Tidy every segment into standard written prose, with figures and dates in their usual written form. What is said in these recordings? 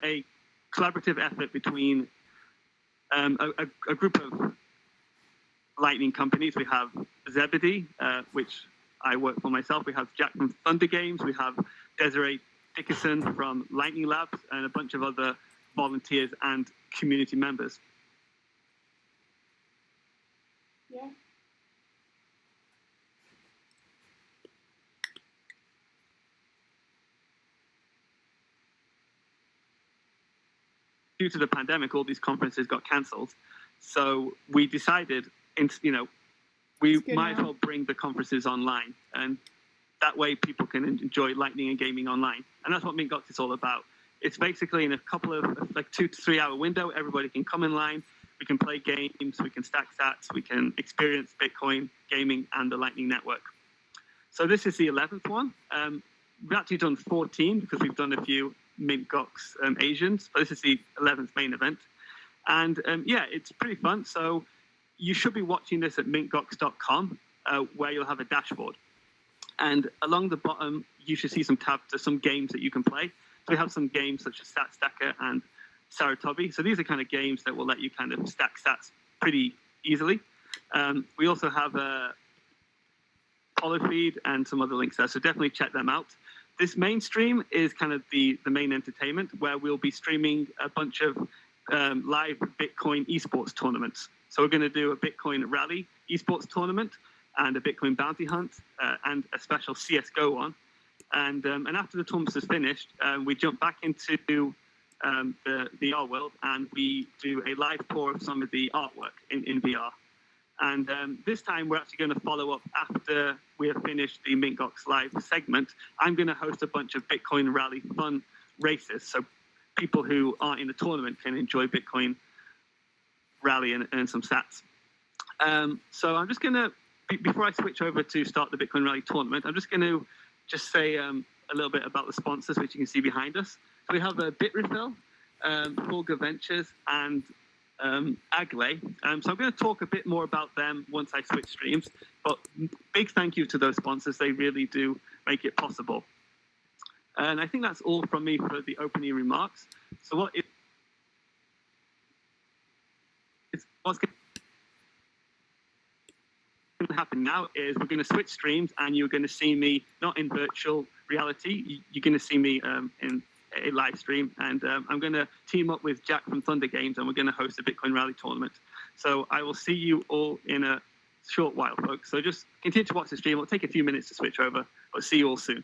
a collaborative effort between a group of Lightning companies. We have Zebedee, which I work for myself. We have Jack from Thunder Games. We have Desiree Dickerson from Lightning Labs, and a bunch of other volunteers and community members. Yeah. Due to the pandemic, all these conferences got cancelled. So we decided, we might as well bring the conferences online. And that way people can enjoy Lightning and gaming online. And that's what MintGox is all about. It's basically in a couple of, 2 to 3 hour window, everybody can come in line. We can play games, we can stack sats, we can experience Bitcoin, gaming, and the Lightning Network. So this is the 11th one. We've actually done 14 because we've done a few MintGox Asians, but this is the 11th main event. And yeah, it's pretty fun. So you should be watching this at mintgox.com, where you'll have a dashboard. And along the bottom, you should see some tabs to some games that you can play. So we have some games such as Stat Stacker and Saratobi. So these are kind of games that will let you kind of stack stats pretty easily. We also have a Polyfeed and some other links there, so definitely check them out. This main stream is kind of the main entertainment, where we'll be streaming a bunch of live Bitcoin esports tournaments. So we're going to do a Bitcoin Rally esports tournament and a Bitcoin Bounty Hunt and a special CSGO one. And after the tournament is finished, we jump back into the VR world, and we do a live tour of some of the artwork in VR. And this time we're actually going to follow up after we have finished the MintGox Live segment. I'm going to host a bunch of Bitcoin Rally fun races, so people who aren't in the tournament can enjoy Bitcoin Rally and earn some sats. So I'm just going to, before I switch over to start the Bitcoin Rally tournament, I'm just going to say a little bit about the sponsors, which you can see behind us. So we have Bitrefill, Fulgur Ventures, and Agley. So I'm going to talk a bit more about them once I switch streams, but big thank you to those sponsors. They really do make it possible. And I think that's all from me for the opening remarks. So what's going to happen now is we're going to switch streams, and you're going to see me not in virtual reality. You're going to see me in a live stream, and I'm going to team up with Jack from Thunder Games, and we're going to host a Bitcoin Rally tournament. So I will see you all in a short while, folks. So just continue to watch the stream. It'll take a few minutes to switch over, but see you all soon.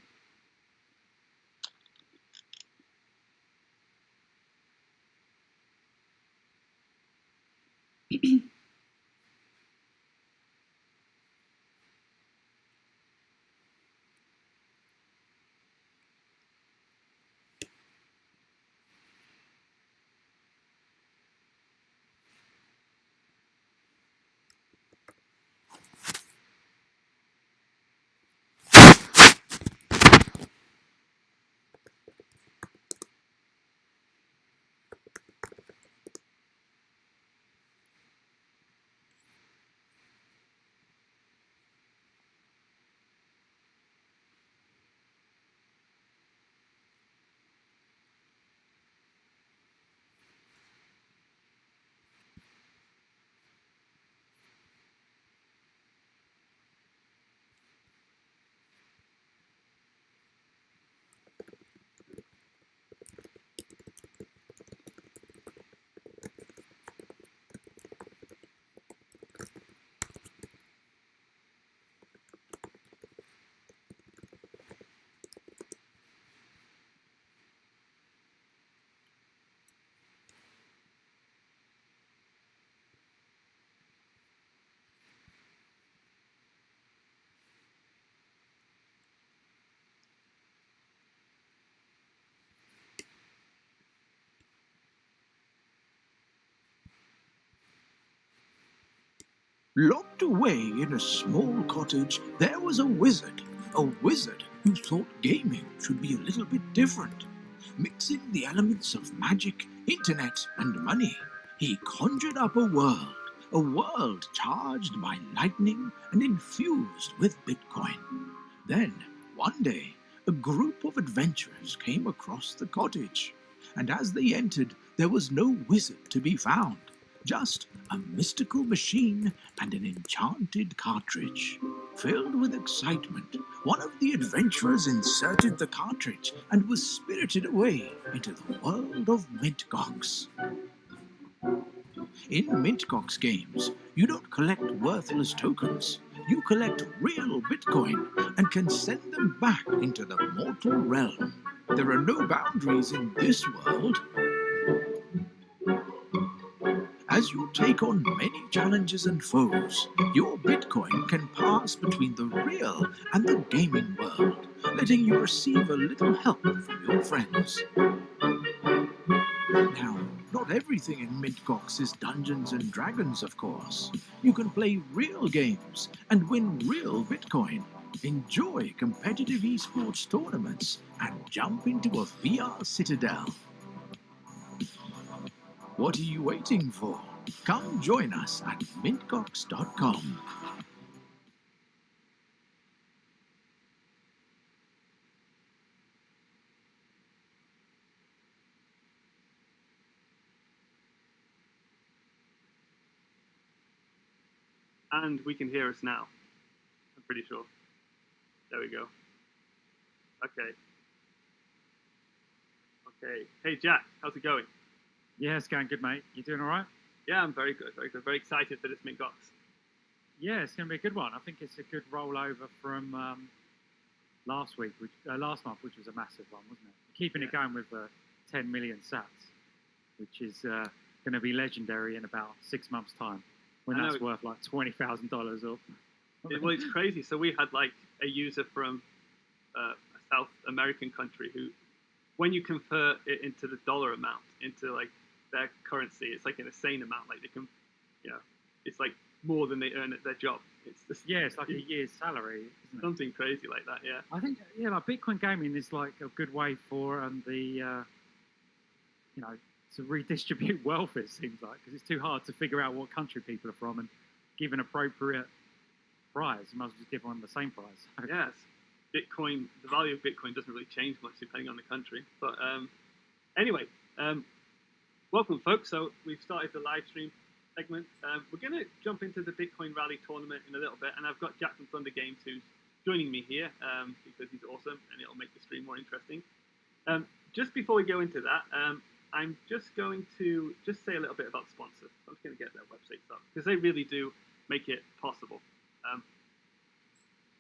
Locked away in a small cottage, there was a wizard who thought gaming should be a little bit different. Mixing the elements of magic, internet, and money, he conjured up a world charged by lightning and infused with Bitcoin. Then, one day, a group of adventurers came across the cottage. and as they entered, there was no wizard to be found, just a mystical machine and an enchanted cartridge. Filled with excitement, one of the adventurers inserted the cartridge and was spirited away into the world of MintGox. In MintGox games, you don't collect worthless tokens. You collect real Bitcoin and can send them back into the mortal realm. There are no boundaries in this world. As you take on many challenges and foes, your Bitcoin can pass between the real and the gaming world, letting you receive a little help from your friends. Now, not everything in MintGox is Dungeons and Dragons, of course. You can play real games and win real Bitcoin. Enjoy competitive esports tournaments and jump into a VR citadel. What are you waiting for? Come join us at mintgox.com. And we can hear us now. I'm pretty sure. There we go. Okay. Okay. Hey, Jack, how's it going? Yeah, it's going good, mate. You doing all right? Yeah, I'm very good, very good. Very excited for this MintGox. Yeah, it's going to be a good one. I think it's a good rollover from last month, which was a massive one, wasn't it? Keeping it going with 10 million sats, which is going to be legendary in about 6 months' time, when that's worth like $20,000 or. Well, it's crazy. So we had like a user from a South American country who, when you convert it into the dollar amount, into like their currency, it's like an insane amount. Like they can, it's like more than they earn at their job. It's just, it's like a year's salary, isn't it? Something crazy like that, yeah. I think, like Bitcoin gaming is like a good way for to redistribute wealth, it seems like, because it's too hard to figure out what country people are from and give an appropriate prize. You might as well just give one the same prize. Yes. Bitcoin, the value of Bitcoin doesn't really change much depending on the country. But anyway, welcome, folks. So we've started the live stream segment. We're going to jump into the Bitcoin Rally tournament in a little bit, and I've got Jack from Thunder Games who's joining me here because he's awesome, and it'll make the stream more interesting. Just before we go into that, I'm just going to say a little bit about sponsors. I'm just going to get their websites up because they really do make it possible.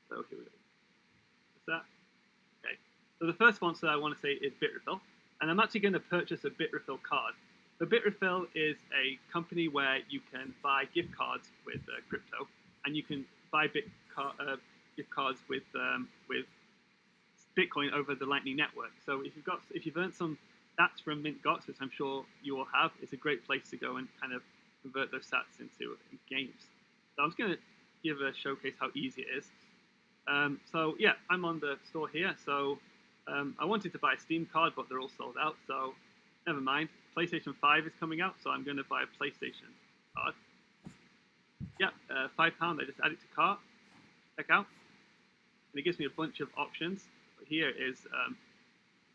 So here we go. That. Okay. So the first sponsor I want to say is Bitrefill, and I'm actually going to purchase a Bitrefill card. So Bitrefill is a company where you can buy gift cards with crypto, and you can buy gift cards with Bitcoin over the Lightning Network. So if you've earned some sats from MintGox, which I'm sure you all have, it's a great place to go and kind of convert those sats into games. So I'm just going to give a showcase how easy it is. So yeah, I'm on the store here. So I wanted to buy a Steam card, but they're all sold out. So never mind. PlayStation 5 is coming out, so I'm going to buy a PlayStation card. Yeah, £5. I just add it to cart. Check out. And it gives me a bunch of options. But here is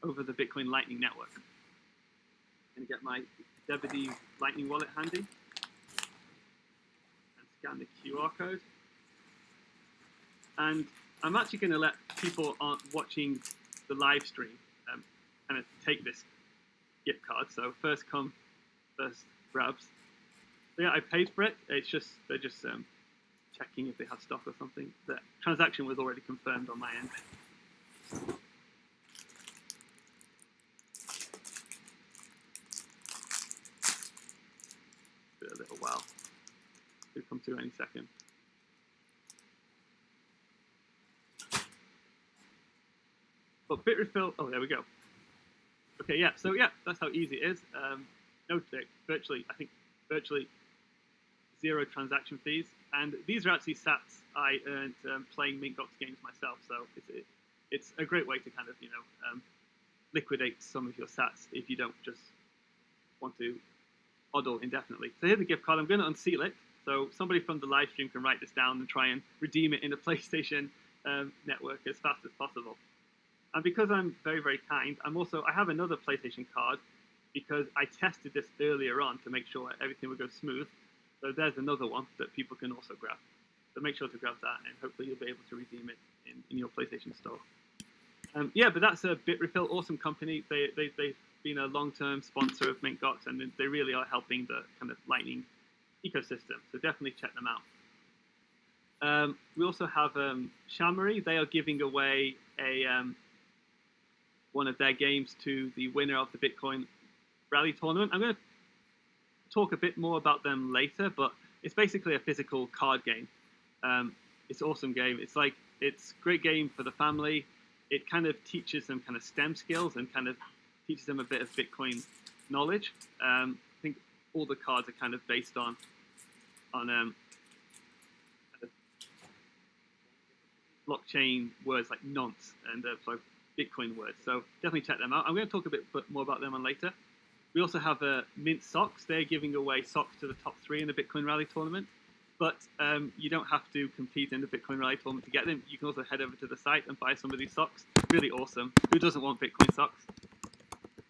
over the Bitcoin Lightning Network. I'm going to get my Zebedee Lightning wallet handy and scan the QR code. And I'm actually going to let people watching the live stream kind of take this gift card. So first come, first grabs. So yeah, I paid for it. They're just checking if they have stock or something. The transaction was already confirmed on my end. Give it a little while. It'll come through any second. But Bitrefill, oh, there we go. Okay, yeah, so yeah, that's how easy it is. No trick, virtually 0 transaction fees. And these are actually sats I earned playing MintGox games myself. So it's a great way to kind of, liquidate some of your sats if you don't just want to hodl indefinitely. So here's the gift card. I'm going to unseal it. So somebody from the live stream can write this down and try and redeem it in the PlayStation network as fast as possible. And because I'm very, very kind, I have another PlayStation card because I tested this earlier on to make sure everything would go smooth. So there's another one that people can also grab. So make sure to grab that, and hopefully you'll be able to redeem it in your PlayStation Store. Yeah, but that's a Bitrefill, awesome company. They've been a long-term sponsor of MintGox, and they really are helping the kind of Lightning ecosystem. So definitely check them out. We also have Shamory. They are giving away one of their games to the winner of the Bitcoin Rally tournament. I'm going to talk a bit more about them later, but it's basically a physical card game. It's an awesome game. It's a great game for the family. It kind of teaches them kind of STEM skills and kind of teaches them a bit of Bitcoin knowledge. I think all the cards are kind of based on blockchain words like nonce and so Bitcoin words. So definitely check them out. I'm going to talk a bit more about them on later. We also have MintGox. They're giving away socks to the top 3 in the Bitcoin Rally tournament. But you don't have to compete in the Bitcoin Rally tournament to get them. You can also head over to the site and buy some of these socks. Really awesome. Who doesn't want Bitcoin socks?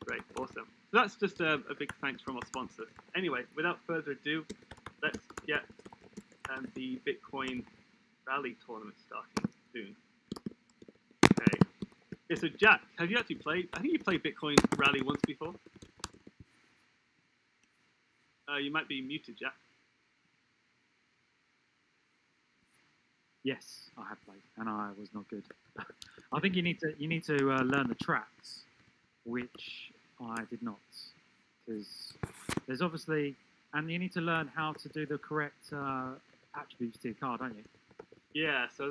Great, awesome. So that's just a big thanks from our sponsors. Anyway, without further ado, let's get the Bitcoin Rally tournament starting soon. Okay. Yeah, so Jack, have you actually played? I think you played Bitcoin Rally once before. You might be muted, Jack. Yes, I have played, and I was not good. I think you need to learn the tracks, which I did not, because there's obviously, and you need to learn how to do the correct attributes to your card, don't you? Yeah, so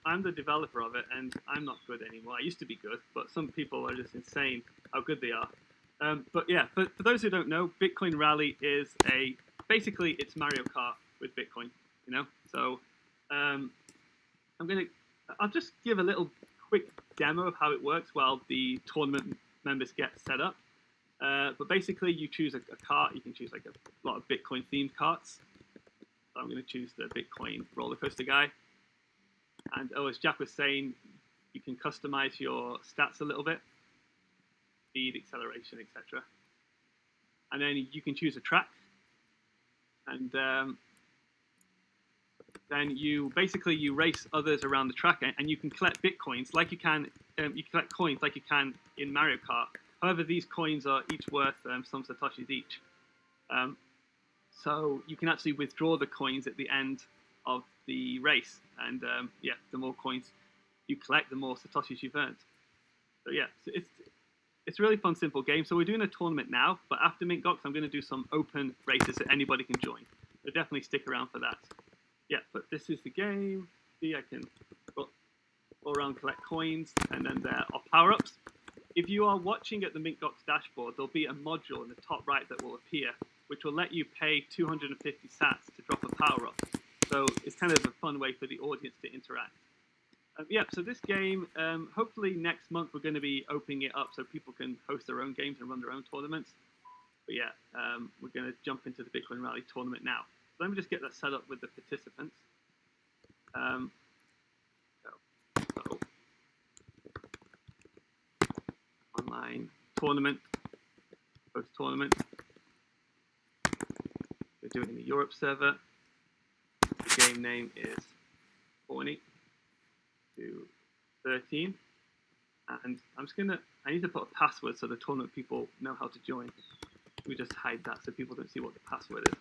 I'm the developer of it, and I'm not good anymore. I used to be good, but some people are just insane how good they are. But yeah, for those who don't know, Bitcoin Rally is basically it's Mario Kart with Bitcoin, you know? So I'll just give a little quick demo of how it works while the tournament members get set up. But basically you choose a cart. You can choose like a lot of Bitcoin themed carts. So I'm going to choose the Bitcoin roller coaster guy. And as Jack was saying, you can customize your stats a little bit. Speed, acceleration, etc. And then you can choose a track, and then you race others around the track, and you can collect bitcoins like you can. You collect coins like you can in Mario Kart. However, these coins are each worth some satoshis each. So you can actually withdraw the coins at the end of the race, and yeah, the more coins you collect, the more satoshis you've earned. So yeah, it's a really fun, simple game. So we're doing a tournament now, but after MintGox, I'm going to do some open races that anybody can join. So definitely stick around for that. Yeah, but this is the game. See, I can go around, collect coins, and then there are power-ups. If you are watching at the MintGox dashboard, there'll be a module in the top right that will appear, which will let you pay 250 sats to drop a power-up. So it's kind of a fun way for the audience to interact. Yeah, so this game, hopefully next month we're going to be opening it up so people can host their own games and run their own tournaments. But yeah, we're going to jump into the Bitcoin Rally tournament now. So let me just get that set up with the participants. So online tournament, host tournament. We're doing it in the Europe server. The game name is 20 to 13, and I need to put a password so the tournament people know how to join. We just hide that so people don't see what the password is.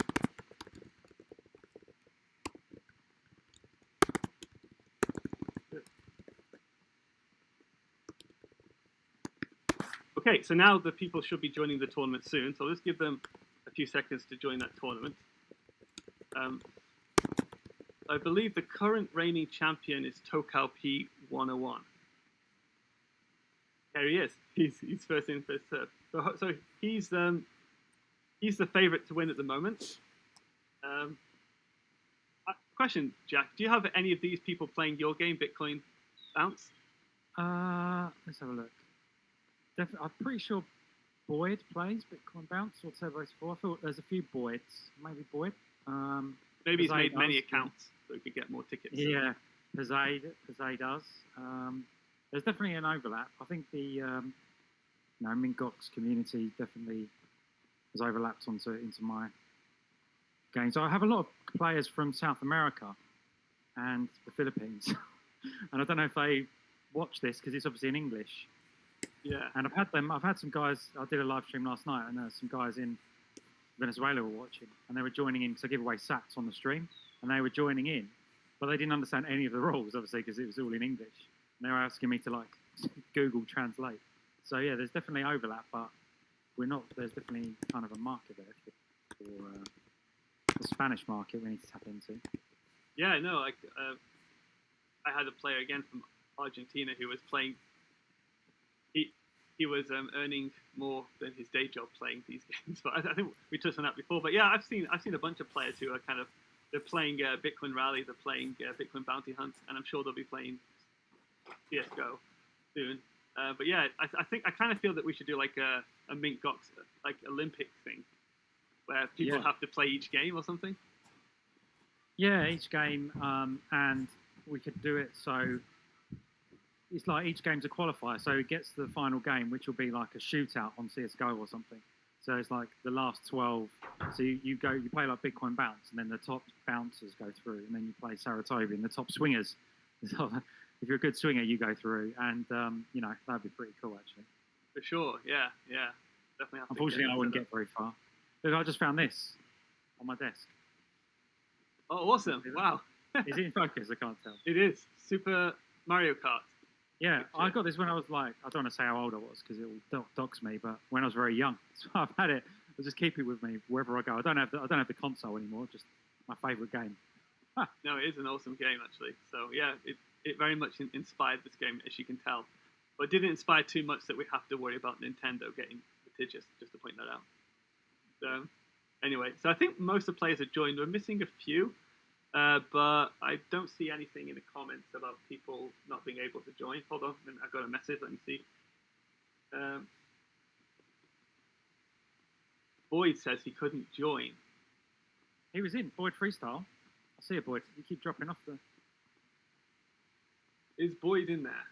Okay, so now the people should be joining the tournament soon, so let's give them a few seconds to join that tournament. I believe the current reigning champion is Tokal P101. There he is. He's first in, first served. So he's the favorite to win at the moment. Question, Jack: do you have any of these people playing your game, Bitcoin Bounce? Let's have a look. I'm pretty sure Boyd plays Bitcoin Bounce or Turbo 4. I thought there's a few Boyds. Maybe Boyd. Maybe he's made many accounts so he could get more tickets. Yeah, Pazay does. There's definitely an overlap. I think the MintGox community definitely has overlapped into my game. So I have a lot of players from South America and the Philippines, and I don't know if they watch this because it's obviously in English. Yeah. And I've had some guys. I did a live stream last night, and some guys in Venezuela were watching, and they were joining in to give away sats on the stream, and they were joining in, but they didn't understand any of the rules, obviously, because it was all in English. And they were asking me to like Google Translate. So yeah, there's definitely overlap, but there's definitely kind of a market there for the Spanish market we need to tap into. Yeah, no, like I had a player again from Argentina who was playing. He was earning more than his day job playing these games. But I think we touched on that before. But yeah, I've seen a bunch of players who are they're playing Bitcoin Rally, they're playing Bitcoin Bounty Hunt, and I'm sure they'll be playing CS:GO soon. But yeah, I kind of feel that we should do like a MintGox like Olympic thing where people have to play each game or something. Yeah, each game, and we could do it so it's like each game's a qualifier. So it gets to the final game, which will be like a shootout on CS:GO or something. So it's like the last 12. So you play like Bitcoin Bounce, and then the top bouncers go through, and then you play Saratobi, and the top swingers. So if you're a good swinger, you go through, and that'd be pretty cool actually. For sure, yeah, definitely. Unfortunately, I wouldn't get very far. Look, I just found this on my desk. Oh, awesome! Wow. Is it in focus? I can't tell. It is Super Mario Kart. Yeah, I got this when I was like, I don't want to say how old I was because it will dox me, but when I was very young. So I've had it. I just keep it with me wherever I go. I don't have the console anymore. Just my favourite game. No, it is an awesome game actually. So yeah, it very much inspired this game, as you can tell, but it didn't inspire too much that we have to worry about Nintendo getting litigious. Just to point that out. So anyway, so I think most of the players have joined. We're missing a few. But I don't see anything in the comments about people not being able to join. Hold on, I've got a message. Let me see. Boyd says he couldn't join. He was in Boyd Freestyle. I see you, Boyd. You keep dropping off the. Is Boyd in there?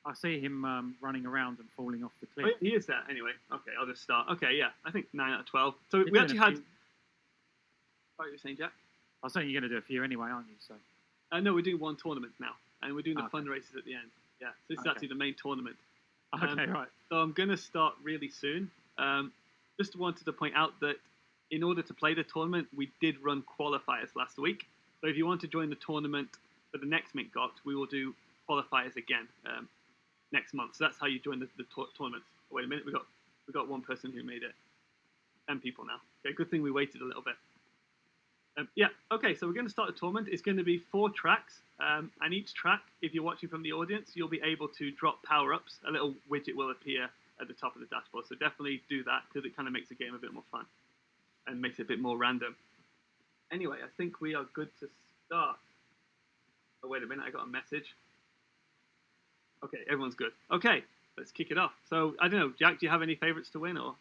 I see him running around and falling off the cliff. Oh, he is there. Anyway, okay, I'll just start. Okay, yeah, I think 9 out of 12. So we actually had. What are you saying, Jack? I was saying you're going to do a few anyway, aren't you? So. No, we're doing one tournament now, and we're doing the fundraisers at the end. Yeah, so this is actually the main tournament. Okay, right. So I'm going to start really soon. Just wanted to point out that in order to play the tournament, we did run qualifiers last week. So if you want to join the tournament for the next MintGox, we will do qualifiers again next month. So that's how you join the tournaments. Oh, wait a minute, we got one person who made it. 10 people now. Okay, good thing we waited a little bit. Yeah, okay, so we're going to start the tournament. It's going to be 4 tracks, and each track, if you're watching from the audience, you'll be able to drop power-ups. A little widget will appear at the top of the dashboard, so definitely do that, because it kind of makes the game a bit more fun, and makes it a bit more random. Anyway, I think we are good to start. Oh, wait a minute, I got a message. Okay, everyone's good. Okay, let's kick it off. So, I don't know, Jack, do you have any favourites to win, or?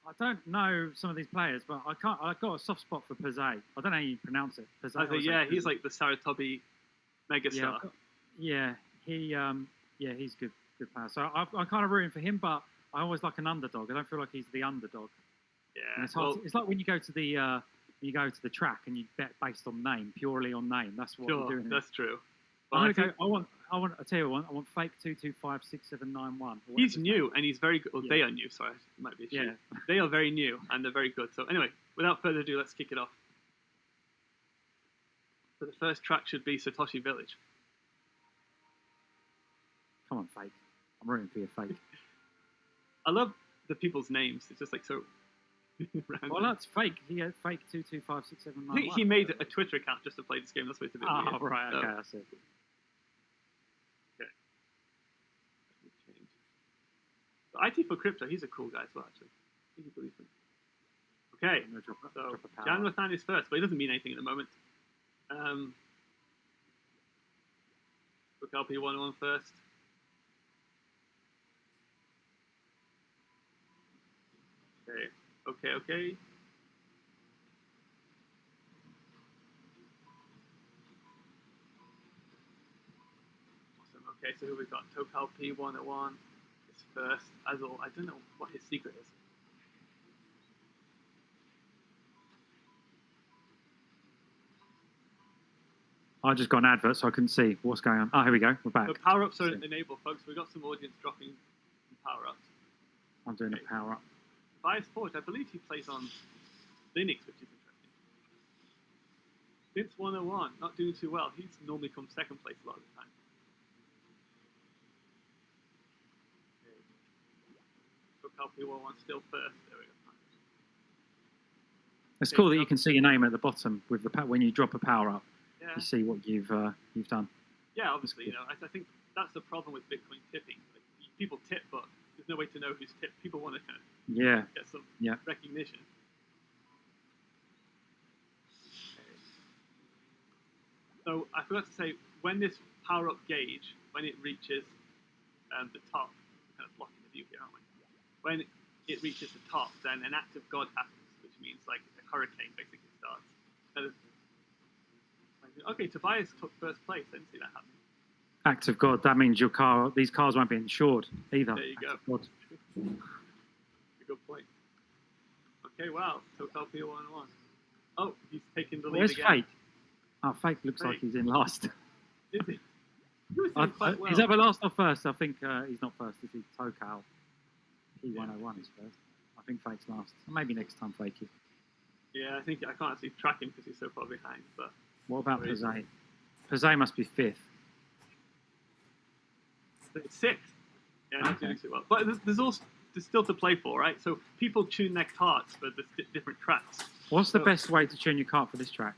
I don't know some of these players, but I've got a soft spot for Pazay. I don't know how you pronounce it. Pazay, yeah, he's like the Saratobi megastar. Yeah, he's good player. So I'm kind of rooting for him, but I always like an underdog. I don't feel like he's the underdog. Yeah, and it's like when you go to the track and you bet based on name, purely on name. That's what I'm doing. That's true. I tell you one. I want fake 2256791. He's new and he's very good. Well, they are new. Sorry, it might be a she. Yeah. They are very new and they're very good. So anyway, without further ado, let's kick it off. So the first track should be Satoshi Village. Come on, fake. I'm rooting for your fake. I love the people's names. It's just like so random. Well, that's fake. He had fake 2256791. I think he made a Twitter account just to play this game. That's why it's a bit weird. Oh, right. Okay, I see. IT for Crypto, he's a cool guy as well, actually. I think he believes him. Okay, so Janwathan is first, but he doesn't mean anything at the moment. Book LP101 first. Okay. Awesome. Okay, Okay, so here we've got Tokal P101 is first. As all, I don't know what his secret is. I just got an advert, so I couldn't see what's going on. Oh, here we go. We're back. So power-ups are enabled, folks. We've got some audience dropping some power-ups. I'm doing a power-up. Bias Forge, I believe he plays on Linux, which is interesting. Vince 101, not doing too well. He's normally come second place a lot of the time. Tokal P101 still first. There we go. It's cool that you can see your name at the bottom with the when you drop a power-up. Yeah. You see what you've done. Yeah, obviously, you know, I think that's the problem with Bitcoin tipping. Like, people tip, but there's no way to know who's tipped. People want to kind of get some recognition. Okay. So I forgot to say, when this power-up gauge, when it reaches the top, we're kind of blocking the view here, aren't we? When it reaches the top, then an act of God happens, which means like a hurricane basically starts. Okay, Tobias took first place. I didn't see that happening. Act of God. That means these cars won't be insured either. There you go. A good point. Okay, wow. Tokal P101. Oh, he's taking the lead Where's again. Fake? Oh, Fake looks like he's in last. Is he? He was doing quite well. Is that the last or first? I think he's not first. This is Tokal. P101 is first. I think Fake's last. Maybe next time, Fakey. Yeah, I think I can't actually track him because he's so far behind. But what about Pazay? Pazay must be fifth. It's sixth. Yeah, not doing too well. But there's still to play for, right? So people tune their carts for the different tracks. What's the best way to tune your cart for this track?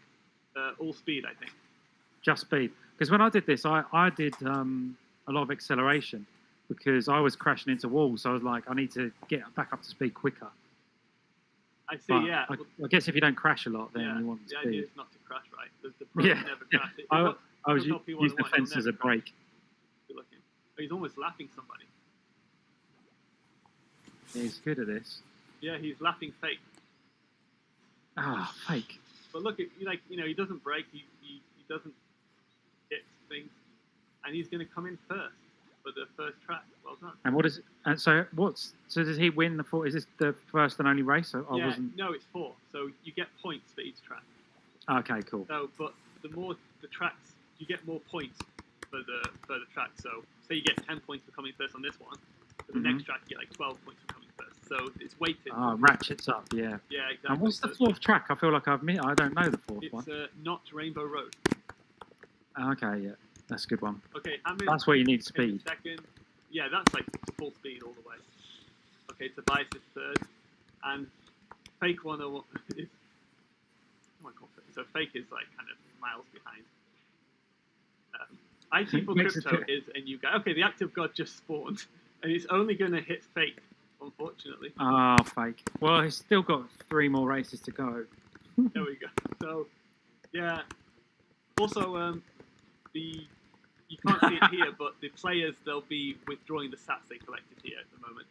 All speed, I think. Just speed. Because when I did this, I did a lot of acceleration because I was crashing into walls. So I was like, I need to get back up to speed quicker. I see, But yeah. I guess if you don't crash a lot, then you want the speed. The idea is not to crash, right? The pros never crash. I was using the fence as a brake. Oh, he's almost lapping somebody. He's good at this. Yeah, he's lapping Fake. Ah, Fake. But look, he doesn't break. He doesn't hit things, and he's going to come in first for the first track. Well done. And what is it? And so does he win the four? Is this the first and only race? No, it's 4. So you get points for each track. Okay, cool. So, but the more the tracks, you get more points for the track. So, say you get 10 points for coming first on this one. For the next track, you get like 12 points for coming first. So it's weighted. Ratchets up, yeah. Yeah, exactly. And what's the fourth track? I feel like I don't know the fourth one. It's not Rainbow Road. Okay, yeah, that's a good one. Okay, Hamid. That's where you need speed. Second. Yeah, that's like full speed all the way. Okay, Tobias is third, and Fake 101 is. So Fake is like kind of miles behind. IT for Crypto is a new guy. Okay, the Active God just spawned, and it's only going to hit Fake, unfortunately. Oh, Fake. Well, he's still got 3 more races to go. There we go. So, yeah. Also, you can't see it here, but the players, they'll be withdrawing the sats they collected here at the moment.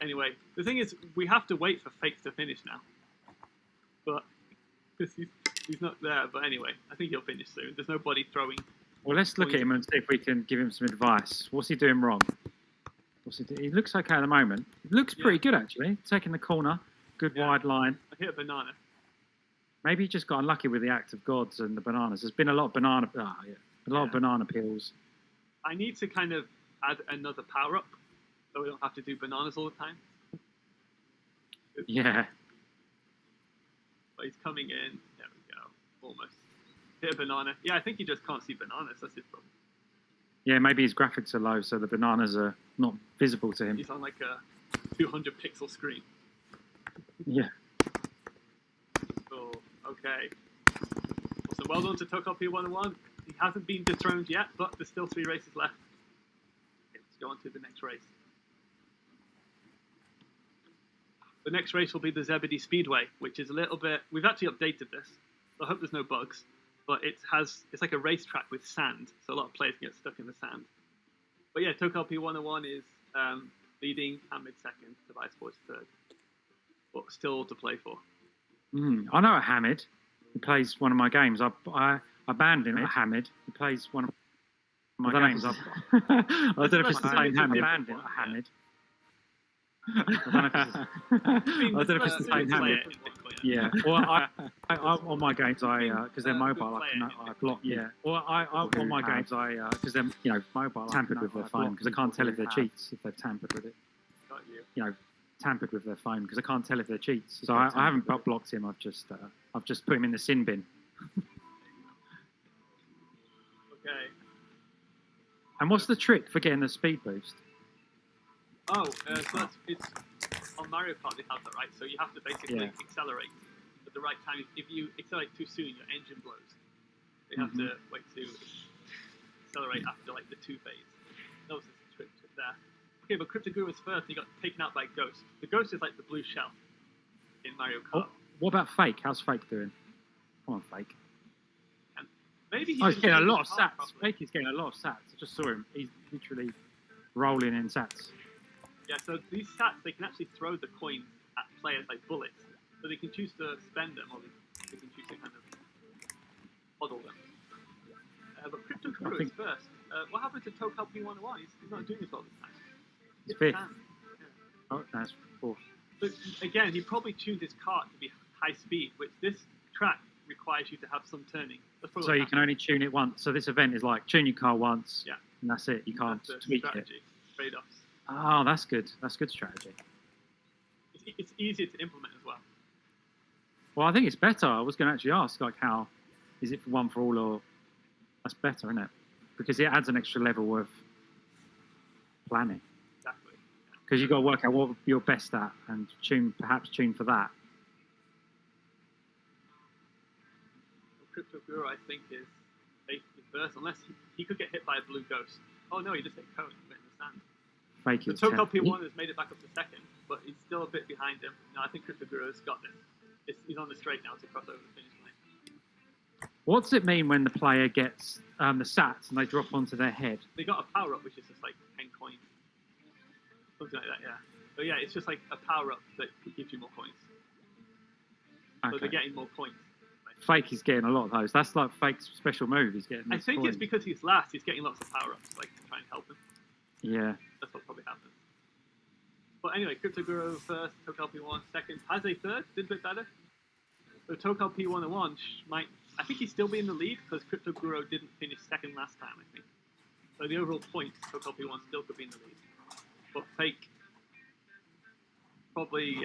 Anyway, the thing is, we have to wait for Fake to finish now. But, because he's not there. But anyway, I think he'll finish soon. There's nobody throwing. Well, let's look at him and see if we can give him some advice. What's he doing wrong? He looks okay at the moment. He looks pretty good, actually. Taking the corner. Good wide line. I hit a banana. Maybe he just got unlucky with the Act of Gods and the bananas. There's been a lot of banana... a lot of banana peels. I need to kind of add another power-up so we don't have to do bananas all the time. Yeah. But he's coming in. There we go. Almost. Hit a banana. Yeah, I think he just can't see bananas. That's his problem. Yeah, maybe his graphics are low, so the bananas are not visible to him. He's on like a 200 pixel screen. Yeah. Cool. Okay. So well done to Tokal P101. He hasn't been dethroned yet, but there's still 3 races left. Okay, let's go on to the next race. The next race will be the Zebedee Speedway, which is a little bit... We've actually updated this, so I hope there's no bugs. But it's like a racetrack with sand, so a lot of players get stuck in the sand. But yeah, Tokal P101 is leading, Hamid second, Tobias Forge third. But still all to play for. I know a Hamid. He plays one of my games. I banned him at Hamid. He plays one of My don't games. know I don't know if it's the same Hamid. Hamid. I don't know if it's the same Hamid. Yeah. Well, I on my games, because they're mobile, I block. Yeah. Well, on my games, because they're mobile, tampered with their phone because I can't tell if they're cheats if they've tampered with it. Tampered with their phone because I can't tell if they're cheats. So I haven't blocked him. I've just put him in the sin bin. Okay. And what's the trick for getting the speed boost? Oh, so it's on Mario Kart they have that, right? So you have to basically accelerate at the right time. If you accelerate too soon, your engine blows. You have to wait to accelerate after like the 2 phase. That was the trick there. Okay, but Crypto Guru was first. He got taken out by Ghost. The Ghost is like the blue shell in Mario Kart. What about Fake? How's Fake doing? Come on, Fake. And maybe he's getting a lot of sats. Fake is getting a lot of sats. I just saw him. He's literally rolling in sats. Yeah, so these sats, they can actually throw the coins at players like bullets. So they can choose to spend them, or they can choose to kind of hodl them. But Crypto Guru is first. What happened to Tokal P101? He's not doing as well this time. He's fifth. Yeah. Oh, that's fourth. But again, he probably tuned his kart to be high speed, which this track requires you to have some turning. So you can only tune it once. So this event is like tune your car once, yeah, and that's it. You can't tweak it. Trade-offs. Oh, that's good. That's good strategy. It's easier to implement as well. Well, I think it's better. I was going to actually ask, like, how is it for one for all, or that's better, isn't it? Because it adds an extra level of planning. Exactly. Because you've got to work out what you're best at and perhaps tune for that. Well, Crypto Guru, I think, is basically first, unless he could get hit by a blue ghost. Oh no, he just hit Cone. I understand. Fake the Tokal P1 has made it back up to second, but he's still a bit behind him. No, I think Crypto Guru has got this. He's on the straight now to cross over the finish line. What does it mean when the player gets the sats and they drop onto their head? They got a power up, which is just like 10 coins. Something like that, yeah. But yeah, it's just like a power up that gives you more coins. So they're getting more coins. Fake is getting a lot of those. That's like Fake's special move. He's getting. I think coins. It's because he's last. He's getting lots of power ups, like to try and help him. Yeah. That's what probably happens. But anyway, Crypto Guru first, Tokal P1 second, Paze third, did a bit better. So Tokal P101 might, I think he'd still be in the lead because Crypto Guru didn't finish second last time, I think. So the overall points, Tokal P1 still could be in the lead. But Fake, probably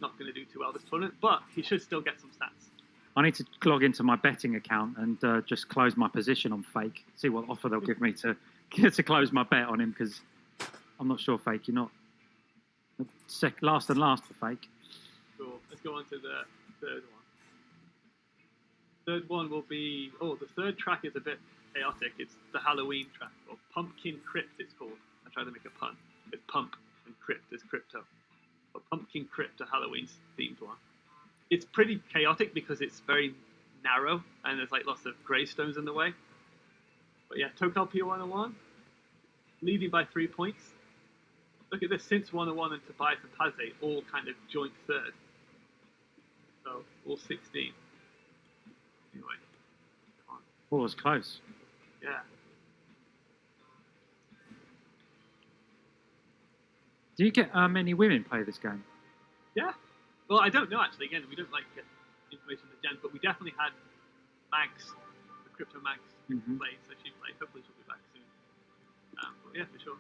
not going to do too well this tournament, but he should still get some stats. I need to log into my betting account and just close my position on Fake. See what offer they'll give me to close my bet on him, because I'm not sure, Fake. You're not last for Fake. Cool. Let's go on to the third one. Third one will be... Oh, the third track is a bit chaotic. It's the Halloween track, or Pumpkin Crypt it's called. I tried to make a pun. It's Pump and Crypt is Crypto. But Pumpkin Crypt, a Halloween-themed one. It's pretty chaotic because it's very narrow and there's like lots of gravestones in the way. But yeah, Tokal P101 leading by 3 points. Look at this, since 101 and Tobias and Paze all kind of joint third. So all 16. Anyway. Oh, it was close. Yeah. Do you get many women play this game? Yeah. Well, I don't know actually. Again, we don't like get information on the gens, but we definitely had Mags, the Crypto Mags, play, so she played. Hopefully, she'll be back soon. But yeah, for sure.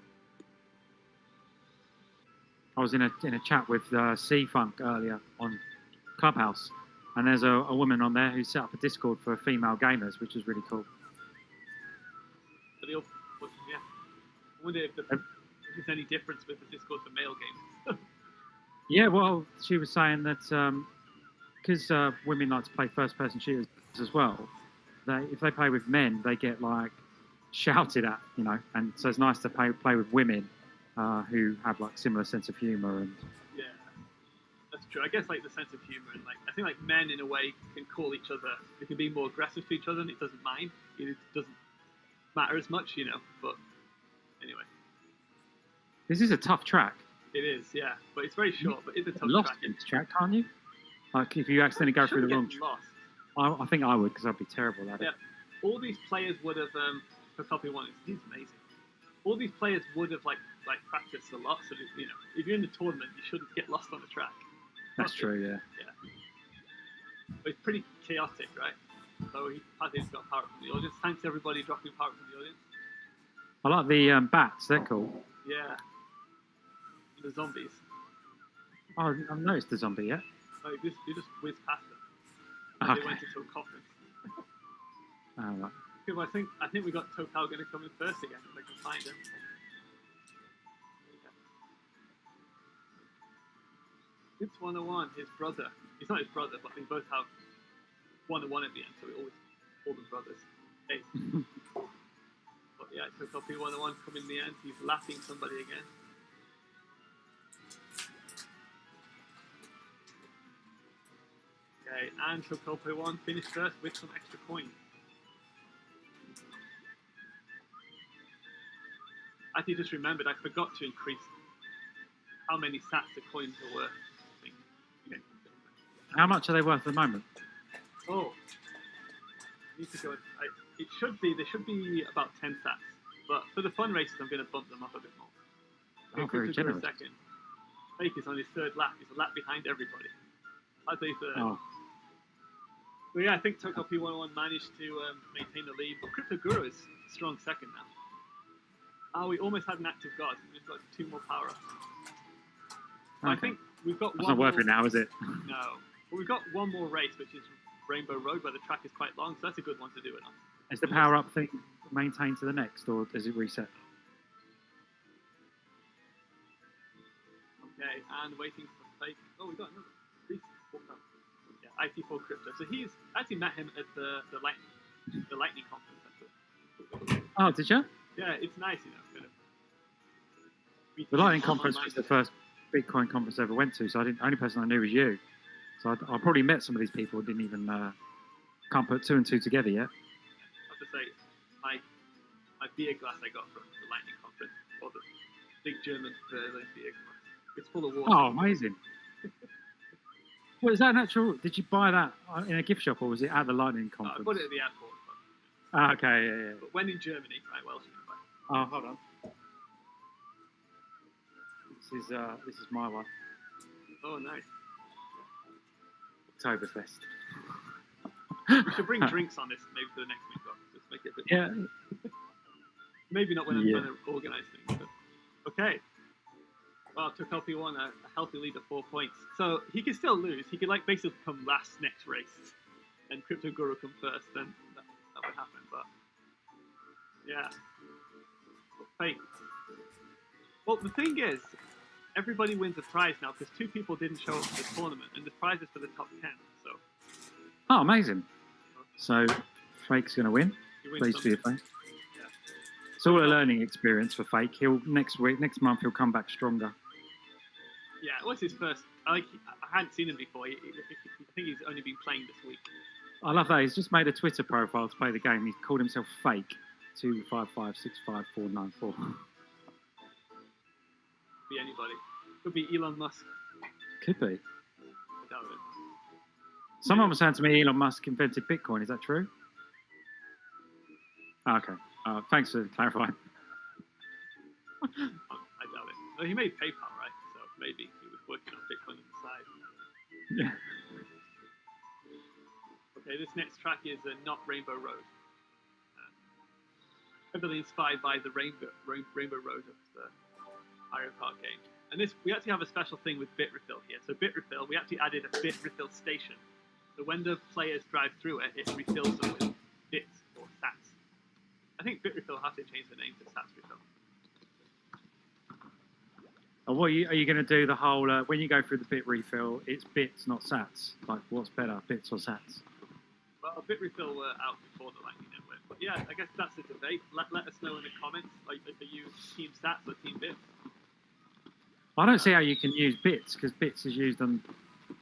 I was in a chat with C-Funk earlier on Clubhouse, and there's a woman on there who set up a Discord for female gamers, which is really cool. So yeah. I wonder if there's any difference with the Discord for male gamers. Yeah, well, she was saying that because women like to play first-person shooters as well, if they play with men, they get like shouted at, and so it's nice to play with women who have like similar sense of humor and. Yeah, that's true. I guess like the sense of humor and like I think like men in a way can call each other. They can be more aggressive to each other, and it doesn't mind. It doesn't matter as much, But anyway, this is a tough track. It is, yeah, but it's very short. But it's a tough lost track. in this track, can't you? Like if you accidentally go through the wrong. Lost. I think I would, because I'd be terrible at it. Yeah, all these players would have Tokopi1 he's amazing. All these players would have like practiced a lot, so that, if you're in the tournament, you shouldn't get lost on the track. That's true, yeah. But it's pretty chaotic, right? So he's got power from the audience. Thanks everybody dropping power from the audience. I like the bats, they're cool. Yeah. The zombies. Oh, I've noticed the zombie yet. No, you just whizzed past them. Okay. They went into a coffin. Oh, right. Okay, well, I think we got Tokal going to come in first again if I can find him. It's 101, his brother. He's not his brother, but they both have 101 at the end, so we always call them brothers. Hey. But yeah, Tokopi 101 come in the end. He's lapping somebody again. Okay, and Tokopi 1 finished first with some extra coins. Actually, just remembered, I forgot to increase how many sats the coins are worth. Okay. How much are they worth at the moment? Oh, I need to go. They should be about 10 sats. But for the fun races, I'm going to bump them up a bit more. Oh, very generous. A second. Fake is on his third lap. He's a lap behind everybody. I'd say third. Oh. Well, yeah, I think Tokopi 101 managed to maintain the lead, but Crypto Guru is strong second now. Oh, we almost had an active god. We've got 2 more power ups. Okay. I think we've got It's one not worth more... it now, is it? No. But we've got one more race, which is Rainbow Road, where the track is quite long, so that's a good one to do it on. Is the power-up thing maintained to the next, or does it reset? Okay, and waiting for Fake. Oh, we got another. Yeah, IT4 Crypto. So he's actually met him at the Lightning conference. Actually. Oh, did you? Yeah, it's nice, kind of. The Lightning conference was the first Bitcoin conference I ever went to, so the only person I knew was you. So I probably met some of these people who didn't even can't put 2 and 2 together yet. I have to say, my beer glass I got from the Lightning conference, or the big German Berlin beer glass. It's full of water. Oh, amazing! Well, is that an actual? Did you buy that in a gift shop, or was it at the Lightning conference? I bought it at the airport. Okay, yeah. But when in Germany, right? What else you can buy? Oh, hold on. This is my one. Oh, nice. Oktoberfest. We should bring drinks on this maybe for the next MintGox. Just make it a bit. Yeah. Maybe not when I'm trying to organise things. But okay. Well, Tokopi won a healthy lead of 4 points, so he could still lose. He could basically come last next race, and Crypto Guru come first. Then that would happen. But yeah, Fake. Well, the thing is, everybody wins a prize now because 2 people didn't show up to the tournament, and the prize is for the top 10. So. Oh, amazing! So Fake's going to win. Please for your Fake. Yeah. It's all a learning experience for Fake. He'll next month he'll come back stronger. Yeah, what's his first? I hadn't seen him before. I think he's only been playing this week. I love that. He's just made a Twitter profile to play the game. He's called himself Fake 255654494. Be anybody. Could be Elon Musk. Could be. I doubt it. Someone was saying to me Elon Musk invented Bitcoin. Is that true? Oh, okay. Thanks for clarifying. I doubt it. Well, he made PayPal, right? So maybe he was working on Bitcoin on the side. Yeah. Okay, this next track is not Rainbow Road. Heavily inspired by the Rainbow Road of the Mario Kart game. And this, we actually have a special thing with bit refill here. So bit refill, we actually added a bit refill station. So when the players drive through it, it refills them with bits or sats. I think bit refill has to change the name to sats refill. What are you going to do the whole, when you go through the bit refill, it's bits, not sats? Like, what's better, bits or sats? Well, bit refill were out before the Lightning Network. But yeah, I guess that's the debate. Let us know in the comments, like, are you team sats or team bits? I don't see how you can use bits, because bits is used on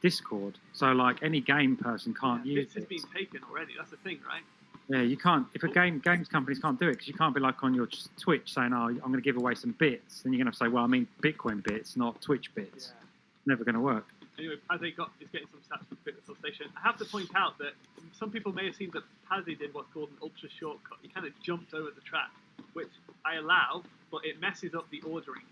Discord. So, like, any game person can't use bits. Bits has been taken already, that's the thing, right? Yeah, you can't. If games companies can't do it, because you can't be like on your Twitch saying, "Oh, I'm going to give away some bits." Then you're going to say, "Well, I mean Bitcoin bits, not Twitch bits." Yeah. Never going to work. Anyway, Pazé is getting some stats from Critical Station. I have to point out that some people may have seen that Pazé did what's called an ultra shortcut. He kind of jumped over the track, which I allow, but it messes up the ordering.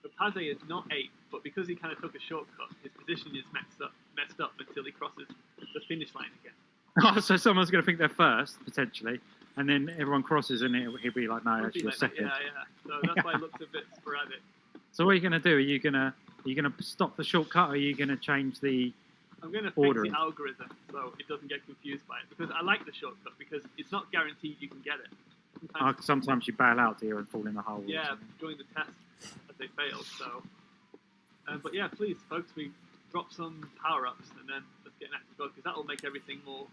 But Pazé is not 8, but because he kind of took a shortcut, his position is messed up until he crosses the finish line again. Oh, so someone's going to think they're first, potentially, and then everyone crosses and he'll be like, no, actually, you're second. Yeah. So that's why it looks a bit sporadic. So what are you going to do? Are you going to stop the shortcut, or are you going to change the I'm going to fix ordering? the algorithm so it doesn't get confused by it, because I like the shortcut, because it's not guaranteed you can get it. Sometimes you bail out, dear, and fall in the hole. Yeah, during the test as they failed. So, but yeah, please, folks, we drop some power-ups and then let's get an active god, because that'll make everything more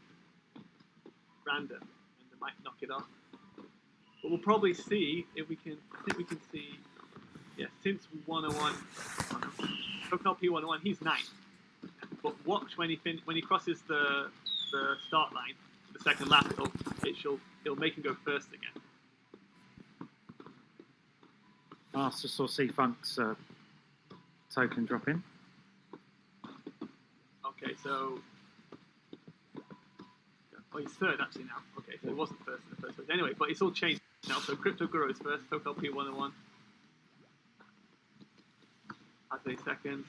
random and it might knock it off. But we'll probably see if we can. I think we can see. Yeah, since 101, Total P101, he's 9th. But watch when he crosses the start line, the second lap, it'll make him go first again. I just saw C-Funk's token drop in. Okay, so he's 3rd actually now. Okay, so he wasn't first in the first place. Anyway, but it's all changed now. So Crypto Guru is first, Total P101. Pazé 2nd.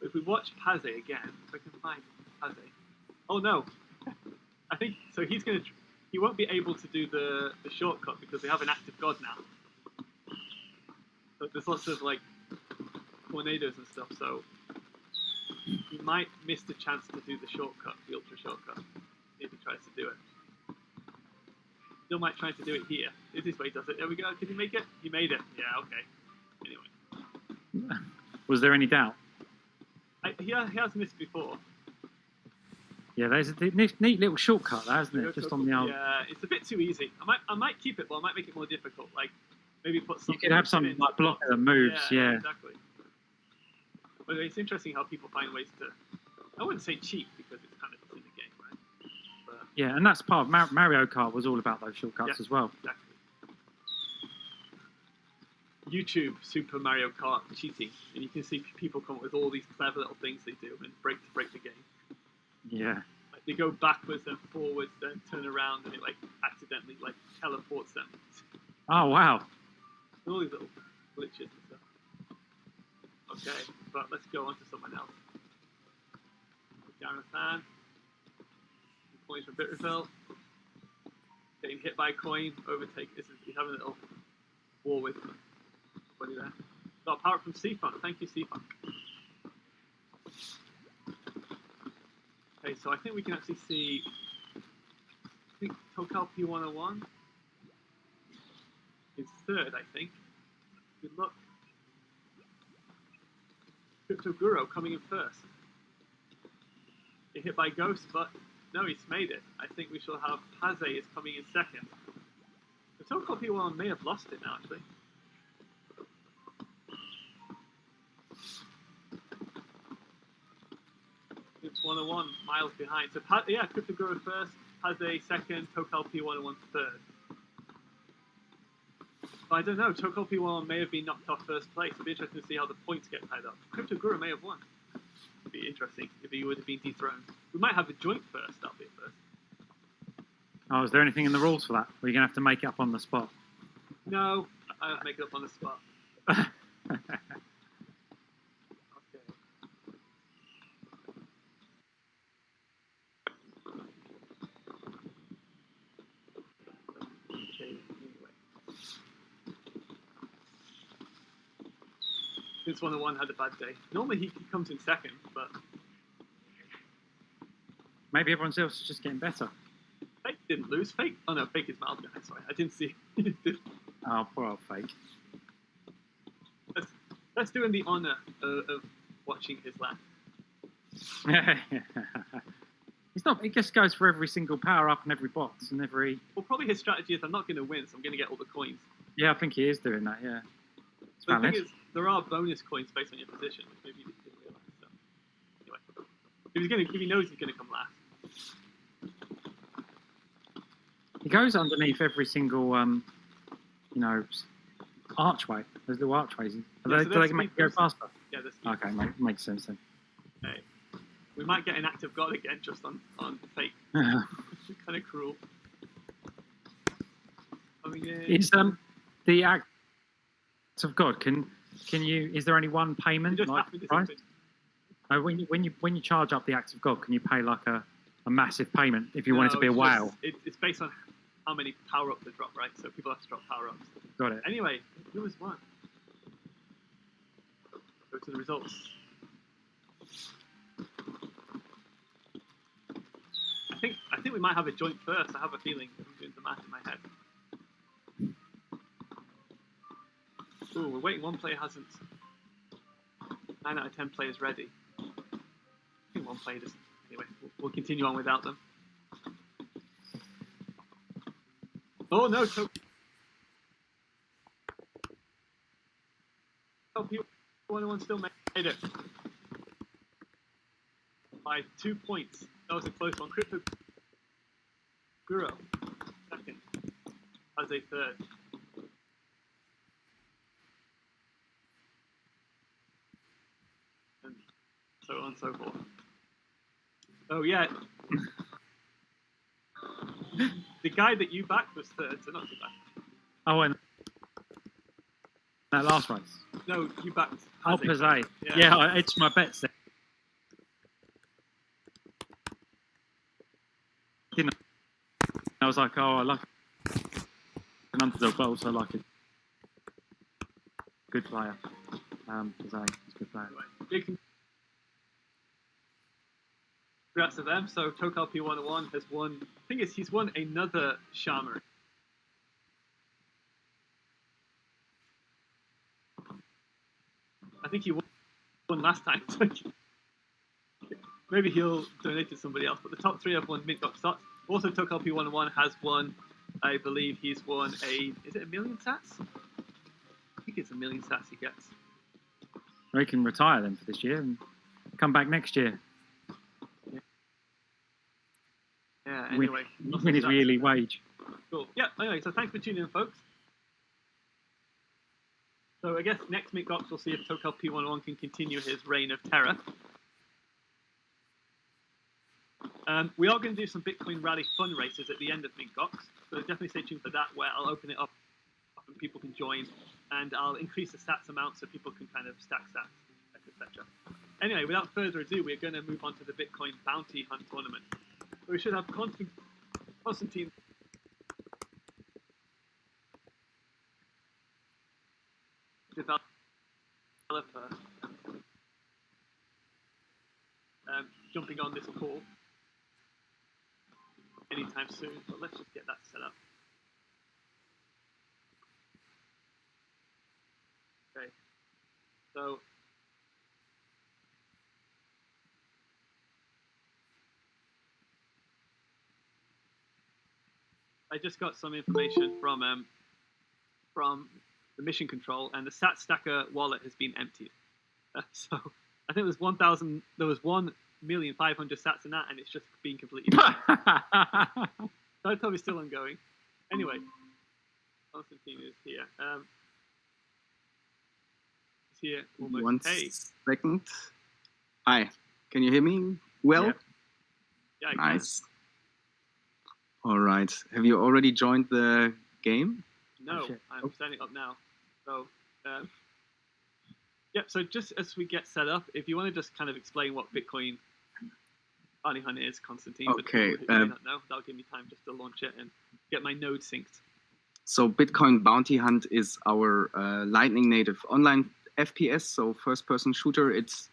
If we watch Pazé again, if I can find Pazé. Oh no, I think so. He won't be able to do the shortcut because we have an active god now. So there's lots of like tornadoes and stuff. So he might miss the chance to do the shortcut, the ultra shortcut, if he tries to do it. Still might try to do it here. Is this way he does it? There we go. Can he make it? He made it. Yeah. Okay. Anyway. Was there any doubt? He has missed before. Yeah, there's a neat little shortcut there, isn't it? Just on the old. Yeah, it's a bit too easy. I might keep it, but I might make it more difficult. Like maybe put something. You could have something like blocker that moves. Yeah. Exactly. But it's interesting how people find ways to. I wouldn't say cheat because it's kind of in the game, right? But, yeah, and that's part of Mario Kart was all about those shortcuts as well. Exactly. YouTube Super Mario Kart cheating, and you can see people come up with all these clever little things they do and break the game. Yeah. Like they go backwards then forwards, then turn around, and it like accidentally like teleports them. Oh wow. All these little glitches and stuff. Okay, but let's go on to someone else. Jonathan. Coins from Bitterfeld. Getting hit by a coin, overtake. He's having a little war with somebody there. Got a power from C-Funk. Thank you, C-Funk. Okay, so I think we can actually see. I think Total P101 is 3rd, I think. Good luck. Crypto Guru coming in 1st. Get hit by Ghost, but no, he's made it. I think we shall have Pazé is coming in 2nd. The Total P101 may have lost it now, actually. It's 101 miles behind. So yeah, Crypto Guru 1st, Pazé 2nd, Total P101 3rd. But I don't know, Total P101 may have been knocked off 1st place. It'd be interesting to see how the points get tied up. Crypto Guru may have won. It'd be interesting if he would have been dethroned. We might have a joint 1st, that'll be a 1st. Oh, is there anything in the rules for that? Or are you going to have to make it up on the spot? No, I don't make it up on the spot. This 101 had a bad day. Normally he comes in 2nd, but maybe everyone else is just getting better. Fake didn't lose. Fake. Oh no, Fake is miles behind. Sorry, I didn't see. Oh, poor old Fake. Let's do him the honour of watching his lap. It's not. It just goes for every single power up and every box and every. Well, probably his strategy is I'm not going to win, so I'm going to get all the coins. Yeah, I think he is doing that. Yeah. The thing is, there are bonus coins based on your position, which maybe you didn't realise. So, anyway, if he knows he's going to come last. He goes underneath every single, archway. There's little archways. Do they make it go faster? Yeah, that's okay, makes sense then. Okay. We might get an act of God again just on fake. Uh, Kind of cruel. Coming in. Is the act of God? Can you? Is there only one payment? Just Like happened to price? something. When you charge up the act of God, can you pay like a massive payment if you want it to be a it's whale? It's based on how many power-ups they drop, right? So people have to drop power-ups. Got it. Anyway, who was one? Go to the results. I think we might have a joint first. I have a feeling I'm doing the math in my head. Ooh, we're waiting. One player hasn't. 9 out of 10 players ready. I think one player doesn't. Anyway, we'll continue on without them. Oh no! One still made it by 2 points. That was a close one. Crypto Guru second as a third. And so on and so forth. Oh yeah. The guy that you backed was third, so not too bad. Oh, and that last race. No, you backed. Oh, Haze. Pazay. Yeah, I edged my bets there. Didn't I? I was like, oh, I like an underdog, but also like a good player. Pazay, he's a good player. Big congrats to them. So Tokal P101 has won. The thing is, he's won another Shaman. I think he won last time. Maybe he'll donate to somebody else. But the top three have won MintGox slots. Also, Tokal P101 has won. I believe he's won a. Is it 1 million sats? I think it's 1 million sats he gets. We can retire then for this year and come back next year. Yeah. Anyway, win his yearly wage. Cool. Yeah. Anyway, so thanks for tuning in, folks. So I guess next MintGox we'll see if Tokal P101 can continue his reign of terror. We are going to do some Bitcoin Rally fun races at the end of MintGox, so definitely stay tuned for that, where I'll open it up and people can join, and I'll increase the stats amount so people can kind of stack stats, etc. Anyway, without further ado, we're going to move on to the Bitcoin Bounty Hunt Tournament. So we should have Constantine developer jumping on this call anytime soon, but let's just get that set up. Okay, so I just got some information from the mission control, and the Sat Stacker wallet has been emptied. So I think there's 1,000. There was 1,500,000 sats in that, and it's just being completely. So it's probably still ongoing. Anyway, Constantine is here. He's here almost. One hey. second. Hi. Can you hear me well? Yep. Yeah, I Nice. All right. Have you already joined the game? No, Oh, shit. I'm setting up now. So, yeah, so just as we get set up, if you want to just kind of explain what Bitcoin Bounty Hunt is, Constantine. Okay, But who may not know, that'll give me time just to launch it and get my node synced. So Bitcoin Bounty Hunt is our Lightning native online FPS, so first-person shooter. It's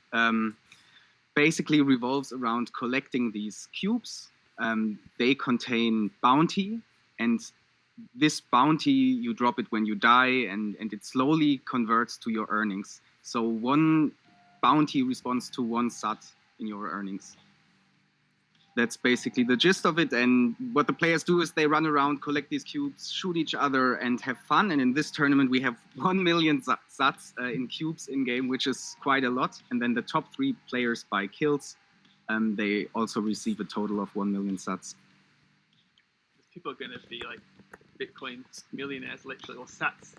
basically revolves around collecting these cubes. They contain bounty, and this bounty, you drop it when you die, and it slowly converts to your earnings. So one bounty responds to 1 sat in your earnings. That's basically the gist of it. And what the players do is they run around, collect these cubes, shoot each other, and have fun. And in this tournament, we have 1 million sats in cubes in game, which is quite a lot. And then the top 3 players by kills, they also receive a total of 1 million sats. People are going to be like Bitcoin millionaires, literally, or sats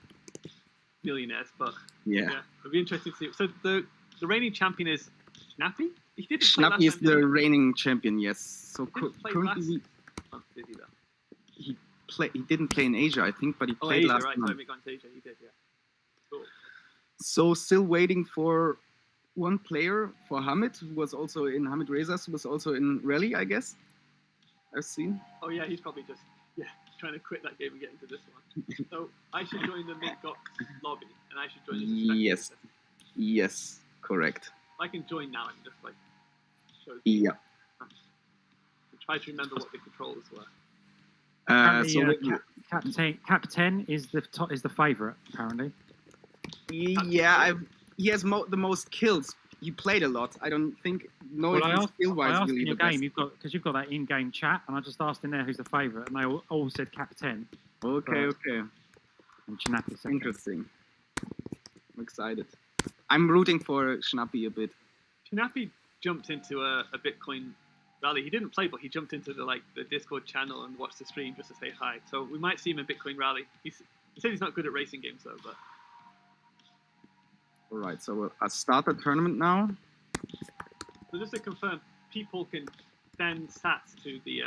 millionaires. But Yeah. it'll be interesting to see. So the reigning champion is Schnappy? He didn't play last Schnappy is time, did the he? reigning champion, yes. So He didn't play currently last month, did he, though? he didn't play in Asia, I think, but he Oh, played Asia, last right. month. Sorry, MintGox Asia. He did, yeah. Cool. So still waiting for one player, for Hamid, who was also in Hamid Rezas, who was also in Rally, I guess. I've seen. Oh, yeah, he's probably just, trying to quit that game and get into this one. So I should join the MintGox lobby, and I should join as a spectator. Yes. Yes, correct. I can join now and just, like, show Yeah. try to remember what the controls were. Apparently, Cap 10 is the favourite, apparently. Yeah, he has the most kills. He played a lot. I don't think Well, I if he's asked skill-wise in really your the best. game, you've got that in-game chat, and I just asked in there who's the favourite, and they all said Cap 10 Okay, okay. and Schnappy second. Interesting. I'm excited. I'm rooting for Schnappy a bit. Schnappy jumped into a Bitcoin rally. He didn't play, but he jumped into the Discord channel and watched the stream just to say hi. So we might see him in Bitcoin rally. He said he's not good at racing games though, but All right, so I'll start the tournament now. so just to confirm, people can send sats to the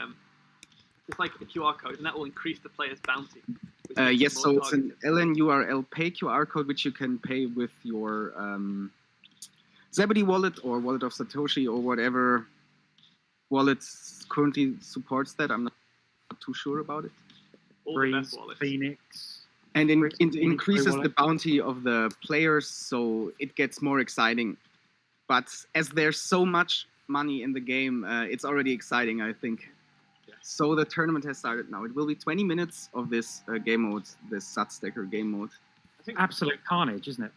it's like a QR code, and that will increase the player's bounty. which makes Yes, it so more it's an targeted. LNURL pay QR code, which you can pay with your Zebedee wallet or Wallet of Satoshi or whatever wallet currently supports that. I'm not too sure about it. All the Breeze, best wallets. Phoenix. And it Phoenix increases wallet. the bounty of the players, so it gets more exciting. But as there's so much money in the game, it's already exciting, I think. Yeah. So the tournament has started now. It will be 20 minutes of this game mode, this Satstacker game mode. I think Absolute carnage, isn't it?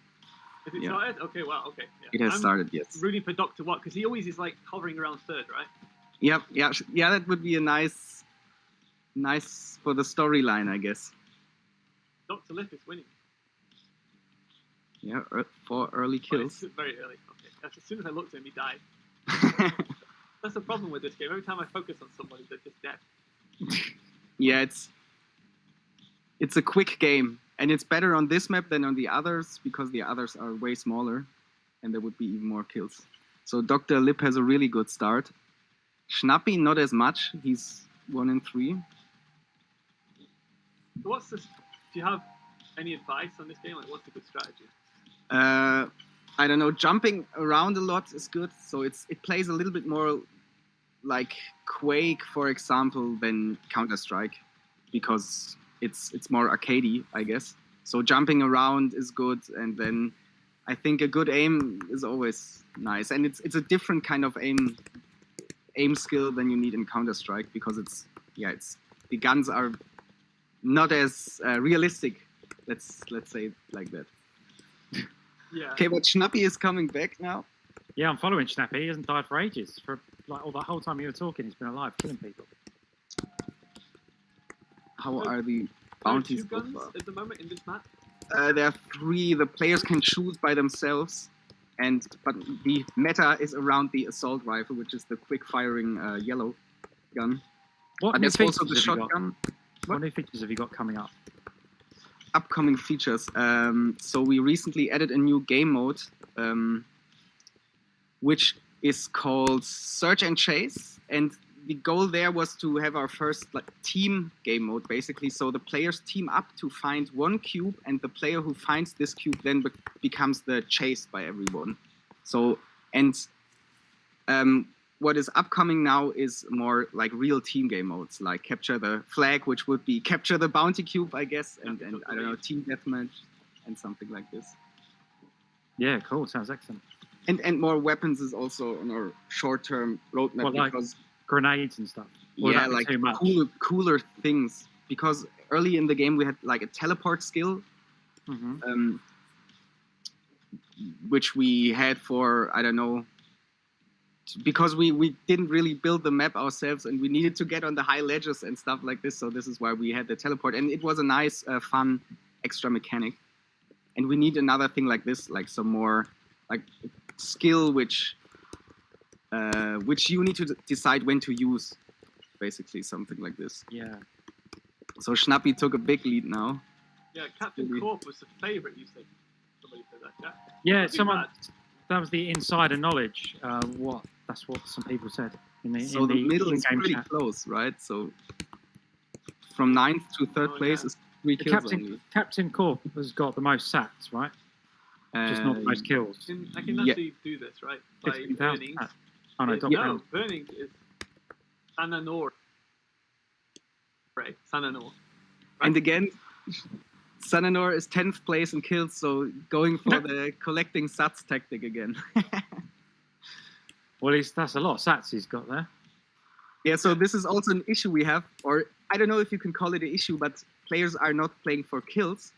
Has it Yeah. started? Okay, wow, okay. Yeah. It has I'm started, yes. rooting for Dr. Watt because he always is like hovering around third, right? Yep, yeah, that would be a nice for the storyline, I guess. Dr. Lip is winning. Yeah, for early But kills. it's very early. Okay. That's, as soon as I looked at him, he died. That's the problem with this game. Every time I focus on somebody, they're just dead. Yeah, it's a quick game, and it's better on this map than on the others because the others are way smaller, and there would be even more kills. So Dr. Lip has a really good start. Schnappy not as much. He's 1 in 3. So what's this? Do you have any advice on this game? Like, what's a good strategy? I don't know. Jumping around a lot is good. So it plays a little bit more like Quake, for example, than Counter-Strike, because it's more arcadey, I guess. So jumping around is good, and then I think a good aim is always nice, and it's a different kind of aim skill than you need in Counter-Strike, because it's the guns are not as realistic. Let's say it like that. Yeah. Okay, but Schnappy is coming back now. Yeah, I'm following Schnappy. He hasn't died for ages. For like all the whole time you were talking, he's been alive, killing people. How are the There are bounties two so guns far? at the moment in this map. There are 3. The players can choose by themselves, but the meta is around the assault rifle, which is the quick-firing yellow gun. What But new there's also the features have you got? shotgun. What new features have you got coming up? Upcoming features. So we recently added a new game mode, which is called Search and Chase, and the goal there was to have our first team game mode, basically. So the players team up to find one cube, and the player who finds this cube then becomes the chased by everyone. So, and what is upcoming now is more like real team game modes, like Capture the Flag, which would be Capture the Bounty Cube, I guess, and I don't know, Team Deathmatch, and something like this. Yeah, cool. Sounds excellent. And more weapons is also on our short-term roadmap, What, like because grenades and stuff? Or yeah, would that be like too much? cooler things. Because early in the game we had like a teleport skill, Mm-hmm. which we had for, I don't know, because we didn't really build the map ourselves, and we needed to get on the high ledges and stuff like this. So this is why we had the teleport, and it was a nice, fun extra mechanic. And we need another thing like this, like some more like skill, which you need to decide when to use, basically something like this. Yeah. So Schnappy took a big lead now. Yeah, Captain Really? Corp was the favourite, you said. Somebody said that, yeah? Yeah, That'd be someone. bad. was the insider knowledge. That's what some people said in the So the middle is in-game pretty chat. close, right? So from 9th to 3rd place is 3 The kills only. Captain Corp has got the most sats, right? Just not the most kills. I can actually do this, right? By 15,000 earnings. sats. Oh no, Doc No, Brown. burning is Sananor. Right, Sananor. Right? And again, Sananor is 10th place in kills, so going for the collecting sats tactic again. Well, that's a lot of sats he's got there. Yeah, so this is also an issue we have, or I don't know if you can call it an issue, but players are not playing for kills.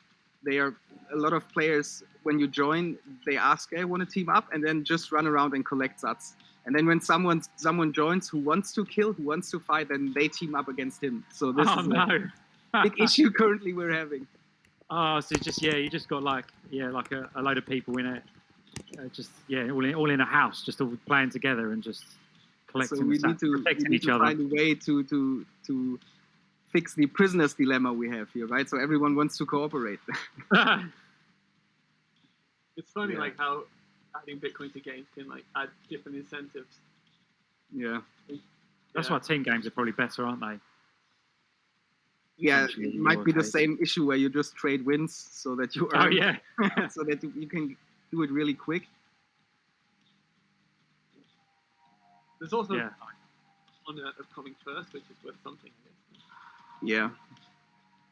They are a lot of players, when you join, they ask, hey, want to team up, and then just run around and collect sats. And then when someone joins who wants to kill, who wants to fight, then they team up against him. So this is a big issue currently we're having. Oh, so you just got like a load of people in it, all in a house, just all playing together and just collecting. So we the sats, need to find a way to fix the prisoner's dilemma we have here, right? So everyone wants to cooperate. It's funny, like how adding Bitcoin to games can like add different incentives. Yeah. That's why team games are probably better, aren't they? Yeah, it might be the same issue where you just trade wins so that you earn. Oh yeah. So that you can do it really quick. There's also on the upcoming first, which is worth something, I guess. Yeah.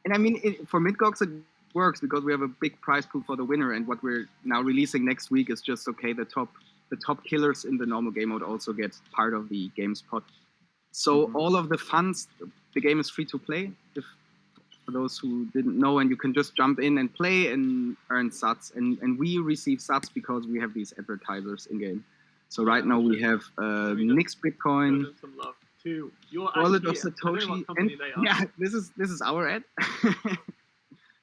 And I mean, for MintGox, it works because we have a big prize pool for the winner, and what we're now releasing next week is just the top killers in the normal game mode also get part of the game's pot. So all of the funds, the game is free to play. For those who didn't know, and you can just jump in and play and earn sats, and we receive sats because we have these advertisers in game. So right now we have Nix Bitcoin, some love to your Wallet of idea. Satoshi, and this is our ad.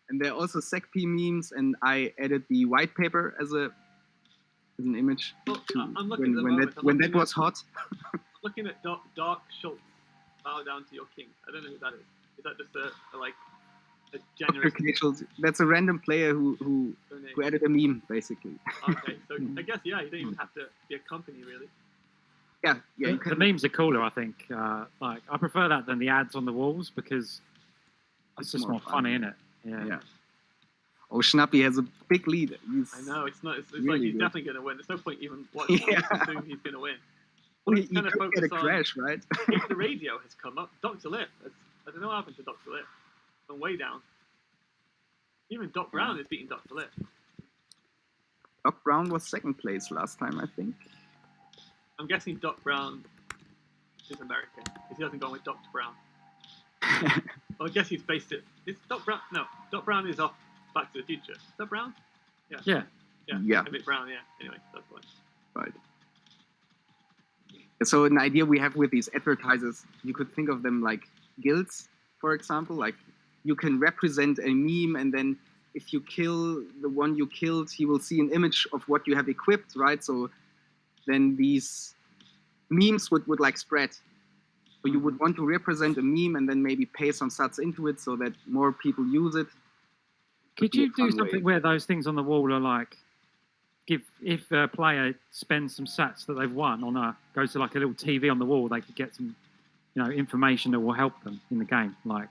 And there are also SecP memes, and I added the white paper as an image I'm looking when that was hot. I'm looking at Dark Schultz, bow down to your king. I don't know who that is. Is that just a generous? That's a random player who added a meme, basically. Okay, so I guess you don't even have to be a company, really. Yeah. The memes are cooler, I think. Like I prefer that than the ads on the walls because it's just more funny, isn't it? Yeah. Oh, Schnappy has a big lead. I know, it's not. It's really like he's good. definitely going to win. There's no point even watching. Assume he's going to win. Well, he could get a crash, right? If the radio has come up, Dr. Lip. I don't know what happened to Dr. Lip. Gone way down. Even Doc Brown is beating Dr. Lip. Doc Brown was 2nd place last time, I think. I'm guessing Doc Brown is American because he hasn't gone with Dr. Brown. Well, I guess he's based it. Is Doc Brown? No, Doc Brown is off Back to the Future. Is that Brown? Yeah. A bit Brown, yeah. Anyway, that's why. Right. So an idea we have with these advertisers, you could think of them like guilds, for example. Like you can represent a meme, and then if you kill the one you killed, he will see an image of what you have equipped, right? So then these memes would like spread. So you would want to represent a meme and then maybe pay some sats into it so that more people use it. Could you do something where those things on the wall are like, if a player spends some sats that they've won goes to like a little TV on the wall, they could get some, information that will help them in the game, like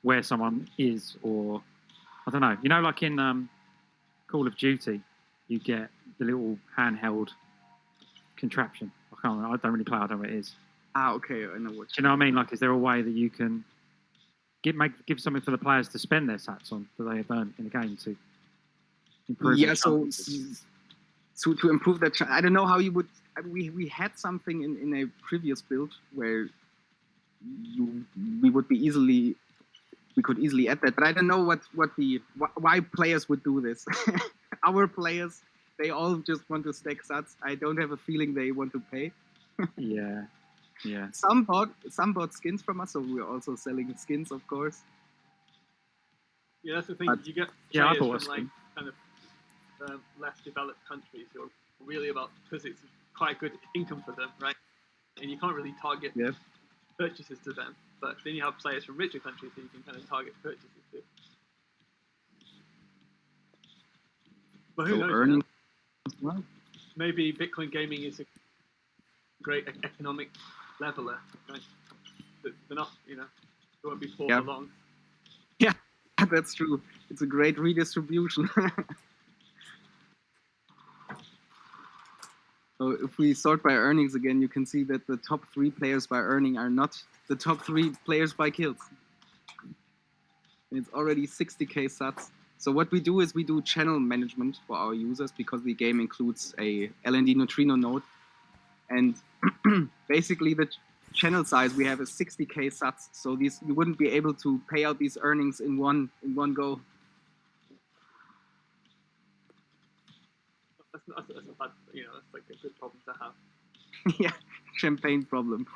where someone is, or I don't know, like in Call of Duty, you get the little handheld contraption. I don't really play. I don't know what it is. Ah, okay, I know what. Do you know what I mean? Like, is there a way that you can give something for the players to spend their sats on that they have earned in the game to improve? Yeah, so to improve that, I don't know how you would. We had something in a previous build where we could easily add that, but I don't know why players would do this. Our players, they all just want to stack sats. I don't have a feeling they want to pay. Yeah. Some bought skins from us, so we're also selling skins, of course. Yeah, that's the thing. You get I players from like kind of less developed countries who are really about, because it's quite good income for them, right? And you can't really target purchases to them. But then you have players from richer countries who you can kind of target purchases to. But who knows? Earning as well. maybe Bitcoin gaming is a great economic leveler. Right? They're not, they won't be poor for long. Yeah, that's true. It's a great redistribution. So if we sort by earnings again, you can see that the top 3 players by earning are not the top 3 players by kills. And it's already 60k sats. So what we do is we do channel management for our users because the game includes a LND neutrino node. And basically the channel size we have is 60k sats. So you wouldn't be able to pay out these earnings in one go. That's not bad, that's like a good problem to have. Yeah, champagne problem.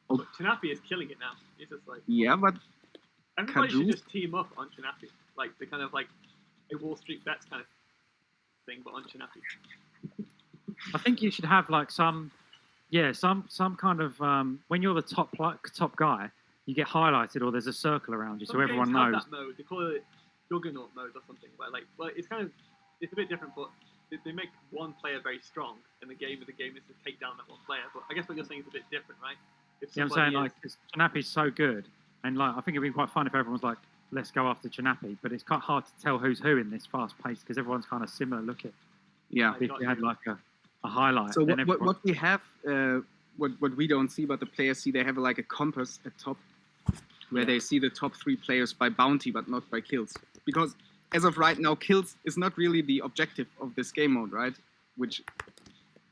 But Chinapi is killing it now. It's just like, yeah, but everybody should just team up on Chinapi, like the kind of like a Wall Street Bets kind of thing, but on Chinapi. I think you should have like some kind of when you're the top guy, you get highlighted or there's a circle around you, so everyone knows. That mode. They call it Juggernaut mode or something. Where it's a bit different, but they make one player very strong, and the game is to take down that one player. But I guess what you're saying is a bit different, right? I'm saying like Chinapi's so good, and like I think it'd be quite fun if everyone's like, let's go after Chinapi, but it's quite hard to tell who's who in this fast pace because everyone's kind of similar looking. Yeah. If you had like a highlight. So what we have, what we don't see, but the players see, they have like a compass at top where they see the top 3 players by bounty, but not by kills. Because as of right now, kills is not really the objective of this game mode, right? Which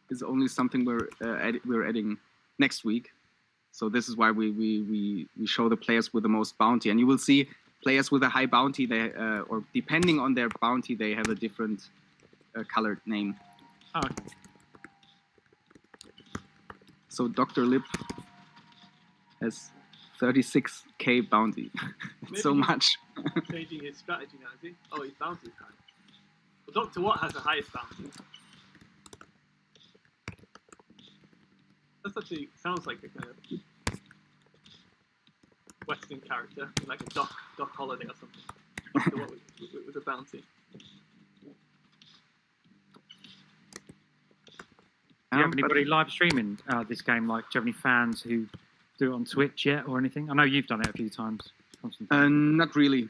is only something we're adding next week. So this is why we show the players with the most bounty, and you will see players with a high bounty. Or depending on their bounty, they have a different colored name. Oh, okay. So Dr. Lip has 36k bounty. So much. Changing his strategy now, is he? Oh, his bounty time. Well, Dr. Watt has the highest bounty. That actually sounds like a kind of Western character, like a Doc Holiday or something. Dr. Watt with a bounty. Do you have anybody live streaming this game? Like, do you have any fans who do it on Twitch yet or anything? I know you've done it a few times. Not really.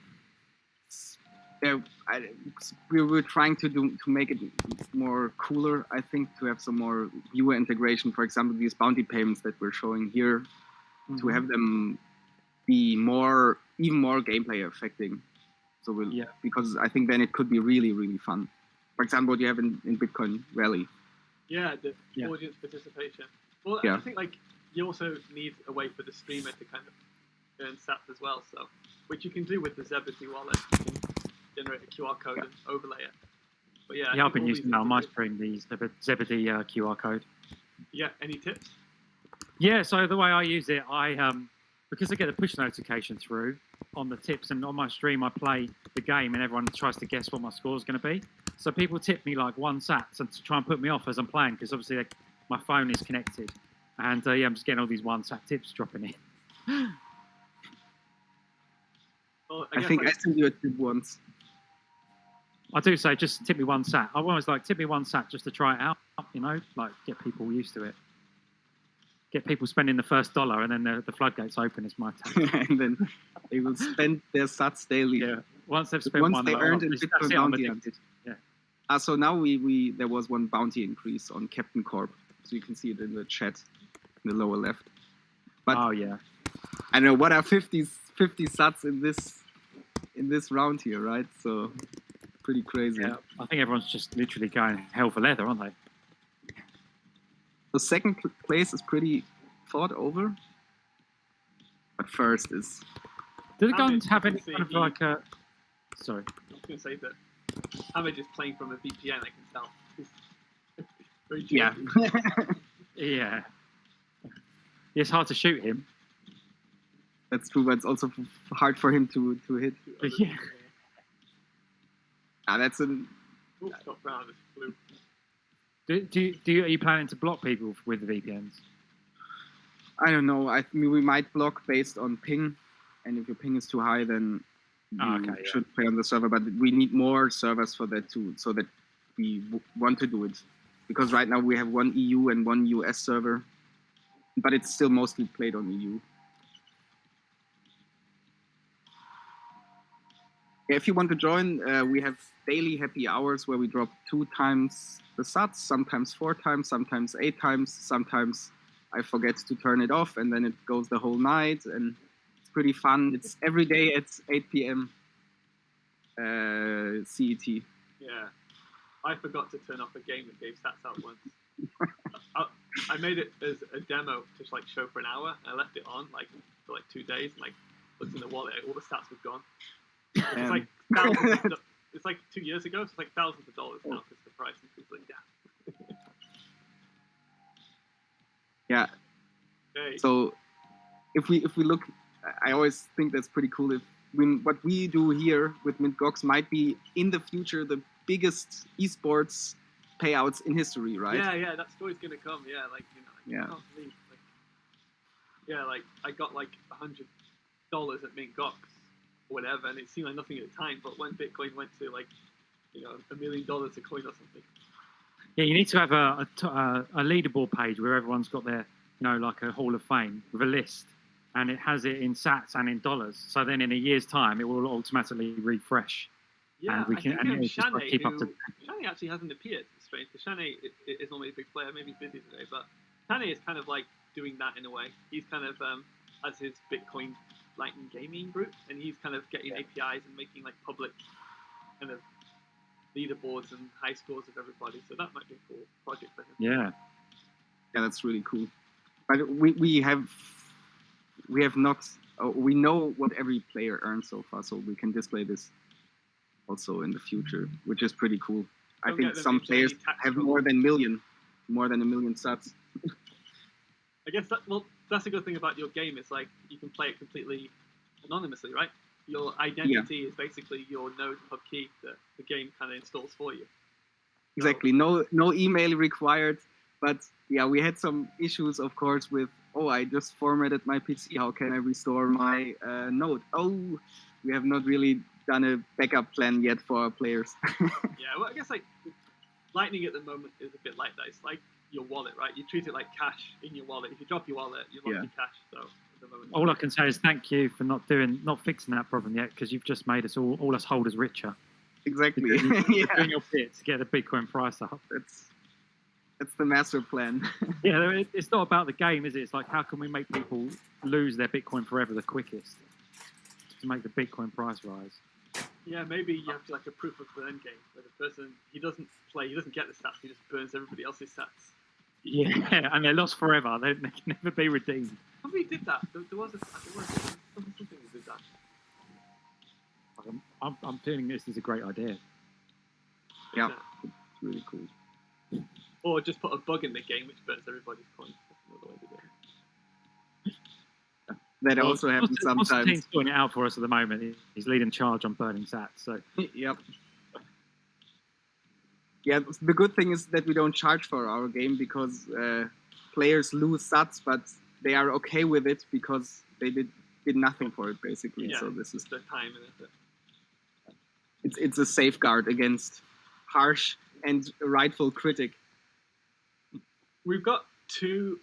We were trying to make it more cooler, I think, to have some more viewer integration. For example, these bounty payments that we're showing here, to have them be even more gameplay affecting. So because I think then it could be really, really fun. For example, what you have in Bitcoin Rally. Yeah, the audience participation. Well, I think like you also need a way for the streamer to kind of earn sats as well. So, which you can do with the Zebedee wallet. You can generate a QR code and overlay it. But I've been using that on my stream, the Zebedee QR code. Yeah, any tips? Yeah, so the way I use it, because I get a push notification through on the tips, and on my stream I play the game and everyone tries to guess what my score is going to be. So people tip me like 1 sat to try and put me off as I'm playing, because obviously my phone is connected. And I'm just getting all these 1 sat tips dropping in. Well, I think I sent you a tip once. I do say just tip me 1 sat. I always like tip me 1 sat just to try it out, like get people used to it. Get people spending the first $1 and then the floodgates open is my tactic. And then they will spend their sats daily. Yeah. Once they've spent they earned in Bitcoin bounty. Yeah. So now there was 1 bounty increase on Captain Corp. So you can see it in the chat in the lower left. But I don't know, what are 50 sats in this round here, right? So pretty crazy. Yeah, I think everyone's just literally going hell for leather, aren't they? The second place is pretty thought over. But first is... Do the guns have any kind of like a... Sorry. I was going to say that Hamid is playing from a VPN, I can tell. Very Yeah. It's hard to shoot him. That's true, but it's also hard for him to hit. Yeah. That's an... Ooh, got brown, it's blue. Are you planning to block people with the VPNs? I don't know. I mean, we might block based on ping, and if your ping is too high, then you should play on the server. But we need more servers for that too, so that we want to do it, because right now we have one EU and one US server, but it's still mostly played on EU. If you want to join, we have daily happy hours where we drop 2 times the sats, sometimes 4 times, sometimes 8 times, sometimes I forget to turn it off and then it goes the whole night, and it's pretty fun. It's every day at 8 p.m. CET. Yeah, I forgot to turn off a game that gave stats out once. I made it as a demo to like show for an hour, and I left it on like for like 2 days, and like looked in the wallet, all the stats were gone. It's like thousands of, it's like 2 years ago, so it's like thousands of dollars now because the price increased like that. Yeah. Okay. So if we look, I always think that's pretty cool. If what we do here with MintGox might be in the future the biggest esports payouts in history, right? Yeah, that story's gonna come. Yeah, like I can't believe, like I got like $100 at MintGox. Whatever, and it seemed like nothing at the time, but when Bitcoin went to like, $1 million a coin or something. Yeah, you need to have a leaderboard page where everyone's got their, like a Hall of Fame with a list, and it has it in sats and in dollars. So then in a year's time, it will automatically refresh. Yeah, and we can Shane, keep up to. Shane actually hasn't appeared. It's strange because Shane is normally a big player, maybe busy today, but Shane is kind of like doing that in a way. He's kind of has his Bitcoin Lightning gaming group, and he's kind of getting APIs and making like public kind of leaderboards and high scores of everybody. So that might be a cool project for him. Yeah, that's really cool. But we have not. We know what every player earns so far, so we can display this also in the future, which is pretty cool. I think some players have more than a million sats. I guess that's a good thing about your game. It's like you can play it completely anonymously, right? Your identity is basically your node hub key that the game kind of installs for you. Exactly. No email required. But yeah, we had some issues, of course, with I just formatted my PC. How can I restore my node? We have not really done a backup plan yet for our players. Yeah, well, I guess like Lightning at the moment is a bit like that. It's like your wallet, right? You treat it like cash in your wallet. If you drop your wallet, you lost your cash. So at the moment, all I can say is thank you for not fixing that problem yet, because you've just made us all us holders richer. Exactly. You're doing your bit to get the Bitcoin price up. That's the master plan. Yeah, it's not about the game, is it? It's like, how can we make people lose their Bitcoin forever the quickest to make the Bitcoin price rise? Yeah, maybe you have to like a proof of burn game where the person he doesn't get the stats, he just burns everybody else's stats. Yeah, and they're lost forever. They can never be redeemed. Somebody did that. There was something that did that. I'm feeling this is a great idea. Yeah, it's really cool. Or just put a bug in the game which burns everybody's coins. That's another way to do it. That also happens sometimes. Constantine's sorting it out for us at the moment. He's leading charge on burning sats. So. Yep. Yeah, the good thing is that we don't charge for our game because players lose sats, but they are okay with it because they did nothing for it basically. Yeah, so this is the time and effort. It's a safeguard against harsh and rightful critic. We've got 2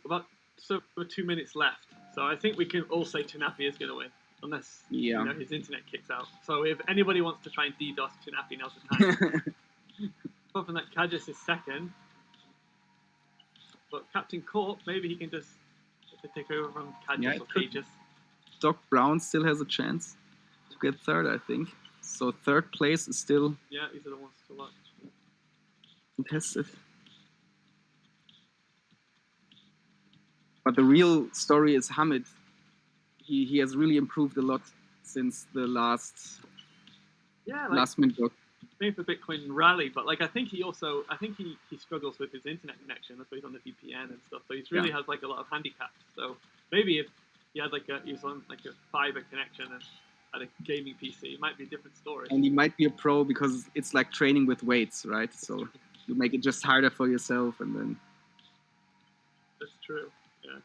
minutes left, so I think we can all say Tunapi is going to win, unless his internet kicks out. So if anybody wants to try and DDoS Tunapi, now's the time. Apart from that, Kajus is second, but Captain Corp, maybe he can just take over from Kajus or Cages. Doc Brown still has a chance to get third, I think. So third place is still. Yeah, these are the ones to watch. Contested. But the real story is Hamid. He has really improved a lot since the last MintGox. Maybe for Bitcoin rally, but like I think he struggles with his internet connection. That's why he's on the VPN and stuff. So he really has like a lot of handicaps. So maybe if he had he was on like a fiber connection and had a gaming PC, it might be a different story. And he might be a pro because it's like training with weights, right? So you make it just harder for yourself, and then. That's true. Yeah.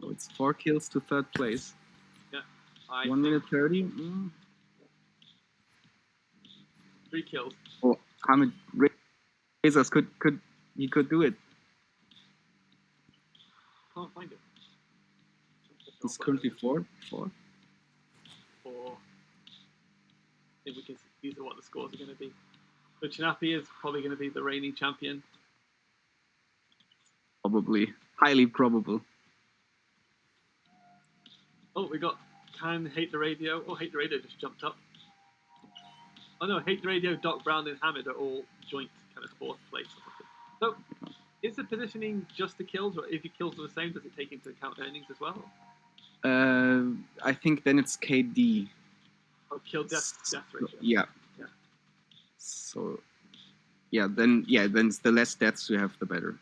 So it's 4 kills to third place. Yeah. 1 minute 30. 3 kills. Oh, Hamid Razors could do it. Can't find it. He's currently 4. 4. I think we can see these are what the scores are going to be. So Chinapi is probably going to be the reigning champion. Probably. Highly probable. Oh, we got Can Hate the Radio. Oh, Hate the Radio just jumped up. Oh no, Hate the Radio, Doc Brown, and Hamid are all joint kind of 4th place. So, is the positioning just the kills, or if your kills are the same, does it take into account earnings as well? I think then it's KD. Oh, kill death ratio. Yeah. So, then it's the less deaths you have, the better.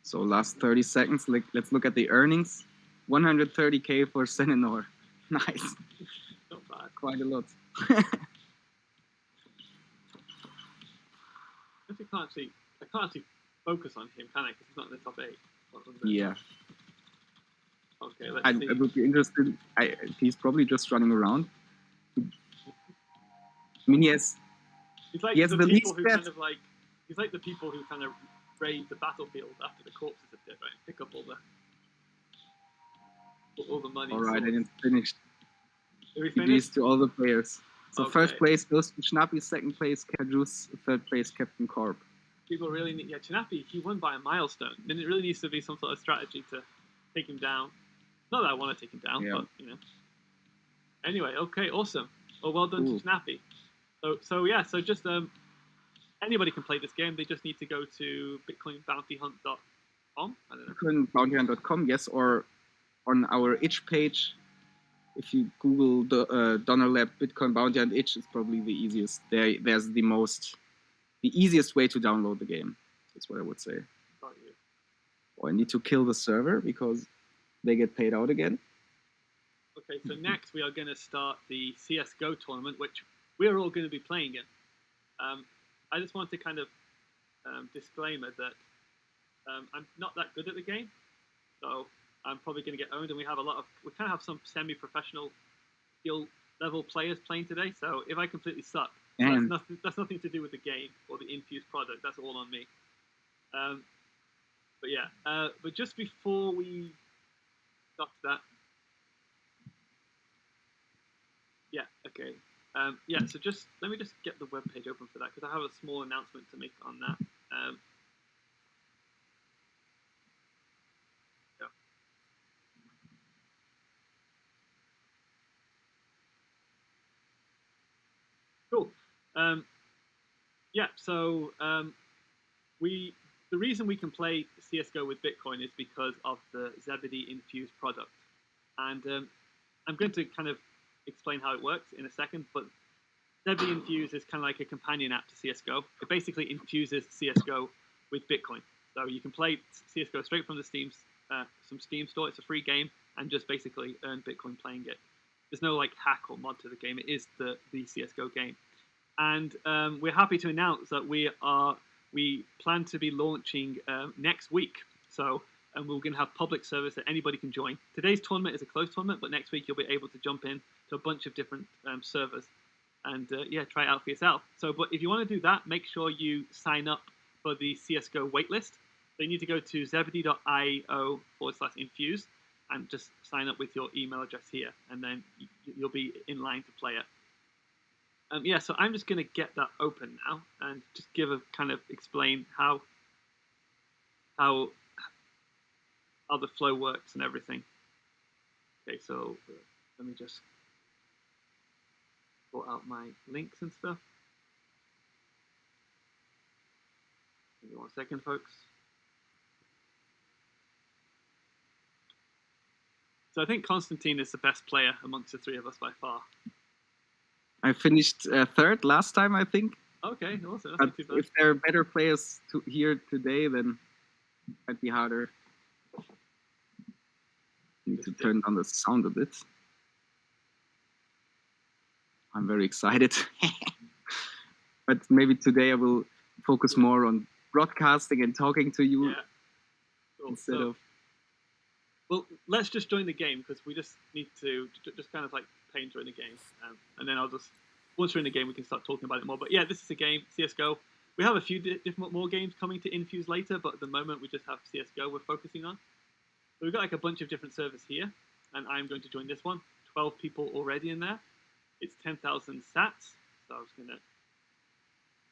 So last 30 seconds, let's look at the earnings. 130k for Senenor. Nice. Not bad. Quite a lot. I can't actually focus on him, can I? Because he's not in the top 8. Yeah. Okay, let's see. I would be interested. He's probably just running around. I mean, he's like the people least who death. kind of like. He's like the people who kind of raid the battlefield after the corpses have dead, right? Pick up all the money. All right, and it's finished. Are we GG's finished? to all the players. So Okay. first place goes to Schnappi, second place Kajus, third place Captain Corp. People really need. Yeah, Chinapi, he won by a milestone. Then it really needs to be some sort of strategy to take him down. Not that I want to take him down, Yeah. but you know. Anyway, okay, awesome. Well done Cool. to Chinapi. So just anybody can play this game. They just need to go to bitcoinbountyhunt.com. I don't know. BitcoinBountyHunt.com, yes, or on our itch page. If you Google the Donner Lab Bitcoin Bounty Hunt itch, it's probably the easiest. There's the easiest way to download the game. That's what I would say. Got you. Or I need to kill the server because they get paid out again. Okay, so next we are going to start the CS:GO tournament, which we're all going to be playing in. I just want to kind of disclaimer that I'm not that good at the game, so I'm probably going to get owned. And we kind of have some semi-professional skill level players playing today. So if I completely suck, that's nothing to do with the game or the infused product. That's all on me. But just before we start that. Yeah, okay. So let me just get the web page open for that because I have a small announcement to make on that. Cool. The reason we can play CS:GO with Bitcoin is because of the Zebedee infused product, and I'm going to kind of explain how it works in a second. But Zebedee Infuse is kind of like a companion app to CS:GO. It basically infuses CS:GO with Bitcoin, so you can play CS:GO straight from the Steam store. It's a free game, and just basically earn Bitcoin playing it. There's no like hack or mod to the game. It is the CS:GO game. And we're happy to announce that we plan to be launching next week. So we're going to have public service that anybody can join. Today's tournament is a closed tournament, but next week you'll be able to jump in to a bunch of different servers and try it out for yourself. But if you want to do that, make sure you sign up for the CS:GO waitlist. So you need to go to zebedee.io/infuse and just sign up with your email address here, and then you'll be in line to play it. So I'm just going to get that open now and just explain how the flow works and everything. Okay, so let me just sort out my links and stuff. Give me 1 second, folks. So I think Konstantin is the best player amongst the three of us by far. I finished third last time, I think. Okay, awesome. That's But not too bad. if there are better players here today, then it might be harder. Need to turn down the sound a bit. I'm very excited. But maybe today I will focus more on broadcasting and talking to you Cool. instead of... Well, let's just join the game because we just need to just kind of like pay and join the game, and then I'll just once we're in the game, we can start talking about it more. But yeah, this is a game, CS:GO. We have a few different more games coming to Infuse later, but at the moment we just have CS:GO we're focusing on. So we've got like a bunch of different servers here, and I'm going to join this one. 12 people already in there. It's 10,000 sats, so I was going to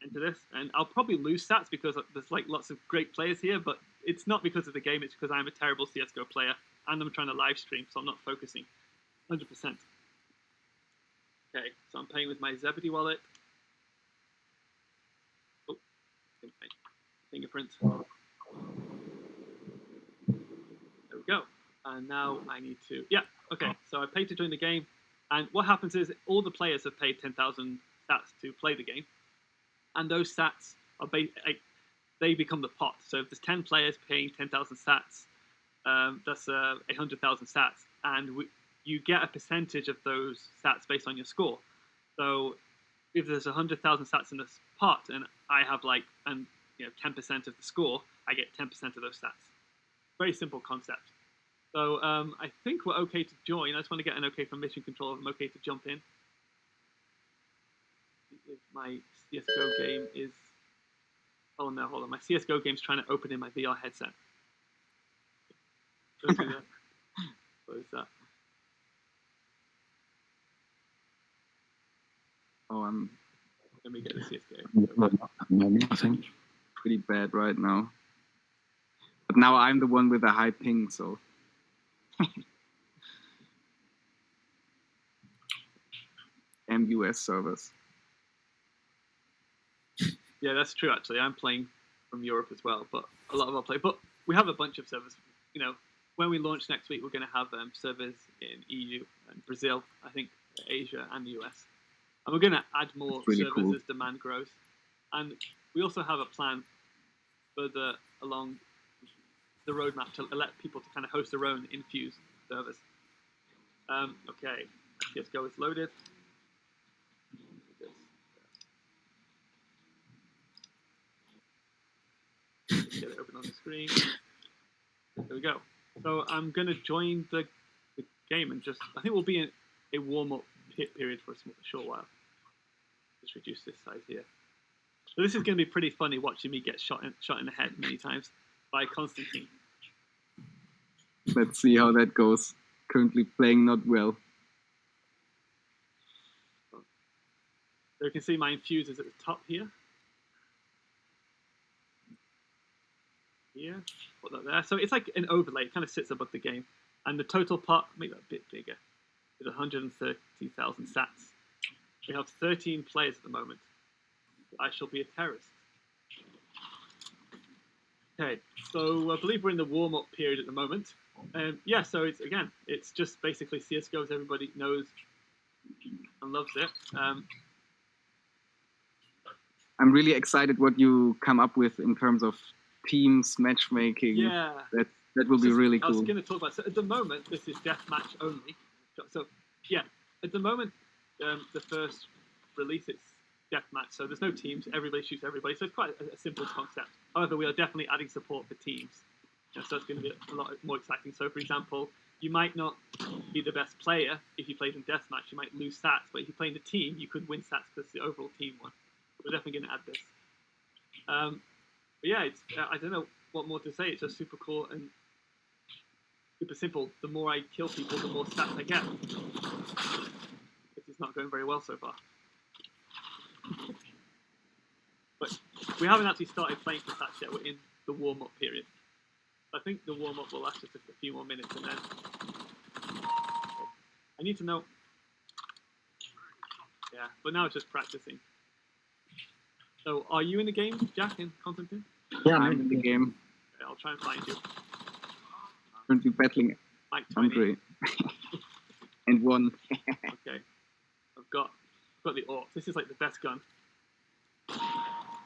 enter this, and I'll probably lose stats because there's like lots of great players here, but it's not because of the game, it's because I'm a terrible CS:GO player, and I'm trying to live stream, so I'm not focusing 100%. Okay, so I'm paying with my Zebedee wallet. Oh, fingerprint. There we go. And now I need to, yeah, okay. So I paid to join the game. And what happens is all the players have paid 10,000 sats to play the game. And those sats are, they become the pot. So if there's 10 players paying 10,000 sats, that's 100,000 sats. And you get a percentage of those sats based on your score. So if there's 100,000 sats in this pot, and I have 10% of the score, I get 10% of those stats. Very simple concept. So I think we're okay to join. I just want to get an okay from Mission Control. I'm okay to jump in. If my CS:GO game is... Oh no, hold on. My CS:GO game's trying to open in my VR headset. Don't do that. What is that? Oh, Let me get the CS:GO. I think pretty bad right now. But now I'm the one with a high ping, so... MUS servers. Yeah, that's true. Actually, I'm playing from Europe as well, but a lot of our play. But we have a bunch of servers. You know, when we launch next week, we're going to have servers in EU and Brazil, I think Asia and the US, and we're going to add more really servers cool. as demand grows. And we also have a plan further along the roadmap to let people to kind of host their own Infuse servers. Okay, CS:GO is loaded. Get it open on the screen. There we go. So I'm going to join the game and I think we'll be in a warm-up period for a short while. Just reduce this size here. So this is going to be pretty funny watching me get shot in the head many times by Constantine. Let's see how that goes. Currently playing not well. So you can see my Infuse is at the top here. Here, put that there. So it's like an overlay. It kind of sits above the game. And the total pot, make that a bit bigger, is 130,000 sats. We have 13 players at the moment. I shall be a terrorist. Okay, so I believe we're in the warm-up period at the moment. Yeah, so it's just basically CS:GO as everybody knows and loves it. I'm really excited what you come up with in terms of teams, matchmaking. Yeah. That will be really cool. I was going to talk about, so at the moment, this is deathmatch only. So, yeah, at the moment, the first release, it's deathmatch. So there's no teams, everybody shoots everybody. So it's quite a simple concept. However, we are definitely adding support for teams. So that's going to be a lot more exciting. So, for example, you might not be the best player if you played in deathmatch. You might lose stats, but if you play in the team, you could win stats because the overall team won. We're definitely going to add this. But yeah, I don't know what more to say. It's just super cool and super simple. The more I kill people, the more stats I get. This is not going very well so far. But we haven't actually started playing for stats yet. We're in the warm-up period. I think the warm-up will last just a few more minutes, and then I need to know. Yeah, but now it's just practicing. So, are you in the game, Jack and Constantine? Yeah, I'm in the game. Okay, I'll try and find you. Currently battling Andre. And won. Okay. I've got the AUX. This is like the best gun.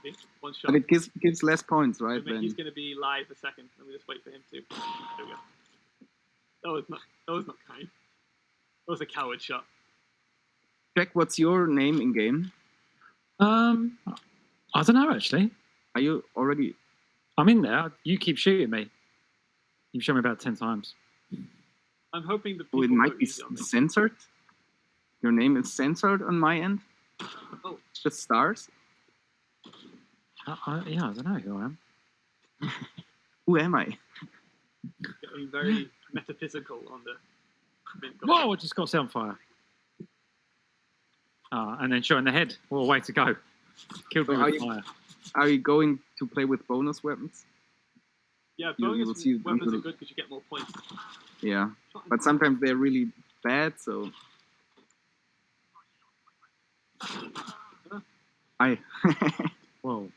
See? One shot. But it gives less points, right? He's going to be live a second. Let me just wait for him to. There we go. That was not kind. That was a coward shot. Jack, what's your name in game? I don't know actually. Are you already? I'm in there. You keep shooting me. You've shot me about 10 times. I'm hoping the people it might be censored. Your name is censored on my end. Oh, Just stars? Yeah, I don't know who I am. Who am I? getting very metaphysical on the MintGox. Whoa, I just got set on fire. And then shot in the head. What a way to go. Killed me So with fire. Are you going to play with bonus weapons? Yeah, You bonus will see weapons them. are good because you get more points. Yeah, but sometimes they're really bad, so... I... Whoa.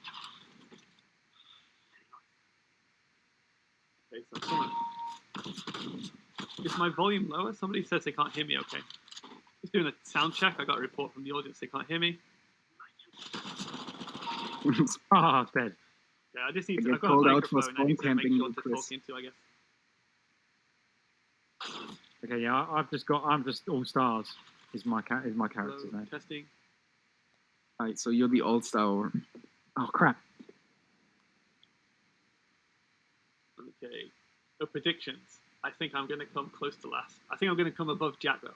Okay, so someone... Is my volume lower? Somebody says they can't hear me okay. Just doing a sound check. I got a report from the audience they can't hear me. Ah, dead. Yeah, I just need I to... get I've got a called out for microphone I need to spawn make camping sure in to Chris. talk into, I guess. Okay, yeah, I'm just all stars. Is my character's Hello, name. testing. Alright, so you're the all-star. Oh crap. Okay. So predictions. I think I'm going to come close to last. I think I'm going to come above Jack, though.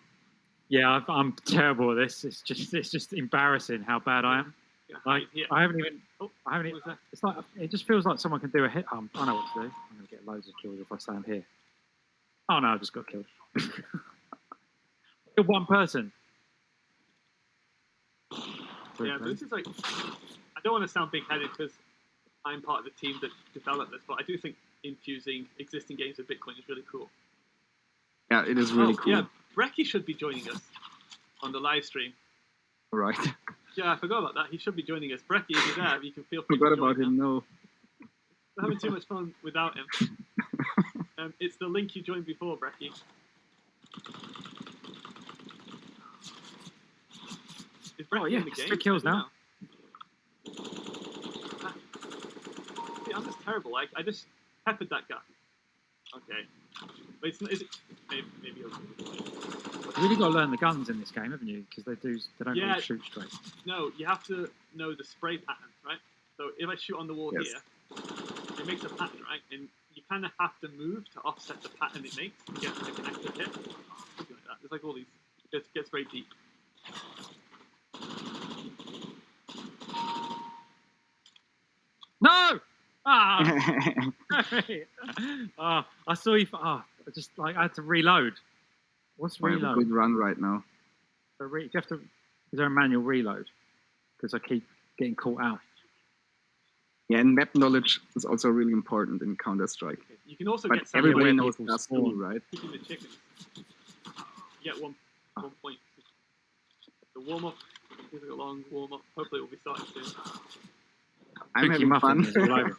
Yeah, I'm terrible at this. It's just embarrassing how bad I am. Yeah, Like yeah. I haven't even. Oh, I haven't. what was that? It's like it just feels like someone can do a hit. I know what to do. I'm gonna get loads of kills if I stand here. Oh no, I just got killed. Killed one person. Yeah, but this is like... I don't want to sound big-headed because I'm part of the team that developed this, but I do think infusing existing games with Bitcoin is really cool. Yeah, it is really cool. Yeah, Brecky should be joining us on the live stream. Right. Yeah, I forgot about that. He should be joining us. Brecky, if you're there, you can feel free Forgot to join about him, no. We're having too much fun without him. It's the link you joined before, Brecky. Is Brecky yeah, in the game? 3 kills I don't now. know. See, I'm just terrible. I just peppered that guy. Okay. But it's, is it, maybe it'll You've really got to learn the guns in this game, haven't you? Because they don't Yeah. really shoot straight. No, you have to know the spray pattern, right? So if I shoot on the wall Yes. here, it makes a pattern, right? And you kind of have to move to offset the pattern it makes to get like an extra hit. Something like that. There's like all these. It gets very deep. No! Ah! I saw you. I just like I had to reload. What's I have a reload? good run right now. Do you have to? Is there a manual reload? Because I keep getting caught out. Yeah, and map knowledge is also really important in Counter-Strike. Okay. You can also But get some everybody where knows people that's spawn. too, right? picking the chickens. You get one point. The warm up. Here's a long warm up. Hopefully, we'll be starting soon. I'm Cookie having muffin fun. is all over.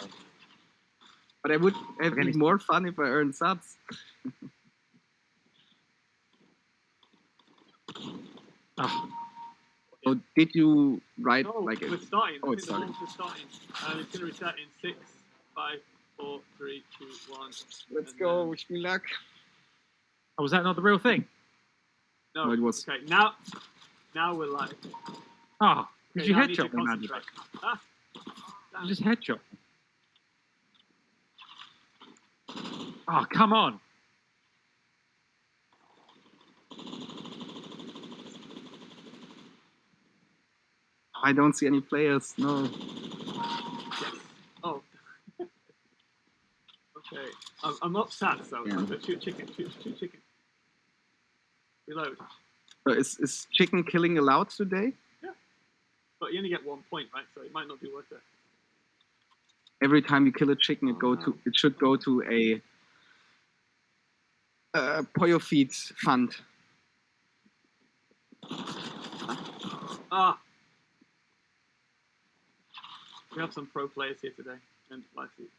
But I would have Okay. even more fun if I earned subs. Oh, So did you write No, like we're a... starting. Oh, I it's think the starting. launch is starting. It's going to reset in 6, 5, 4, 3, 2, 1. Let's And go, then- wish me luck. was that not the real thing? No, No, it was- Okay, now we're live. Oh, did Okay, you now I need to headshot me, man? You concentrate. Ah, damn. just headshot me. Oh, come on. I don't see any players, no. Yes. Oh. Okay. I'm upset, so Yeah. shoot chicken. Shoot chicken. Reload. So is chicken killing allowed today? But you only get 1 point, right? So it might not be worth it. Every time you kill a chicken, Oh, it should go to a Pollo Feed fund. Ah. We have some pro players here today. And live feed.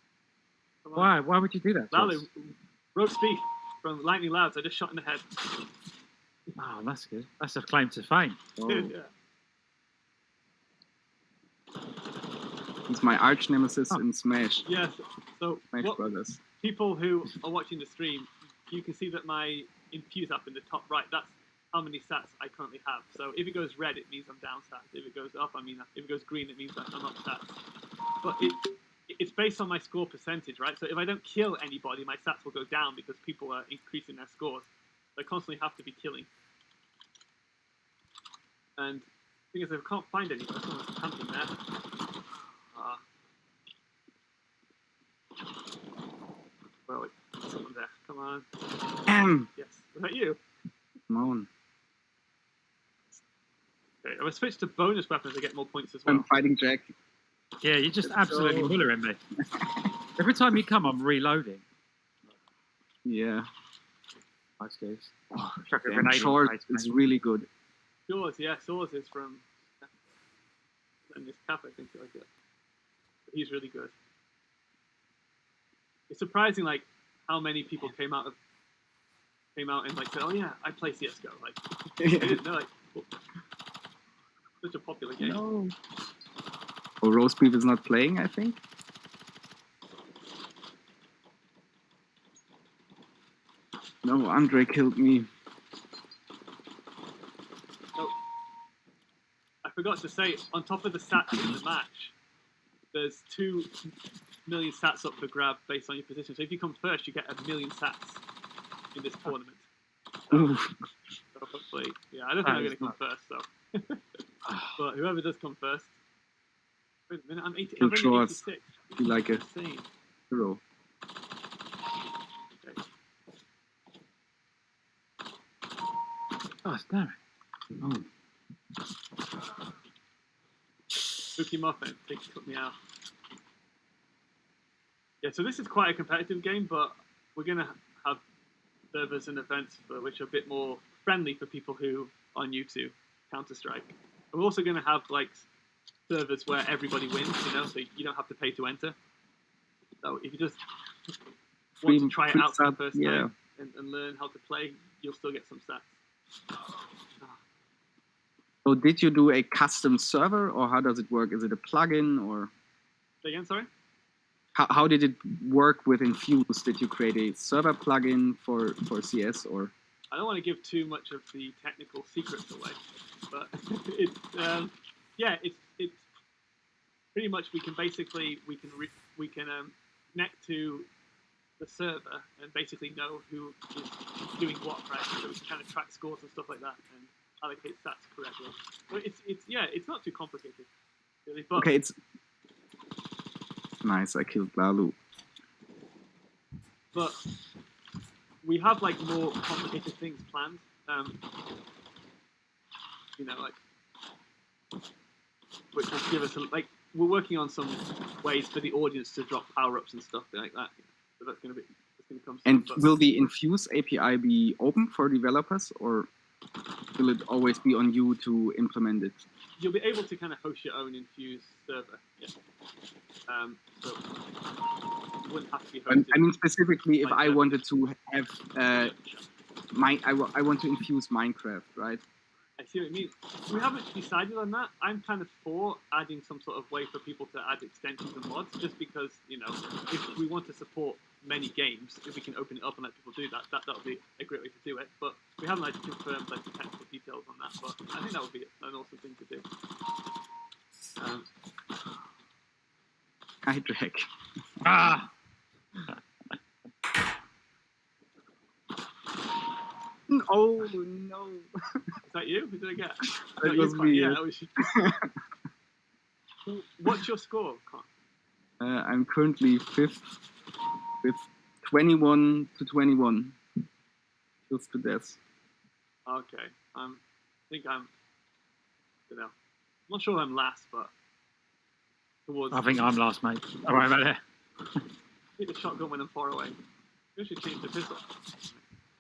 Come on. Why would you do that? to Lalo, us? roast beef from Lightning Labs. I just shot in the head. Oh, that's good. That's a claim to fame. Oh, Yeah. he's my arch nemesis Oh. in Smash. Yes. So Smash what Brothers. people who are watching the stream, you can see that my infuse up in the top right. That's how many stats I currently have. So if it goes red, it means I'm down stats. If it goes up, if it goes green, it means that I'm up stats. But it's based on my score percentage, right? So if I don't kill anybody, my stats will go down because people are increasing their scores. So I constantly have to be killing. And thing is, I can't find any. There's someone's camping there. Well, wait, someone there. Come on. Yes. Was that you? Come on. Okay, I'm going to switch to bonus weapons to get more points as well. I'm fighting Jack. Yeah, you're just absolutely mullering me. Every time you come, I'm reloading. Yeah. Hi, Steve. And Short is really good. Yours, yeah, Source is from and this cap, I think, like it. He's really good. It's surprising, like, how many people came out and like said, "Oh yeah, I play CS:GO." Like, they didn't know, like, such a popular game. No. Oh, Roast Beef is not playing, I think. No, Andre killed me. Oh, I forgot to say, on top of the stats in the match, there's 2 million sats up for grab based on your position. So if you come first, you get 1 million sats in this tournament. So hopefully, yeah, I don't think I'm going to come first, so. But whoever does come first. Wait a minute, I'm 86. You like a Insane. hero. Okay. Oh, damn it. Oh. Spooky Muffin, they took me out. Yeah, so this is quite a competitive game, but we're going to have servers and events which are a bit more friendly for people who are new to Counter-Strike. We're also going to have like servers where everybody wins, so you don't have to pay to enter. So if you just want to try it out for the first time and learn how to play, you'll still get some stats. So did you do a custom server, or how does it work? Is it a plugin, or? Say again, sorry? How did it work with Infuse? Did you create a server plugin for CS, or? I don't want to give too much of the technical secrets away, but it's pretty much we can connect to the server and basically know who is doing what, right? So we can kind of track scores and stuff like that and allocate stats correctly. So it's not too complicated, really. But okay, it's nice. I killed Lalu. But we have like more complicated things planned. Which will give us we're working on some ways for the audience to drop power-ups and stuff like that. So that's going to come soon. And will the Infuse API be open for developers, or will it always be on you to implement it? You'll be able to kind of host your own Infuse server. Yeah. So you wouldn't have to be hosted. I mean, specifically, if I wanted to have I want to infuse Minecraft, right? I see what you mean. We haven't decided on that. I'm kind of for adding some sort of way for people to add extensions and mods, just because, if we want to support many games, if we can open it up and let people do that would be a great way to do it. But we haven't confirmed the technical details on that, but I think that would be an awesome thing to do. Hi, Drake. Ah! Oh, no. Is that you? Who did I get? That was me. Yeah, that was you. What's your score, Con? I'm currently 5th with 21 to 21. Kills to death. Okay. I think I'm, I'm not sure I'm last, but towards... I think I'm last, mate. All right, about there. I think the shotgun when I'm far away. You should change the pistol.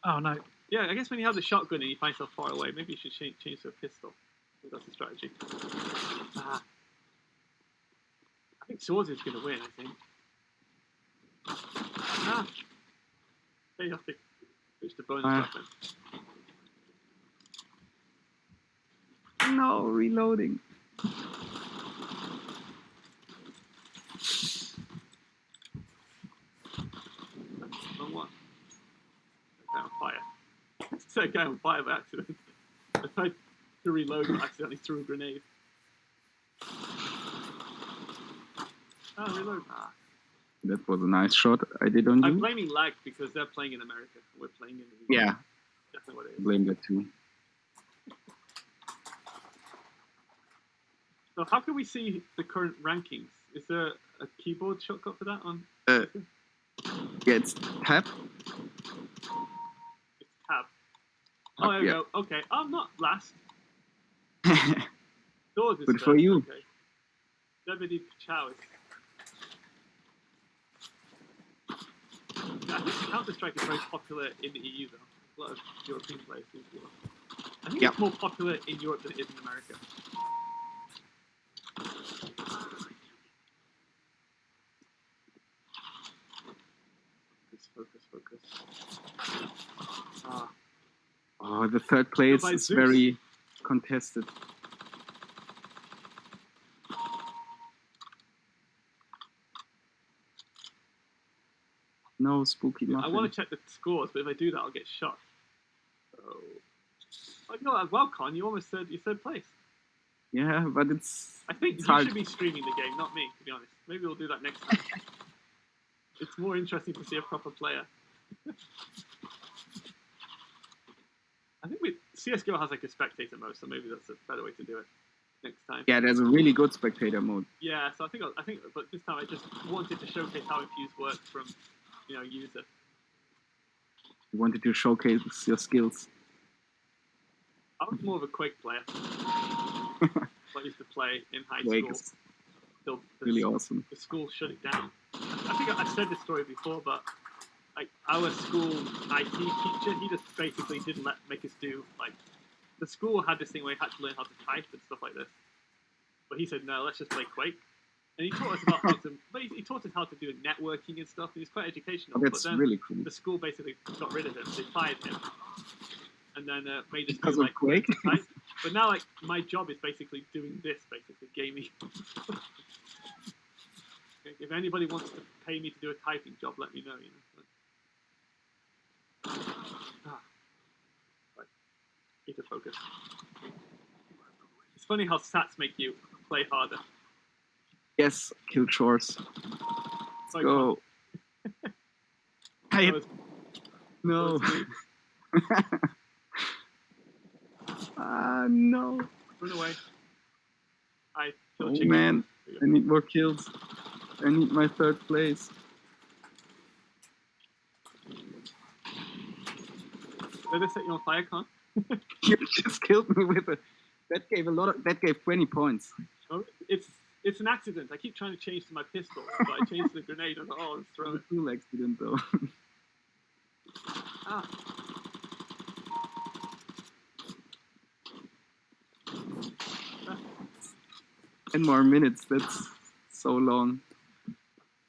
Oh, no. Yeah, I guess when you have the shotgun and you find yourself far away, maybe you should change to a pistol. I think that's the strategy. I think Swords is going to win, I think. There you have to switch to bonus weapon. No, reloading. Wrong one. Okay, on fire. Set a guy on fire by accident. I tried to reload but accidentally threw a grenade. Reload. That was a nice shot I did on you. I'm blaming lag because they're playing in America and we're playing in the UK. Yeah. Definitely what it is. Blame that too. So how can we see the current rankings? Is there a keyboard shortcut for that on? Yeah, it's tab. It's tab. Oh, there we Yeah. go. Okay, I'm not last. Doors is Good for first. you. Okay. Zebedee Chow is. Yeah, I think Counter-Strike is very popular in the EU, though. A lot of European players seem to. I think Yeah. it's more popular in Europe than it is in America. Focus. Ah, Oh, the third place by is Zeus. very contested. No, spooky I muffin. want to check the scores, but if I do that, I'll get shot. So, I know as well, Con. You almost said you third place. Yeah, but it's. I think It's you hard. should be streaming the game, not me, to be honest. Maybe we'll do that next time. It's more interesting to see a proper player. I think CS:GO has like a spectator mode, so maybe that's a better way to do it next time. Yeah, there's a really good spectator mode. Yeah, so I think, but this time I just wanted to showcase how Infuse works from, user. You wanted to showcase your skills. I was more of a Quake player. I used to play in high Quake school. is Till really awesome. the school shut it down. I think I've said this story before, but like our school IT teacher, he just basically didn't make us do like the school had this thing where you had to learn how to type and stuff like this. But he said no, let's just play Quake. And he taught us about how to, but he taught us how to do networking and stuff. And it's quite educational. Oh, that's but then really cool. the school basically got rid of him. They fired him, and then made us Because do of like Quake? type. But now, like my job is basically doing this, basically gaming. If anybody wants to pay me to do a typing job, let me know. Right. Need to focus. It's funny how stats make you play harder. Yes, kill chores. It's like, Go. That was- No. that was me. No. Run away. I kill Oh chicken. man, There you I need more kills. I need my third place. go. Did they set you on fire, Con? You just killed me with a. That gave 20 points. Oh, it's an accident. I keep trying to change to my pistol, but I changed to the grenade. I thought, oh, let's throw it. Cool accident though. Ah. 10 more minutes. That's so long.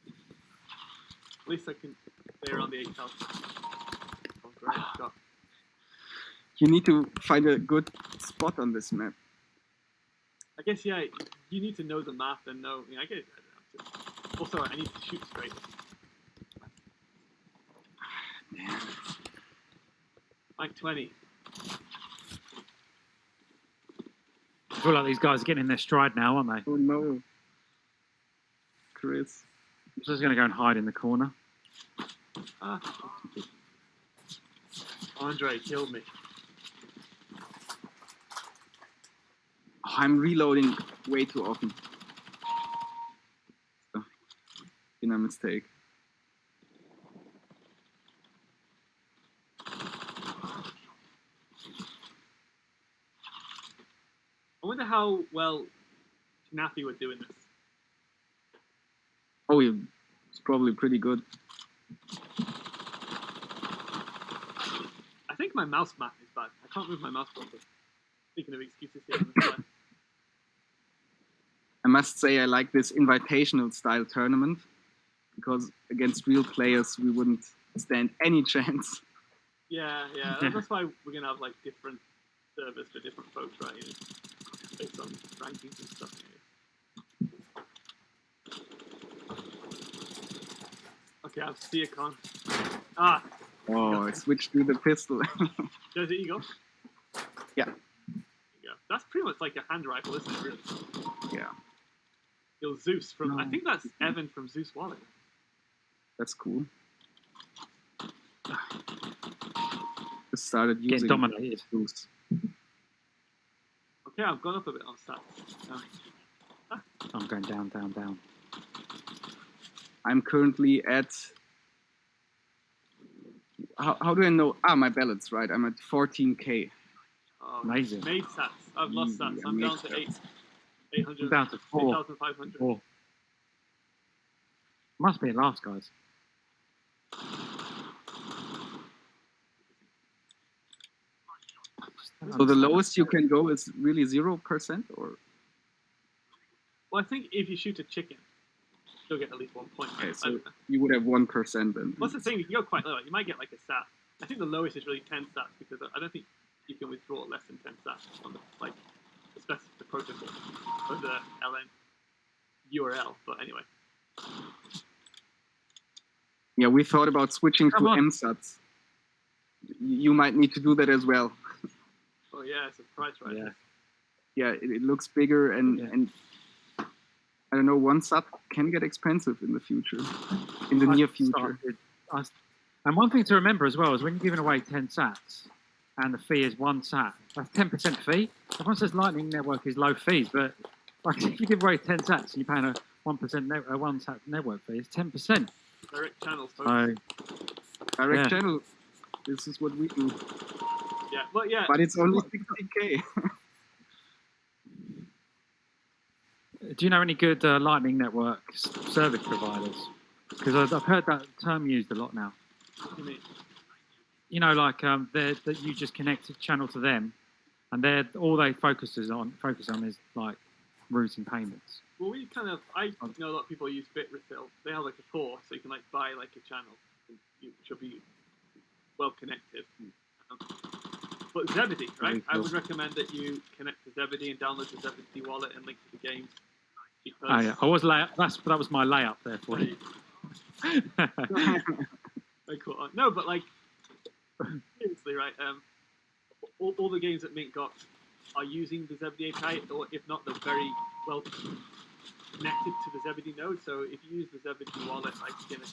At least I can stay around the 8 health. Oh, great. Got You need to find a good spot on this map. I guess, yeah, you need to know the map and know. I get it. Also, I need to shoot straight. Like 20. I feel like these guys are getting in their stride now, aren't they? Oh no. Chris. I'm just going to go and hide in the corner. Ah. Andre killed me. Oh, I'm reloading way too often. So, been a mistake. I wonder how well Knappy would do in this. Oh, it's probably pretty good. I think my mouse map is bad. I can't move my mouse properly. Speaking of excuses here on the fly. I must say I like this invitational style tournament because against real players we wouldn't stand any chance. Yeah. That's why we're gonna have like different servers for different folks, right? Based on rankings and stuff. Okay, I'll see you, Con. Ah, Oh, I switched to the pistol. there's the eagle. Yeah. There you go. That's pretty much like a hand rifle, isn't it? Really? Yeah, Yo, Zeus from. No. I think that's Evan from Zeus Wallet. that's cool. Just started Getting using dominated. Zeus. Okay, I've gone up a bit on stats. I'm going down, down, down. I'm currently at. How do I know? My balance, right? I'm at 14K. Oh, Amazing. Made sats. I've lost sats. I'm down to 800. I'm down to 8,500. 4. Must be at last, guys. So the lowest you can go is really 0%, or? Well, I think if you shoot a chicken, you'll get at least 1 point. Okay, so you would have 1% then. What's the thing? You can go quite low. You might get like a sat. I think the lowest is really 10 sats because I don't think you can withdraw less than 10 sats on the the protocol or the LN URL. But anyway. Yeah, we thought about switching to Come on. MSATs. You might need to do that as well. Oh yeah, it's a price rise. Yeah. Yeah, it looks bigger and I don't know, one sat can get expensive in the future, in the near future. And one thing to remember as well is when you're giving away 10 sats and the fee is 1 sat, that's 10% fee. Everyone says Lightning Network is low fees, but like if you give away 10 sats and you're paying a 1 sat network fee, it's 10%. Direct channels, folks. Direct channel. This is what we do. Yeah, well, yeah. But it's only 16K. Do you know any good Lightning Network service providers? Because I've heard that term used a lot now. What do you mean? You know, like that you just connect a channel to them, and all they focus on is like routing payments. Well, I know a lot of people use BitRefill. They have like a core, so you can like buy like a channel, and you should be well connected. But Zebedee, right? I would recommend that you connect to Zebedee and download the Zebedee wallet and link to the games. Oh yeah, I was that was my layup there for you. Very cool. No, but like seriously, right? All the games at MintGox are using the Zebedee API, or if not, they're very well connected to the Zebedee node. So if you use the Zebedee wallet, like you're gonna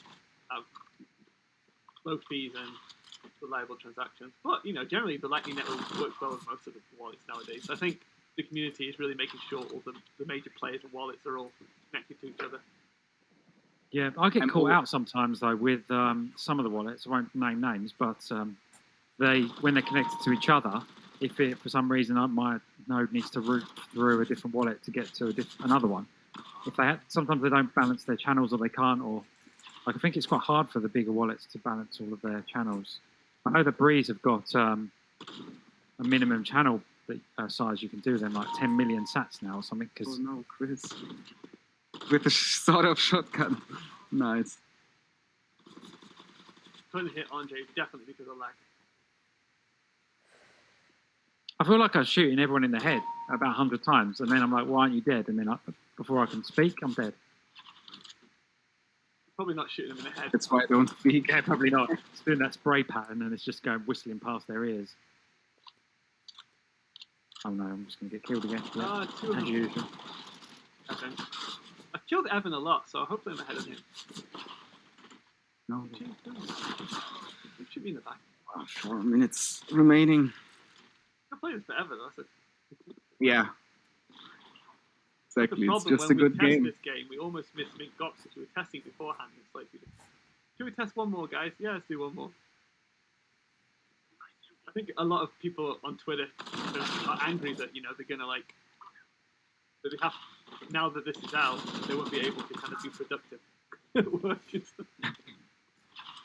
have low fees and reliable transactions. But you know, generally the Lightning Network works well with most of the wallets nowadays. I think the community is really making sure all the major players and wallets are all connected to each other. Yeah, I get caught out sometimes though with some of the wallets. I won't name names, but when they're connected to each other, if for some reason my node needs to route through a different wallet to get to another one, sometimes they don't balance their channels or they can't, or like I think it's quite hard for the bigger wallets to balance all of their channels. I know the Breeze have got a minimum channel size you can do them, like 10 million sats now or something. Oh no, Chris. With a sort of shotgun. Nice. Couldn't hit Andre, definitely because of lag. I feel like I was shooting everyone in the head about 100 times, and then I'm like, why aren't you dead? And then before I can speak, I'm dead. Probably not shooting them in the head. That's why I don't speak. Yeah, probably not. It's doing that spray pattern, and it's just going whistling past their ears. Oh no, I'm just going to get killed again. Yeah, as usual. Evan. I've killed Evan a lot, so hopefully I'm ahead of him. No. Shoot me in the back. 4 minutes remaining. I've played this forever, though. Yeah. Exactly. It's just a good game. game. This game, we almost missed MintGox, which we were testing beforehand. It's like, should we test one more, guys? Yeah, let's do one more. I think a lot of people on Twitter are angry that they're gonna that they have, now that this is out, they won't be able to kind of be productive at work and stuff.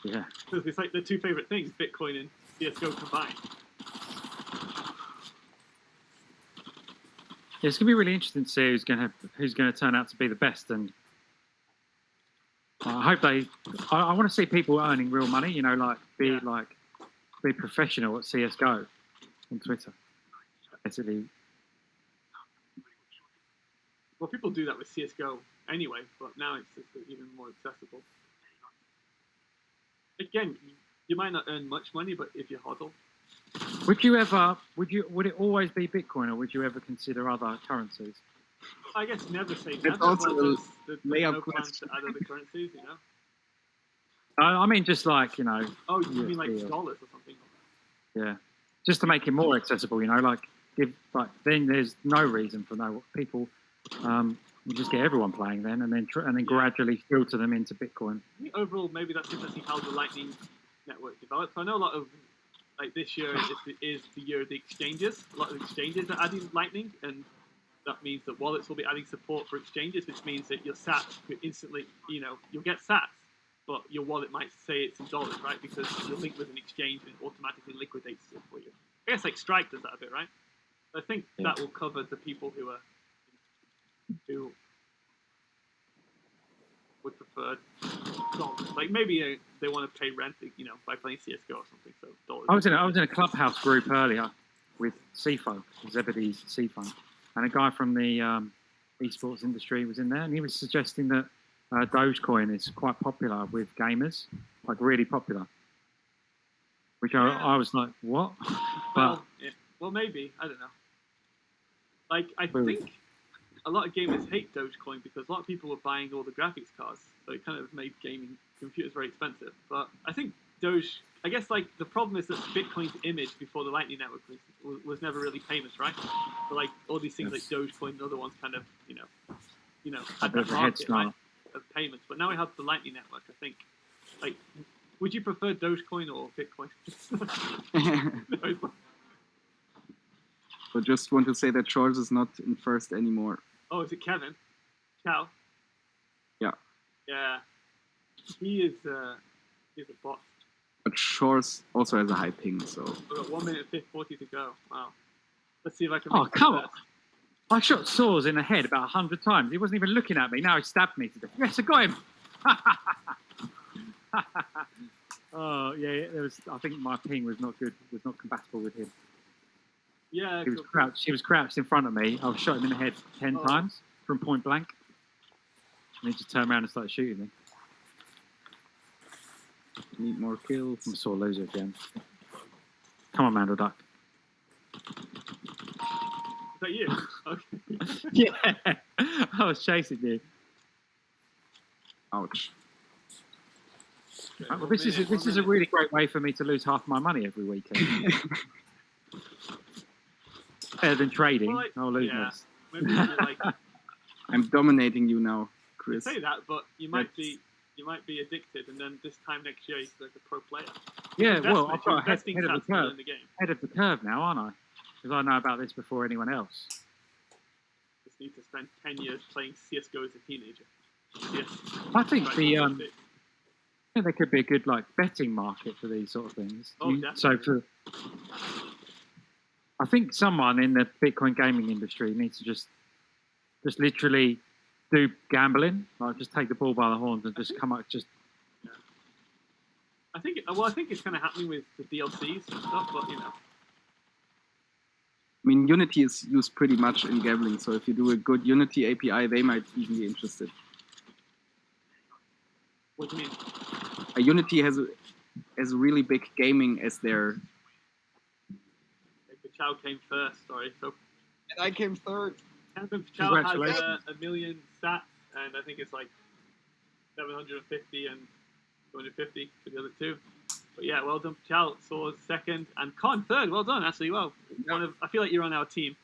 Yeah. Because it's like their two favorite things, Bitcoin and CS:GO combined. Yeah, it's gonna be really interesting to see who's gonna turn out to be the best, and I hope I want to see people earning real money. Be professional at CS:GO on Twitter. Basically. Well, people do that with CS:GO anyway, but now it's just even more accessible. Again, you might not earn much money, but if you hodl. Would it always be Bitcoin, or would you ever consider other currencies? I guess never say never. It's also there's layup no plans question. to add other currencies, I mean, just like Oh, you mean like dollars or something? Yeah, just to make it more accessible. Then there's no reason for people. You just get everyone playing then, and then gradually filter them into Bitcoin. I think overall, maybe that's just to see how the Lightning Network develops. I know a lot of, like, this year is the year of the exchanges. A lot of exchanges are adding Lightning, and that means that wallets will be adding support for exchanges, which means that your sats could instantly, you'll get sats, but your wallet might say it's in dollars, right? Because you're linked with an exchange and it automatically liquidates it for you. I guess like Strike does that a bit, right? I think that will cover the people who would prefer dollars. Like maybe they want to pay rent, by playing CS:GO or something. So dollars. I was in a clubhouse group earlier with CFO, Zebedee's CFO, and a guy from the esports industry was in there, and he was suggesting that Dogecoin is quite popular with gamers, like really popular. Which I was like, what? But well, maybe, I don't know. Like, I think a lot of gamers hate Dogecoin because a lot of people were buying all the graphics cards, so it kind of made gaming computers very expensive. But I think I guess like the problem is that Bitcoin's image before the Lightning Network was never really famous, right? So like all these things like Dogecoin and other ones kind of, had that market, right, of payments. But now we have the Lightning Network. I think, like, would you prefer Dogecoin or Bitcoin? I just want to say that Charles is not in first anymore. Oh, is it Kevin? Ciao. Yeah. Yeah. He's a bot. But Charles also has a high ping, so. We've got 1 minute and 40 to go. Wow. Let's see if I can. Oh, come on! I shot Saws in the head about 100 times. He wasn't even looking at me. Now he stabbed me to death. Yes, I got him. Oh yeah, I think my ping was not good. Was not compatible with him. Yeah. He was crouched in front of me. I shot him in the head 10 times from point blank, and he just turned around and started shooting me. Need more kills. I'm a sore loser again. Come on, Mandel Duck. Is that you? Okay. Yeah, I was chasing you. Ouch. Okay, Well, this is a really great way for me to lose half my money every weekend. Better than trading. Well, I'll lose this. I'm dominating you now, Chris. You say that, but you might be addicted, and then this time next year you're like a pro player. Yeah, well, I've got head of the curve. In the game. Head of the curve now, aren't I? Because I know about this before anyone else. Just need to spend 10 years playing CS:GO as a teenager. Yes. I think there could be a good betting market for these sort of things. Oh, definitely. I think someone in the Bitcoin gaming industry needs to just literally do gambling, like just take the bull by the horns and just come up just. Yeah. I think it's kind of happening with the DLCs and stuff, but I mean, Unity is used pretty much in gambling, so if you do a good Unity API, they might even be interested. What do you mean? Unity has a really big gaming as their. Chow came first, sorry. So, and I came third. Chow has 1 million sats, and I think it's like 750 and 250 for the other two. But yeah, well done, Chow. Saws second, and Con third. Well done, actually. Well, I feel like you're on our team.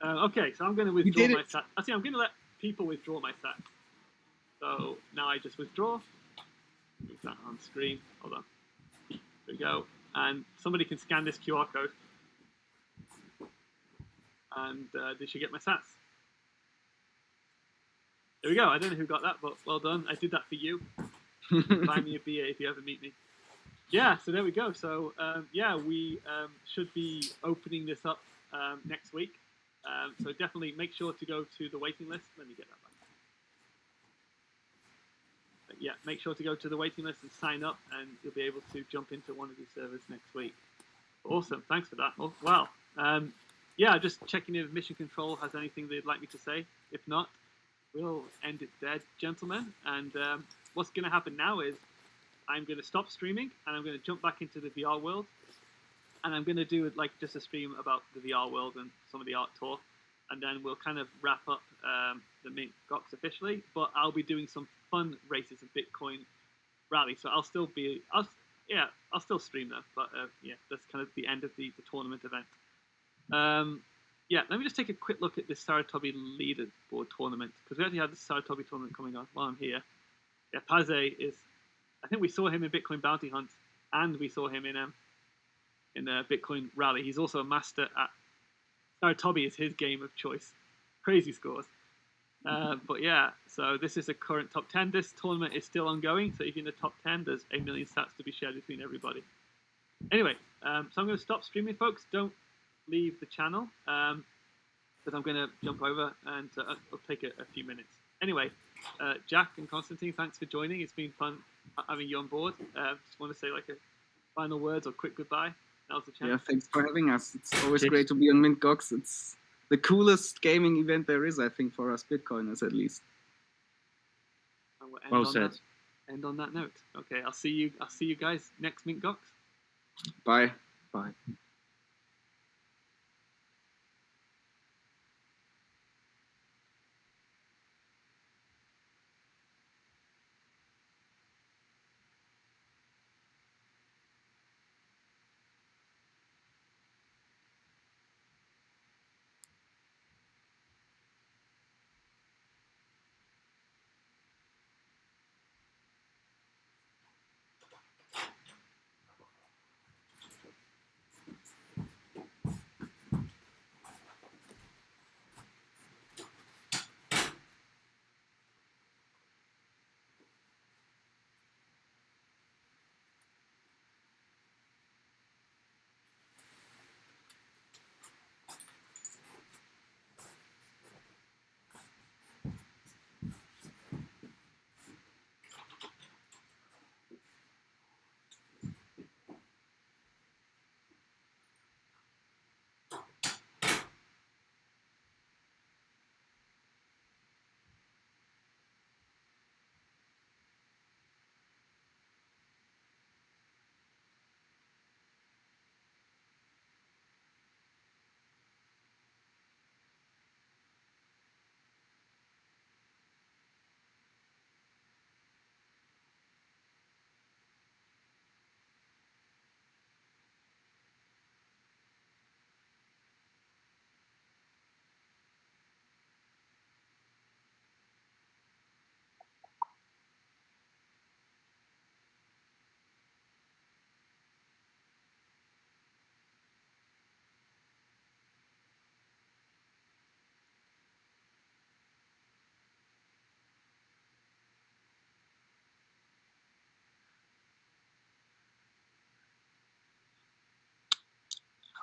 Okay, so I'm going to withdraw my sats. Actually, I'm going to let people withdraw my sats. So now I just withdraw. Move that on screen. Hold on. There we go. And somebody can scan this QR code. And they should get my sats. There we go. I don't know who got that, but well done. I did that for you. Buy me a BA if you ever meet me. Yeah, so there we go. So, we should be opening this up next week. So definitely make sure to go to the waiting list. Let me get that back. But yeah, make sure to go to the waiting list and sign up, and you'll be able to jump into one of these servers next week. Awesome. Thanks for that. Oh, wow. Yeah, just checking if Mission Control has anything they'd like me to say. If not, we'll end it there, gentlemen. And what's going to happen now is I'm going to stop streaming, and I'm going to jump back into the VR world. And I'm going to do just a stream about the VR world and some of the art tour. And then we'll kind of wrap up the MintGox officially. But I'll be doing some fun races of Bitcoin rally. So I'll still stream them. But that's kind of the end of the tournament event. yeah, let me just take a quick look at this Saratobi leaderboard tournament, because we actually have the Saratobi tournament coming on while I'm here. Yeah, Paze is, I think we saw him in Bitcoin Bounty Hunt, and we saw him in Bitcoin Rally. He's also a master at, Saratobi is his game of choice. Crazy scores. But yeah, so this is a current top 10. This tournament is still ongoing, so if you're in the top 10, there's 8 million sats to be shared between everybody. Anyway, so I'm going to stop streaming, folks. Don't leave the channel, because I'm going to jump over and it'll take a few minutes. Anyway, Jack and Constantine, thanks for joining. It's been fun having you on board. Just want to say like a final words or quick goodbye. Now's the chance. Yeah, thanks for having us. It's always great to be on MintGox. It's the coolest gaming event there is, I think, for us Bitcoiners at least. Well said. End on that note. Okay, I'll see you guys next MintGox. Bye. Bye.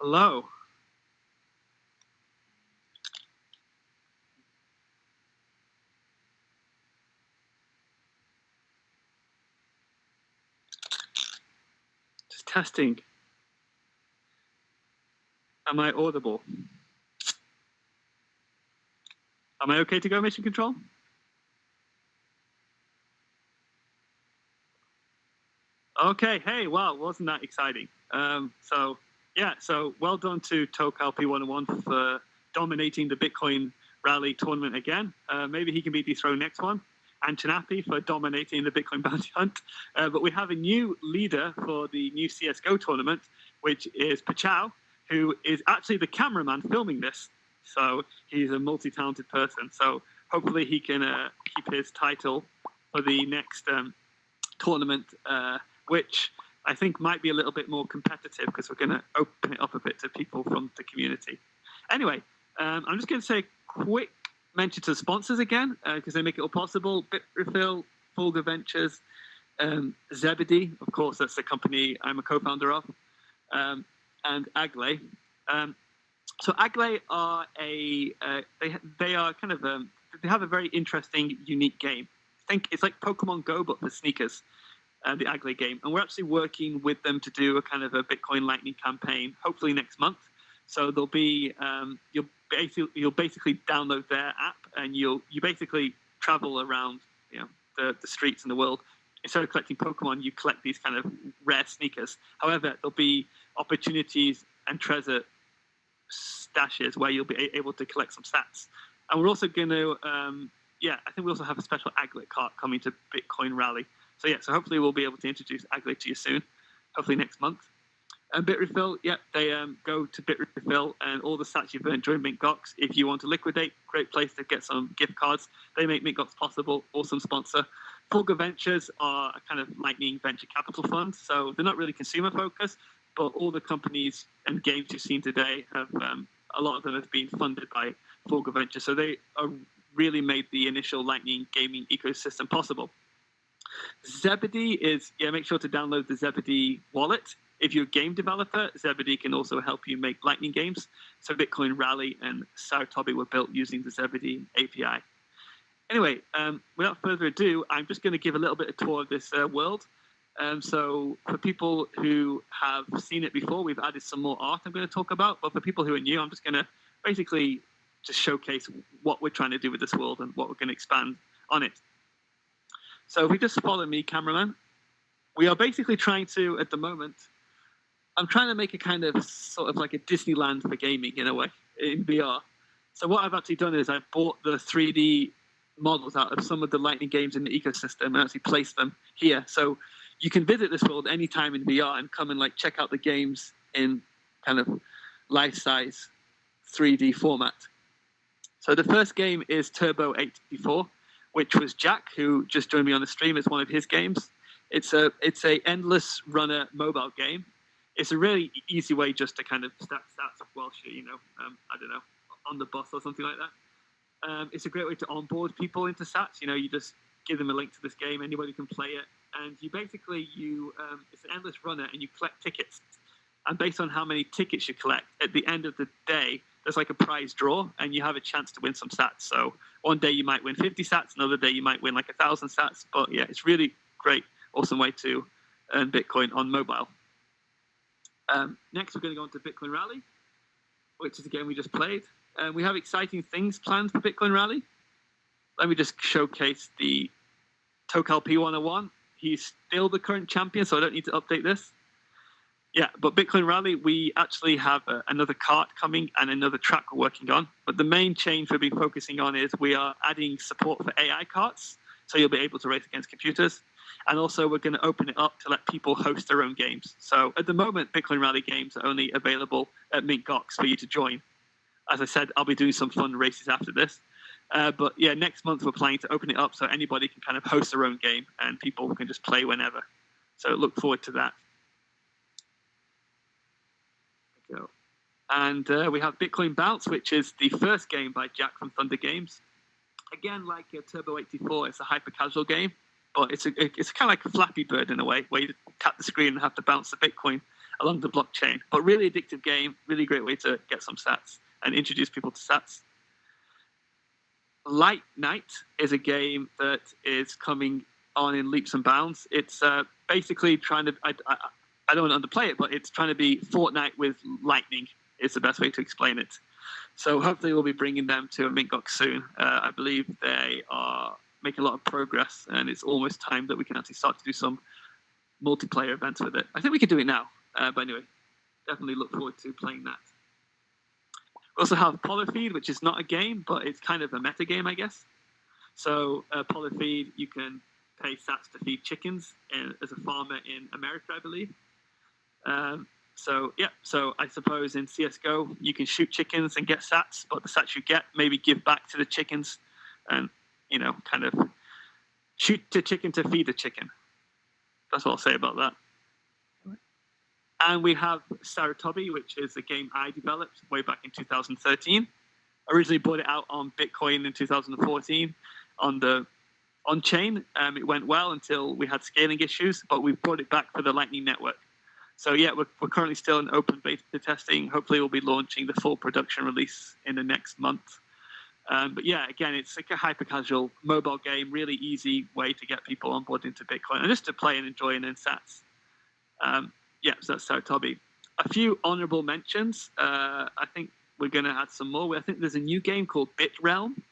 Hello. Just testing. Am I audible? Am I okay to go mission control? Okay, hey, wow, wasn't that exciting? So well done to TokalP101 for dominating the Bitcoin Rally tournament again. Maybe he can be dethroned next one. And Chanapi for dominating the Bitcoin Bounty Hunt. But we have a new leader for the new CSGO tournament, which is Pachow, who is actually the cameraman filming this. So he's a multi-talented person. So hopefully he can keep his title for the next tournament, which I think might be a little bit more competitive because we're going to open it up a bit to people from the community. Anyway, I'm just going to say a quick mention to the sponsors again because they make it all possible. Bitrefill, Fulgur Ventures, Zebedee, of course, that's the company I'm a co-founder of, and Agley. So Agley are they are kind of they have a very interesting, unique game. I think it's like Pokemon Go but for sneakers. The Agley game, and we're actually working with them to do a kind of a Bitcoin Lightning campaign, hopefully next month. So there'll be you'll basically download their app, and you basically travel around the streets in the world. Instead of collecting Pokemon, you collect these kind of rare sneakers. However, there'll be opportunities and treasure stashes where you'll be able to collect some sats. And we're also going to I think we also have a special Aglet cart coming to Bitcoin Rally. So hopefully we'll be able to introduce Aglet to you soon, hopefully next month. And bit refill, yeah, they go to bit refill, and all the sats you've earned during MintGox, if you want to liquidate, great place to get some gift cards. They make MintGox possible. Awesome sponsor. Fulgur Ventures are a kind of lightning venture capital fund, so they're not really consumer focused, but all the companies and games you've seen today have a lot of them have been funded by Fulgur Ventures, so they are really made the initial lightning gaming ecosystem possible. Zebedee is, make sure to download the Zebedee wallet. If you're a game developer, Zebedee can also help you make lightning games. So Bitcoin Rally and Saratobi were built using the Zebedee API. Anyway, without further ado, I'm just going to give a little bit of tour of this world. So for people who have seen it before, we've added some more art I'm going to talk about. But for people who are new, I'm just going to basically just showcase what we're trying to do with this world and what we're going to expand on it. So if we just follow me, cameraman, we are basically trying to, at the moment, I'm trying to make a kind of sort of like a Disneyland for gaming in a way, in VR. So what I've actually done is I've bought the 3D models out of some of the lightning games in the ecosystem and actually placed them here. So you can visit this world anytime in VR and come and like check out the games in kind of life-size 3D format. So the first game is Turbo 84, which was Jack, who just joined me on the stream. It's one of his games. It's a endless runner mobile game. It's a really easy way just to kind of stack stats whilst you're, I don't know, on the bus or something like that. It's a great way to onboard people into sats. You just give them a link to this game. Anybody can play it. And you basically, it's an endless runner and you collect tickets. And based on how many tickets you collect, at the end of the day, there's like a prize draw and you have a chance to win some sats. So one day you might win 50 sats, another day you might win like 1,000 sats. But yeah, it's really great, awesome way to earn Bitcoin on mobile. Next, we're going to go on to Bitcoin Rally, which is a game we just played. We have exciting things planned for Bitcoin Rally. Let me just showcase the Tokal P101. He's still the current champion, so I don't need to update this. Yeah, but Bitcoin Rally, we actually have another cart coming and another track we're working on. But the main change we've been focusing on is we are adding support for AI carts, so you'll be able to race against computers. And also we're going to open it up to let people host their own games. So at the moment, Bitcoin Rally games are only available at MintGox for you to join. As I said, I'll be doing some fun races after this. But yeah, next month we're planning to open it up so anybody can kind of host their own game and people can just play whenever. So look forward to that. And we have Bitcoin Bounce, which is the first game by Jack from Thunder Games. Again, like Turbo 84, it's a hyper-casual game, but it's kind of like a Flappy Bird in a way, where you tap the screen and have to bounce the Bitcoin along the blockchain. But really addictive game, really great way to get some sats and introduce people to sats. Light Night is a game that is coming on in leaps and bounds. It's basically trying to, I don't want to underplay it, but it's trying to be Fortnite with lightning is the best way to explain it. So hopefully we'll be bringing them to a MintGox soon. I believe they are making a lot of progress, and it's almost time that we can actually start to do some multiplayer events with it. I think we can do it now, but anyway, definitely look forward to playing that. We also have Polyfeed, which is not a game, but it's kind of a meta game, I guess. So Polyfeed, you can pay sats to feed chickens as a farmer in America, I believe. So I suppose in CSGO, you can shoot chickens and get sats, but the sats you get, maybe give back to the chickens and, kind of shoot the chicken to feed the chicken. That's what I'll say about that. And we have Saratobi, which is a game I developed way back in 2013. Originally brought it out on Bitcoin in 2014 on-chain. It went well until we had scaling issues, but we brought it back for the Lightning Network. So yeah, we're currently still in open beta testing. Hopefully we'll be launching the full production release in the next month. But yeah, again, it's like a hyper-casual mobile game, really easy way to get people on board into Bitcoin and just to play and enjoy and earn sats. So that's Saratobi. A few honorable mentions. I think we're going to add some more. I think there's a new game called Bit Realm,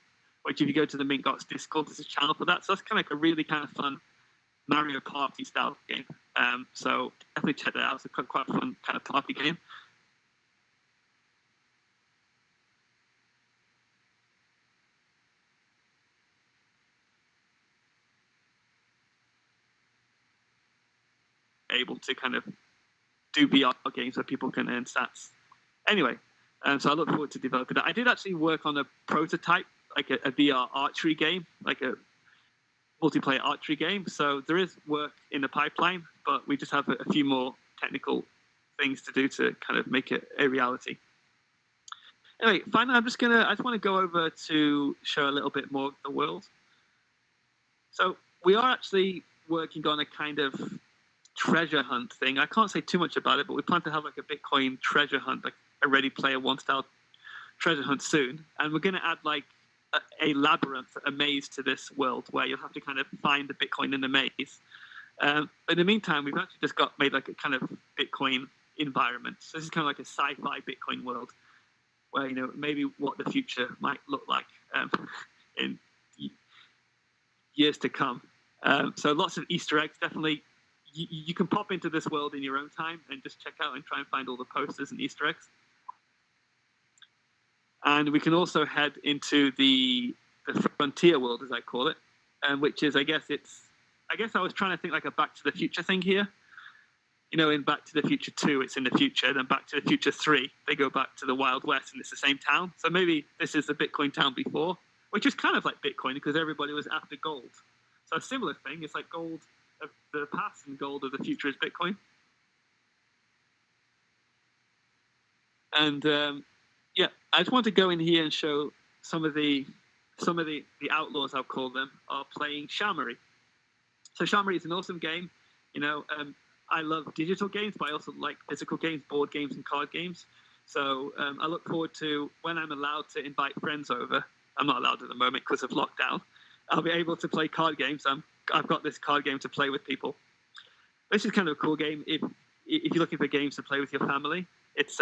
which if you go to the MintGox Discord, there's a channel for that. So that's kind of like a really kind of fun Mario Party style game. So definitely check that out. It's a quite fun kind of party game. Able to kind of do VR games where people can earn stats. Anyway, so I look forward to developing that. I did actually work on a prototype, like a VR archery game, like a multiplayer archery game. So there is work in the pipeline, but we just have a few more technical things to do to kind of make it a reality. Anyway, finally, I just want to go over to show a little bit more of the world. So we are actually working on a kind of treasure hunt thing. I can't say too much about it, but we plan to have like a Bitcoin treasure hunt, like a Ready Player One style treasure hunt soon. And we're going to add like a labyrinth, a maze to this world where you'll have to kind of find the Bitcoin in the maze. But in the meantime, we've actually just made like a kind of Bitcoin environment. So this is kind of like a sci-fi Bitcoin world where, maybe what the future might look like in years to come. So lots of Easter eggs. Definitely, you can pop into this world in your own time and just check out and try and find all the posters and Easter eggs. And we can also head into the frontier world, as I call it, which is, I guess I was trying to think like a Back to the Future thing here. In Back to the Future 2, it's in the future. Then Back to the Future 3, they go back to the Wild West, and it's the same town. So maybe this is the Bitcoin town before, which is kind of like Bitcoin because everybody was after gold. So a similar thing. It's like gold of the past and gold of the future is Bitcoin. And I just want to go in here and show some of the outlaws, I'll call them, are playing Shamory. So Shamory is an awesome game. I love digital games, but I also like physical games, board games, and card games. So I look forward to when I'm allowed to invite friends over. I'm not allowed at the moment because of lockdown. I'll be able to play card games. I've got this card game to play with people. This is kind of a cool game if you're looking for games to play with your family. It's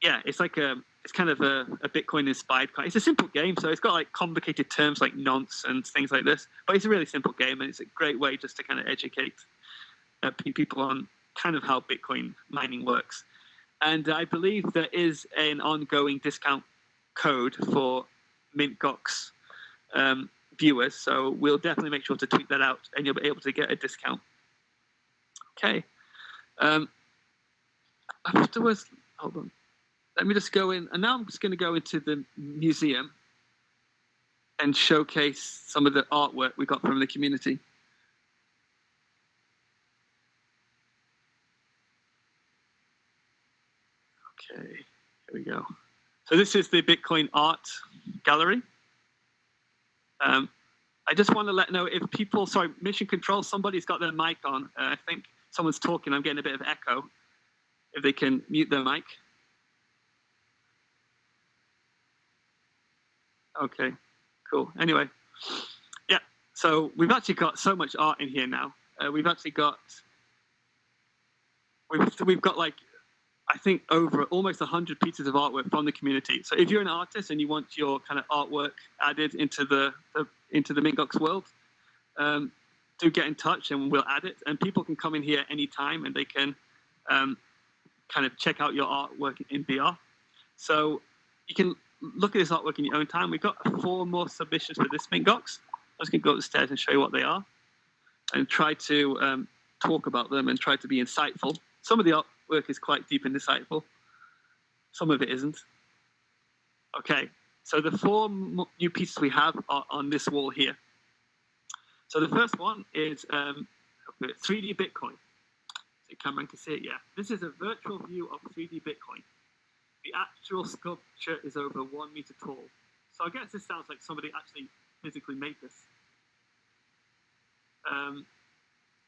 it's kind of a Bitcoin inspired. It's a simple game, so it's got like complicated terms like nonce and things like this. But it's a really simple game, and it's a great way just to kind of educate people on kind of how Bitcoin mining works. And I believe there is an ongoing discount code for MintGox viewers, so we'll definitely make sure to tweet that out, and you'll be able to get a discount. Okay. Afterwards, hold on. Let me just go in, and now I'm just going to go into the museum and showcase some of the artwork we got from the community. Okay, here we go. So this is the Bitcoin art gallery. I just want to let know if people, sorry, Mission Control, somebody's got their mic on. I think someone's talking. I'm getting a bit of echo. If they can mute their mic. Okay, cool. Anyway, yeah. So we've actually got so much art in here now. We've got like, I think over almost 100 pieces of artwork from the community. So if you're an artist and you want your kind of artwork added into the MintGox world, do get in touch and we'll add it. And people can come in here anytime and they can kind of check out your artwork in VR. So you can look at this artwork in your own time. We've got 4 more submissions for this MintGox. I was going to go upstairs and show you what they are and try to talk about them and try to be insightful. Some of the artwork is quite deep and insightful. Some of it isn't. Okay, so the 4 new pieces we have are on this wall here. So the first one is 3D Bitcoin. So Cameron can see it, yeah. This is a virtual view of 3D Bitcoin. The actual sculpture is over 1 meter tall. So I guess this sounds like somebody actually physically made this.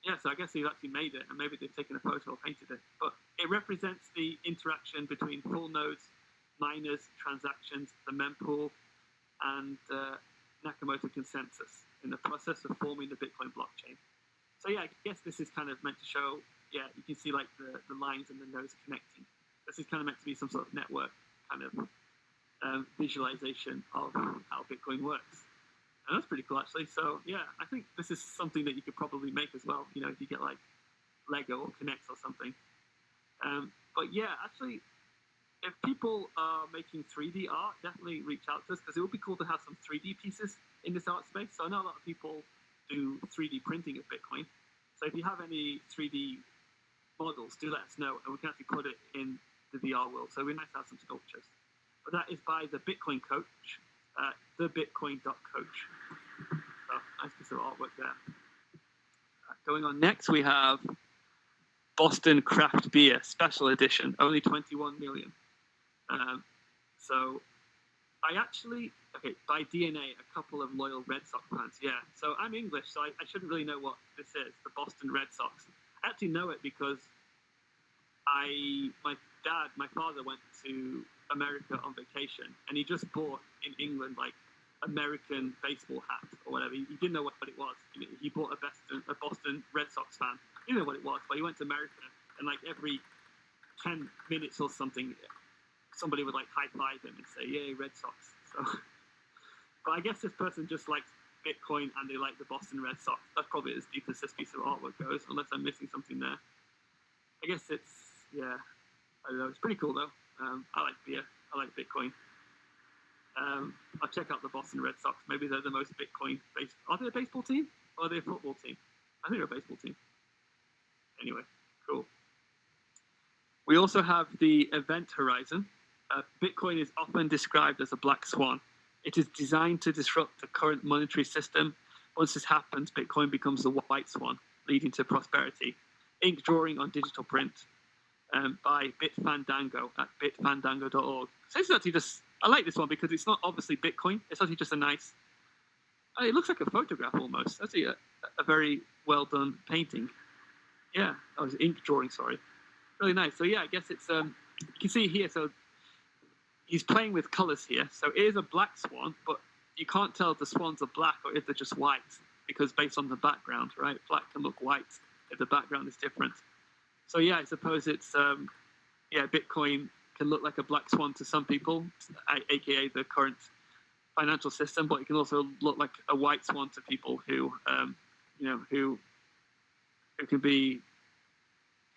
Yeah, so I guess they've actually made it, and maybe they've taken a photo or painted it. But it represents the interaction between full nodes, miners, transactions, the mempool, and Nakamoto consensus in the process of forming the Bitcoin blockchain. So yeah, I guess this is kind of meant to show, yeah, you can see like the lines and the nodes connecting. This is kind of meant to be some sort of network kind of visualization of how Bitcoin works. And that's pretty cool, actually. So, yeah, I think this is something that you could probably make as well, you know, if you get, like, Lego or Connect or something. But, yeah, actually, if people are making 3D art, definitely reach out to us, because it would be cool to have some 3D pieces in this art space. So I know a lot of people do 3D printing of Bitcoin. So if you have any 3D models, do let us know, and we can actually put it in the VR world. So it'd be nice to have some sculptures. But that is by the Bitcoin Coach, thebitcoin.coach. So nice piece of artwork there. Going on next, we have Boston Craft Beer Special Edition, only 21 million. So I actually, by DNA, a couple of loyal Red Sox fans, yeah. So I'm English, so I shouldn't really know what this is, the Boston Red Sox. I actually know it because my father went to America on vacation, and he just bought in England, like, American baseball hat or whatever. He didn't know what it was. He bought a Boston Red Sox fan. He didn't know what it was, but he went to America, and like every 10 minutes or something, somebody would like high five him and say, "Yay, Red Sox!" So, but I guess this person just likes Bitcoin and they like the Boston Red Sox. That's probably as deep as this piece of artwork goes, unless I'm missing something there. I guess it's, yeah, I don't know. It's pretty cool though. I like beer. I like Bitcoin. I'll check out the Boston Red Sox. Maybe they're the most Bitcoin-based. Are they a baseball team or are they a football team? I think they're a baseball team. Anyway, cool. We also have the event horizon. Bitcoin is often described as a black swan. It is designed to disrupt the current monetary system. Once this happens, Bitcoin becomes the white swan, leading to prosperity. Ink drawing on digital print by Bitfandango at bitfandango.org. So it's actually just, I like this one because it's not obviously Bitcoin. It's actually just a nice, it looks like a photograph almost. That's a very well done painting. Yeah, that was ink drawing, sorry. Really nice. So yeah, I guess it's, you can see here, so he's playing with colors here. So it is a black swan, but you can't tell if the swans are black or if they're just white, because based on the background, right? Black can look white if the background is different. So yeah, I suppose it's, Bitcoin can look like a black swan to some people, aka the current financial system, but it can also look like a white swan to people who, who can be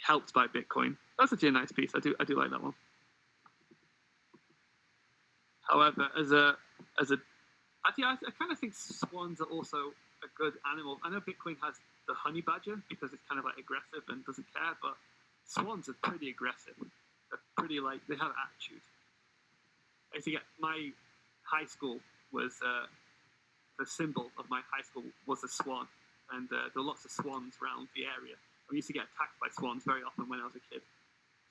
helped by Bitcoin. That's actually a nice piece. I do like that one. However, I kind of think swans are also a good animal. I know Bitcoin has the honey badger because it's kind of like aggressive and doesn't care, but swans are pretty aggressive. They're pretty they have attitude. I used to get, my high school was, the symbol of my high school was a swan, and there were lots of swans around the area. We used to get attacked by swans very often when I was a kid.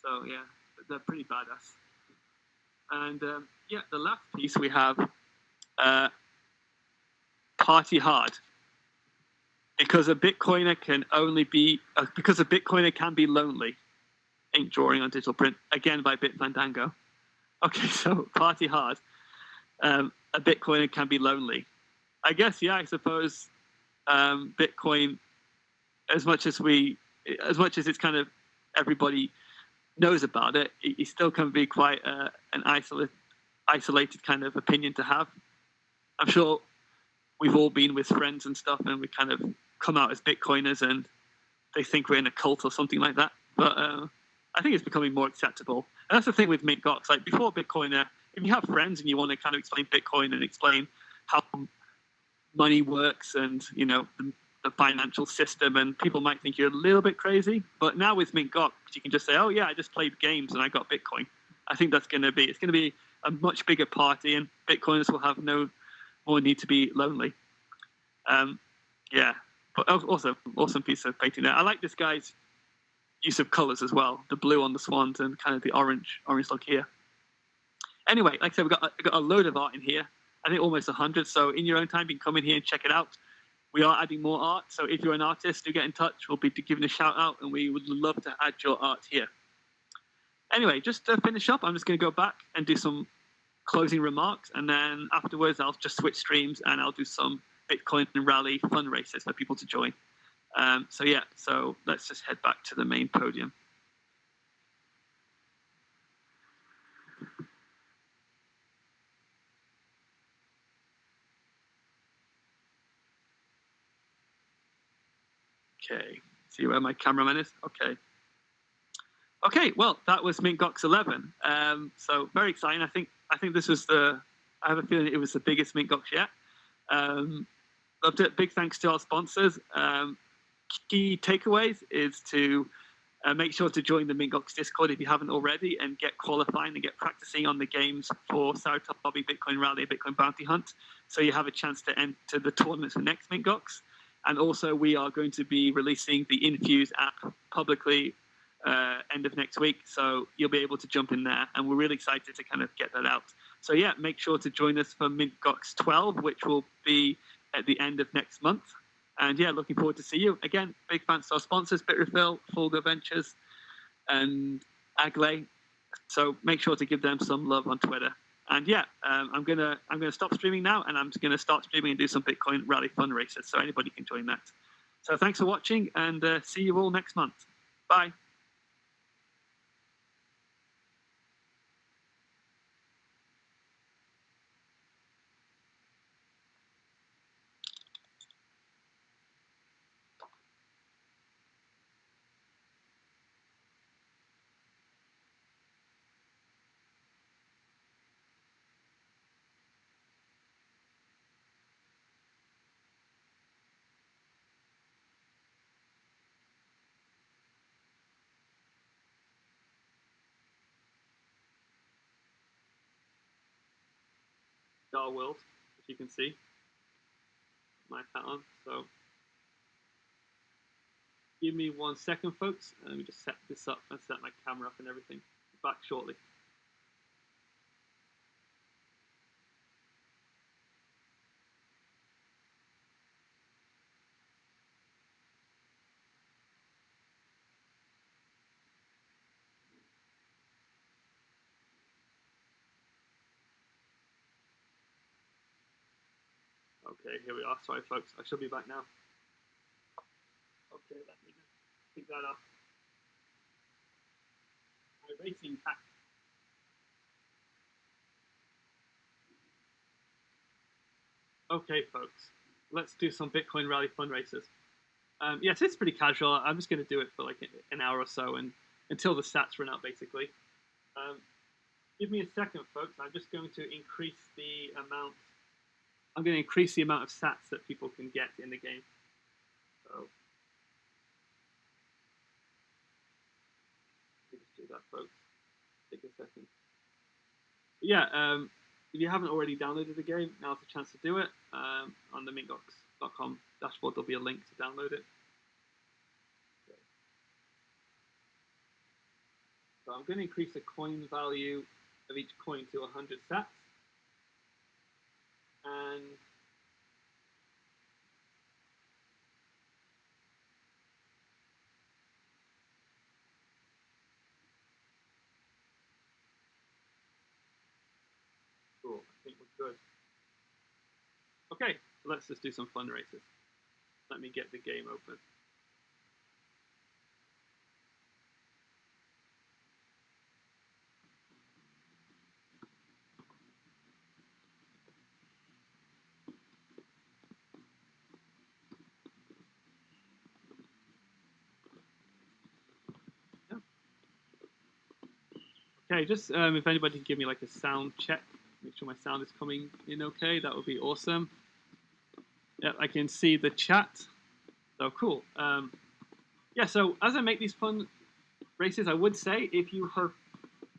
So yeah, they're pretty badass. And the last piece we have, party hard. Because a Bitcoiner can be lonely. Ink drawing on digital print, again by Bitfandango. Okay, so party hard. A Bitcoiner can be lonely. I guess, yeah, I suppose Bitcoin, as much as it's kind of everybody knows about it, it still can be quite an isolated kind of opinion to have. I'm sure we've all been with friends and stuff, and we kind of come out as Bitcoiners, and they think we're in a cult or something like that. But I think it's becoming more acceptable. And that's the thing with MintGox. Like before Bitcoiner, if you have friends and you want to kind of explain Bitcoin and explain how money works and, the financial system, and people might think you're a little bit crazy. But now with MintGox, you can just say, oh yeah, I just played games and I got Bitcoin. I think it's going to be a much bigger party, and Bitcoiners will have no more need to be lonely. But also awesome piece of painting there. I like this guy's use of colors as well, the blue on the swans and kind of the orange look here. Anyway, like I said, we've got a load of art in here. I think almost 100. So in your own time, you can come in here and check it out. We are adding more art. So if you're an artist, do get in touch. We'll be giving a shout out, and we would love to add your art here. Anyway, just to finish up, I'm just going to go back and do some closing remarks. And then afterwards, I'll just switch streams and I'll do some Bitcoin rally fun races for people to join. So let's just head back to the main podium. Okay, see where my cameraman is? Okay, well, that was MintGox 11. So very exciting. I think this was I have a feeling it was the biggest MintGox yet. Loved it. Big thanks to our sponsors. Key takeaways is to Make sure to join the MintGox Discord if you haven't already and get qualifying and get practicing on the games for Saratoga Hobby, Bitcoin Rally, Bitcoin Bounty Hunt. So you have a chance to enter the tournaments for next MintGox. And also, we are going to be releasing the Infuse app publicly end of next week. So you'll be able to jump in there. And we're really excited to kind of get that out. So yeah, make sure to join us for MintGox 12, which will be at the end of next month. And yeah, looking forward to see you. Again, big thanks to our sponsors, Bitrefill, Fulgo Ventures, and Agley. So make sure to give them some love on Twitter. And yeah, I'm gonna stop streaming now, and I'm just gonna start streaming and do some Bitcoin Rally fundraisers. So anybody can join that. So thanks for watching, and see you all next month. Bye. Star World, as you can see, my hat on. So give me 1 second, folks. Let me just set this up and set my camera up and everything. Back shortly. Okay, here we are. Sorry, folks. I should be back now. Okay, let me just pick that up. My racing pack. Okay, folks. Let's do some Bitcoin Rally fundraisers. Yes, it's pretty casual. I'm just going to do it for like an hour or so, and until the stats run out, basically. Give me a second, folks. I'm just going to increase the amount. I'm going to increase the amount of sats that people can get in the game. So, let me just do that, folks. Take a second. Yeah, if you haven't already downloaded the game, now's the chance to do it. On the mintgox.com dashboard, there'll be a link to download it. Okay. So I'm going to increase the coin value of each coin to 100 sats. And cool, I think we're good. Okay, let's just do some fundraisers. Let me get the game open. Okay, just if anybody can give me like a sound check, make sure my sound is coming in okay, that would be awesome. Yeah, I can see the chat. So cool. Yeah, so as I make these fun races, I would say if you have,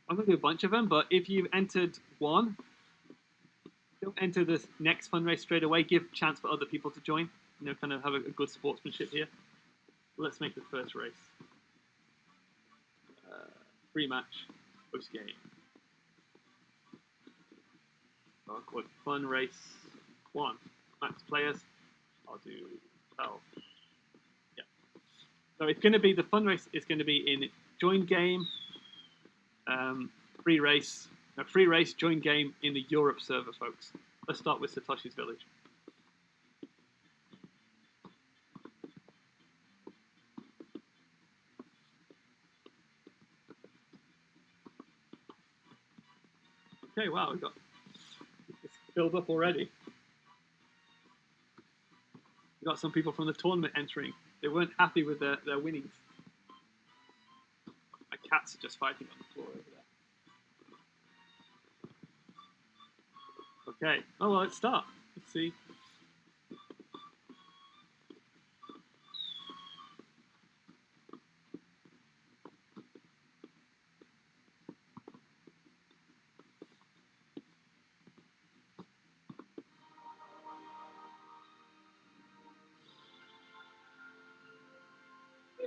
I'm going to do a bunch of them, but if you've entered one, don't enter the next fun race straight away. Give chance for other people to join. You know, kind of have a good sportsmanship here. Let's make the first race. Free match. Post game. I'll call it Fun Race 1. Max players. I'll do 12. Yeah. So it's going to be, the fun race is going to be in join game, free race, join game in the Europe server, folks. Let's start with Satoshi's Village. Okay, wow, we got it's filled up already. We got some people from the tournament entering. They weren't happy with their winnings. My cats are just fighting on the floor over there. Okay. Oh well, let's start. Let's see.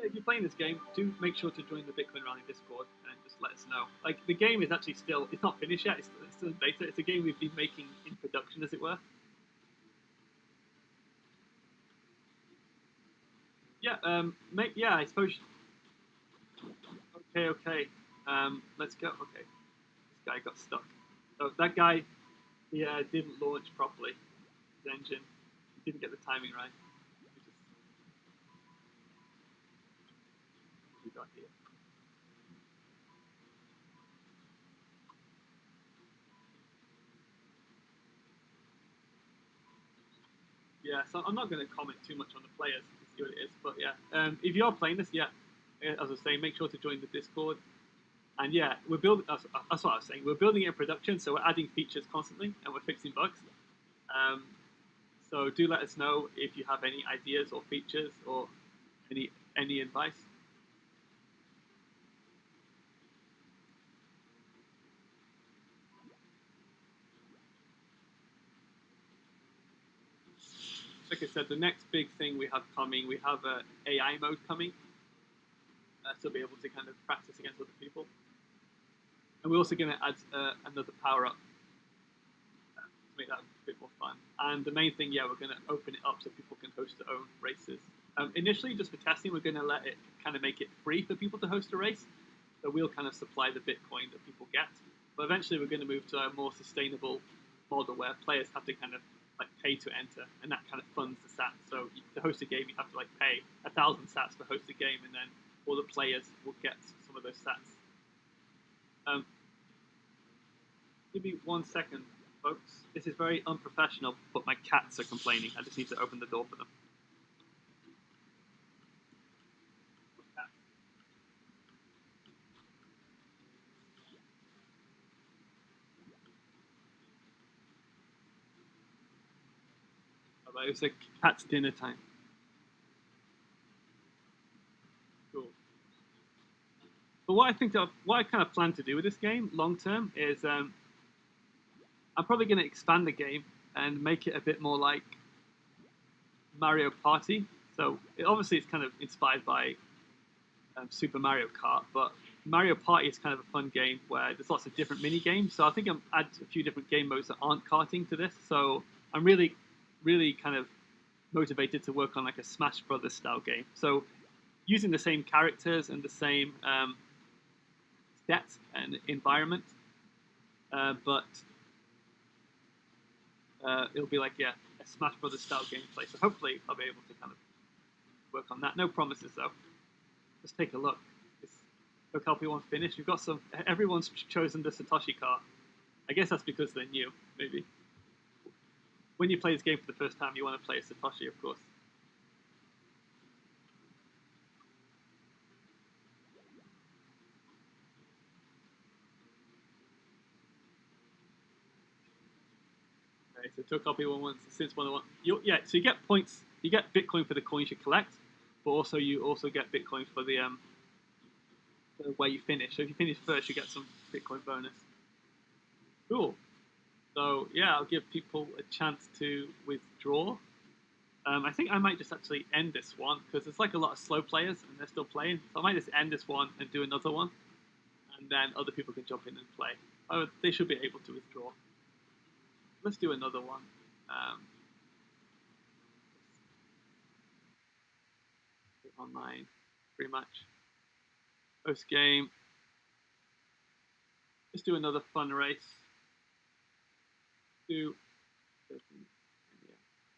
if you're playing this game, do make sure to join the Bitcoin Rally Discord and just let us know. Like, the game is actually still, it's not finished yet, it's still in beta. It's a game we've been making in production, as it were. Yeah, I suppose. Okay. Let's go. Okay, this guy got stuck. So that guy, he didn't launch properly. His engine, he didn't get the timing right. We got here. Yeah, so I'm not going to comment too much on the players to see what it is, but yeah, if you're playing this, as I was saying, make sure to join the Discord. And yeah, we're building. That's what I was saying. We're building it in production, so we're adding features constantly, and we're fixing bugs. So do let us know if you have any ideas or features or any advice. Like I said, the next big thing we have coming, we have a AI mode coming, to be able to kind of practice against other people. And we're also going to add another power-up to make that a bit more fun. And the main thing, we're going to open it up so people can host their own races. Initially, just for testing, we're going to let it kind of make it free for people to host a race. So we'll kind of supply the Bitcoin that people get. But eventually, we're going to move to a more sustainable model where players have to kind of like pay to enter, and that kind of funds the sats. So to host a game, you have to like pay 1,000 sats to host a game, and then all the players will get some of those sats. Give me 1 second, folks. This is very unprofessional, but my cats are complaining. I just need to open the door for them. It was a cat's dinner time. Cool. But what I kind of plan to do with this game long term is I'm probably going to expand the game and make it a bit more like Mario Party. So obviously it's kind of inspired by Super Mario Kart, but Mario Party is kind of a fun game where there's lots of different mini games. So I think I'm add a few different game modes that aren't karting to this. So I'm really kind of motivated to work on like a Smash Brothers style game. So using the same characters and the same stats and environment, but it'll be like a Smash Brothers style gameplay. So hopefully I'll be able to kind of work on that. No promises though. Just take a look. Look how everyone finished. We've got everyone's chosen the Satoshi car. I guess that's because they're new, maybe. When you play this game for the first time, you want to play a Satoshi, of course. Okay, so took copy one once, since 101. So you get points, you get Bitcoin for the coins you collect, but you also get Bitcoin for the where you finish. So if you finish first, you get some Bitcoin bonus. Cool. So yeah, I'll give people a chance to withdraw. I think I might just actually end this one because there's like a lot of slow players and they're still playing. So I might just end this one and do another one, and then other people can jump in and play. Oh, they should be able to withdraw. Let's do another one. Online, pretty much. Post game. Let's do another fun race.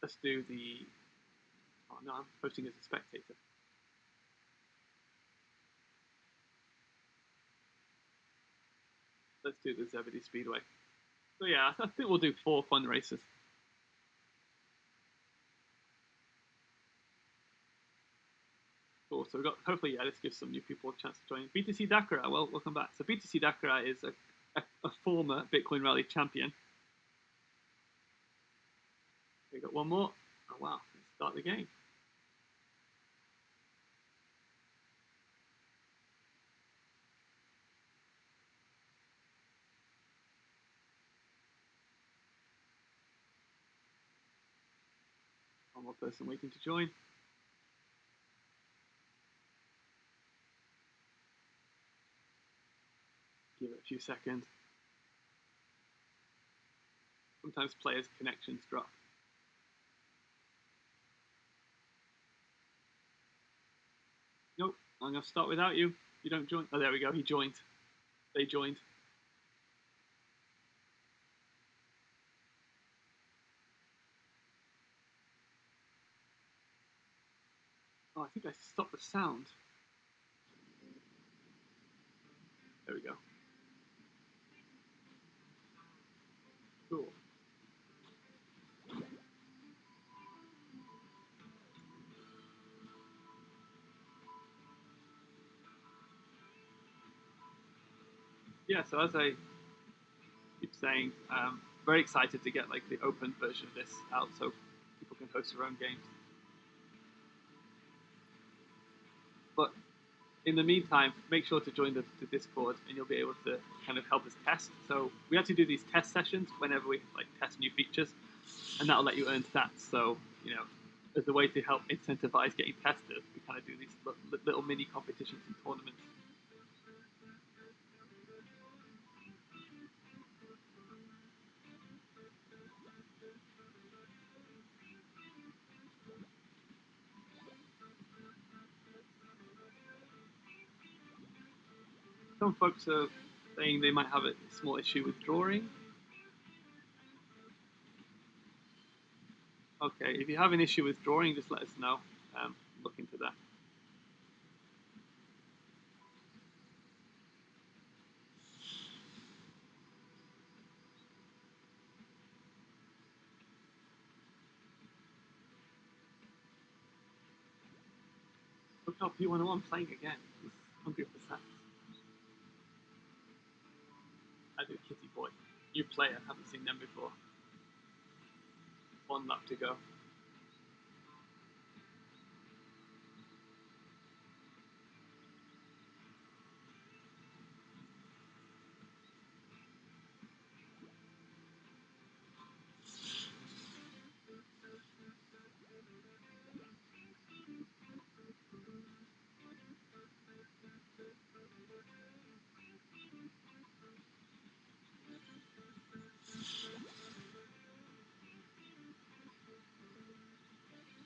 Let's do the. Oh no, I'm posting as a spectator. Let's do the Zebedee Speedway. So yeah, I think we'll do 4 fun races. Cool. So we've got, hopefully, this gives some new people a chance to join. BTC Dakar, well, welcome back. So BTC Dakar is a former Bitcoin Rally champion. We got one more. Oh wow, let's start the game. One more person waiting to join. Give it a few seconds. Sometimes players' connections drop. Nope, I'm going to start without you. You don't join. Oh, there we go. He joined. They joined. Oh, I think I stopped the sound. There we go. Cool. Yeah, so as I keep saying, very excited to get like the open version of this out so people can host their own games. But in the meantime, make sure to join the Discord and you'll be able to kind of help us test. So we have to do these test sessions whenever we like test new features, and that'll let you earn stats. So, you know, as a way to help incentivize getting tested, we kind of do these little mini competitions and tournaments. Some folks are saying they might have a small issue with drawing. Okay, if you have an issue with drawing, just let us know. Look into that. Look how P101 playing again. He's hungry for stats. I do Kitty Boy. New player, haven't seen them before. 1 lap to go.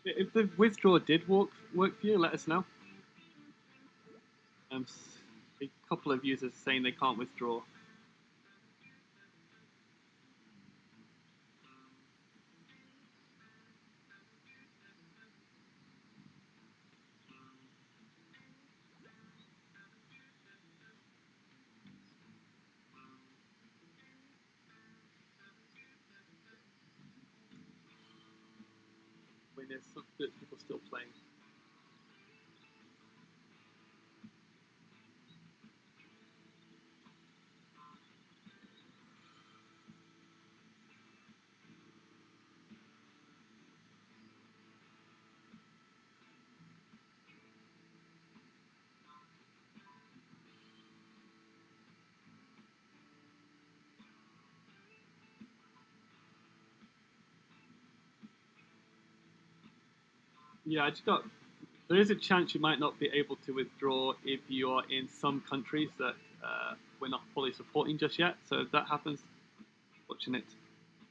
If the withdraw did work for you, let us know. A couple of users saying they can't withdraw. When there's some good people still playing. Yeah, I just got. There is a chance you might not be able to withdraw if you're in some countries that we're not fully supporting just yet. So if that happens, fortunate.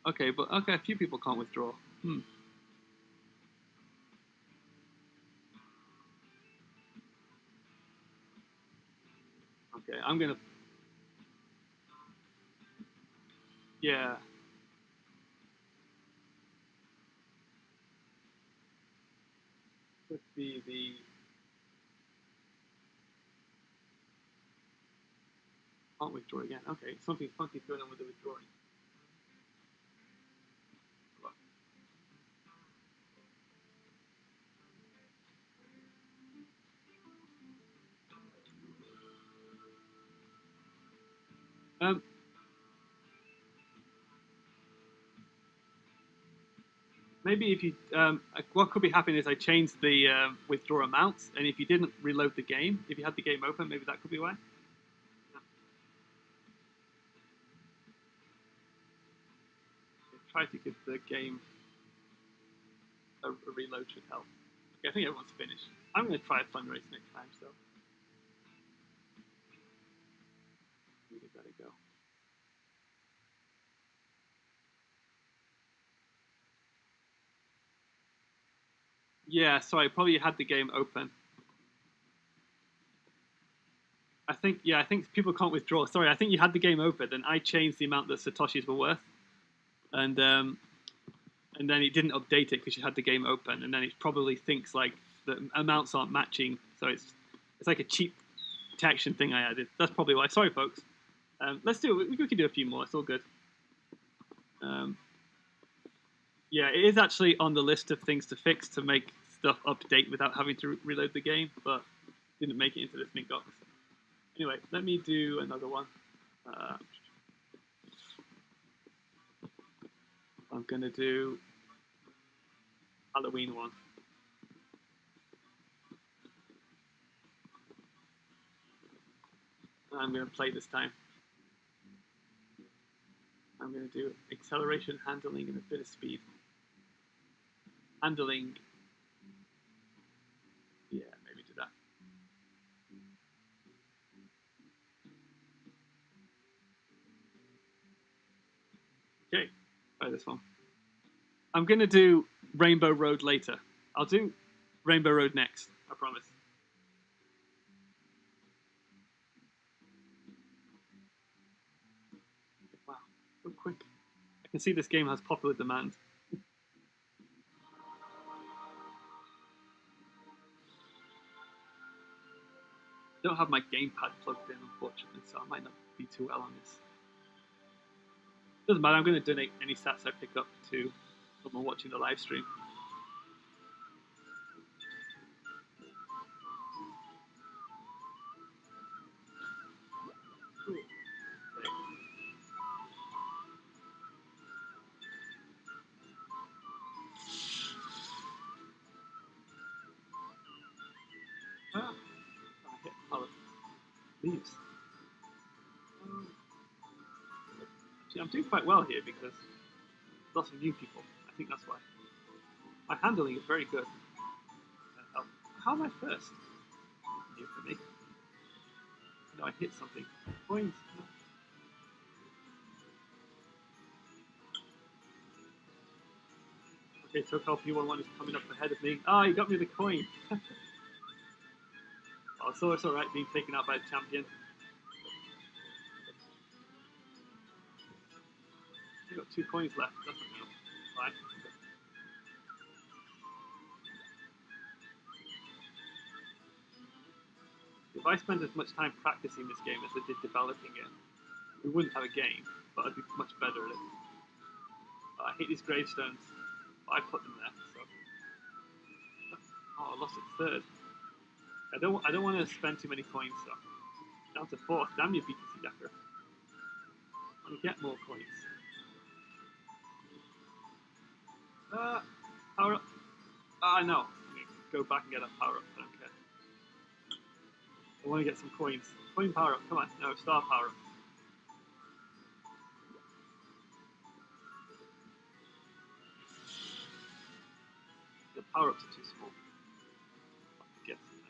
Okay, but okay, a few people can't withdraw. Okay, I'm gonna. Yeah. Could be the. Can't withdraw again. Okay, something funky's going on with the withdrawing. Maybe if you, what could be happening is I changed the withdraw amounts, and if you didn't reload the game, if you had the game open, maybe that could be why. Try to give the game a reload should help. Okay, I think everyone's finished. I'm going to try a fundraise next time, so. Yeah, sorry, probably had the game open. I think people can't withdraw. Sorry, I think you had the game open, and I changed the amount that Satoshis were worth, and then it didn't update it because you had the game open, and then it probably thinks like the amounts aren't matching, so it's like a cheap detection thing I added. That's probably why. Sorry, folks. Let's do it. We can do a few more. It's all good. Yeah, it is actually on the list of things to fix to make stuff update without having to reload the game, but didn't make it into this MintGox. Anyway, let me do another one. I'm going to do Halloween one. I'm going to play this time. I'm going to do acceleration, handling, and a bit of speed. Handling, yeah, maybe do that. Okay, try this one. I'm going to do Rainbow Road later. I'll do Rainbow Road next, I promise. Wow, so quick. I can see this game has popular demand. I don't have my gamepad plugged in, unfortunately, so I might not be too well on this. Doesn't matter, I'm going to donate any stats I pick up to someone watching the live stream. Cool. Okay. Ah, I hit other leaves. Actually, I'm doing quite well here because lots of new people. I think that's why. My handling is very good. How am I first? New for me. No, I hit something. Coins. No. Okay, SoCal P11 is coming up ahead of me. Ah, you got me the coin. Oh, so it's alright being taken out by the champion. I've got 2 coins left. That's not enough. Fine. If I spent as much time practicing this game as I did developing it, we wouldn't have a game, but I'd be much better at it. I hate these gravestones. I put them there, so. Oh, I lost it third. I don't want to spend too many coins, so. Down to fourth. Damn you, BTC Decker. I want to get more coins. Power up. No. Go back and get that power up. I don't care. I want to get some coins. Coin power up. Come on. No, star power up. The power ups are too small. I have to get some.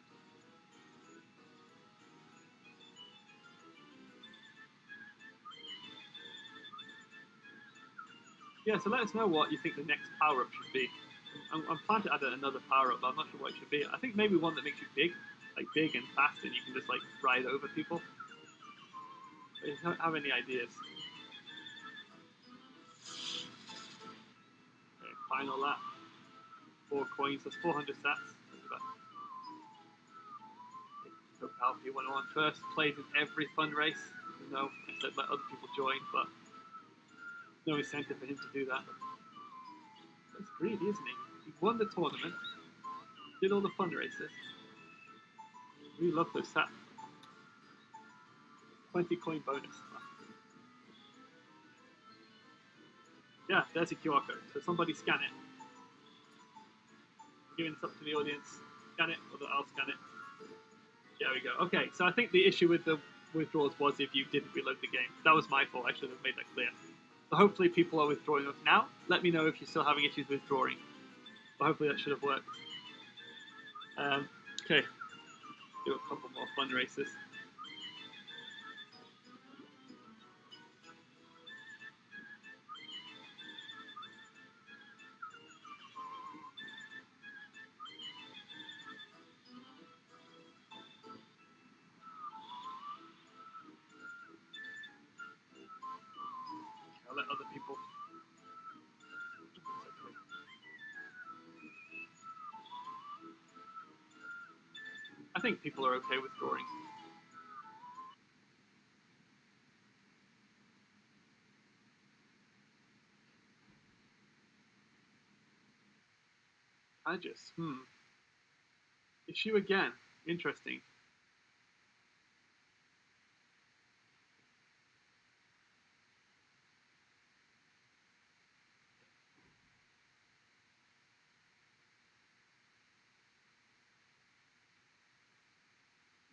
Yeah, so let us know what you think the next power up should be. I'm planning to add another power up, but I'm not sure what it should be. I think maybe one that makes you big, like big and fast, and you can just like ride over people. But if you don't have any ideas. Okay, final lap. 4 coins, that's 400 stats. SoCal P101 first, plays in every fun race. You know, I said let other people join, but no incentive for him to do that. He's greedy, isn't he? He won the tournament, did all the fun races. We love those stats. 20 coin bonus. Yeah, there's a QR code. So somebody scan it. I'm giving this up to the audience. Scan it, or I'll scan it. There we go. Okay, so I think the issue with the withdrawals was if you didn't reload the game. That was my fault. I should have made that clear. So hopefully people are withdrawing now. Let me know if you're still having issues withdrawing. But hopefully that should have worked. Okay. Do a couple more fun races. think people are okay with drawing. Aegis, Issue again. Interesting.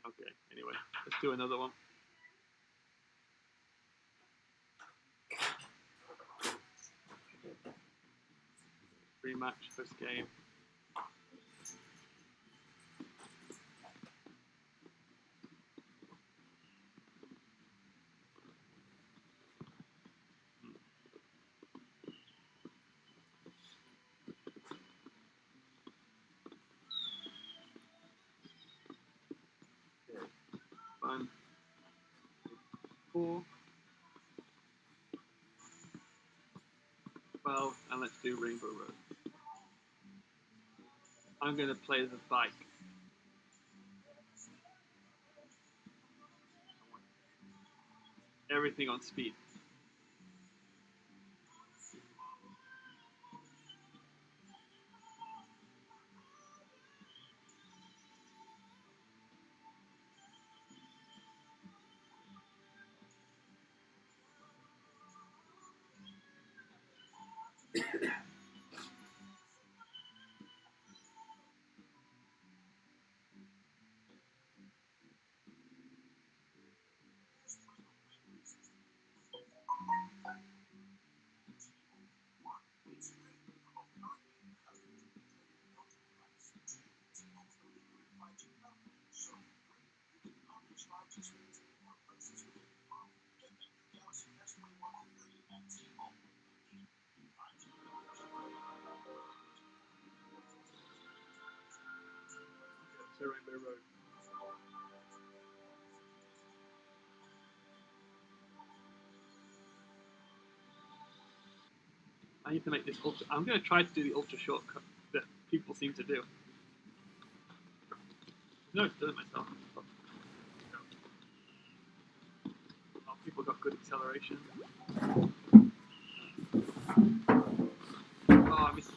Okay, anyway, let's do another one. Rematch, first game. Fun. 4, 12, and let's do Rainbow Road. I'm going to play the bike. Everything on speed. So Rainbow Road. I need to make this ultra. I'm going to try to do the ultra shortcut that people seem to do. No, it's done it myself. Oh, people got good acceleration. Oh, I missed.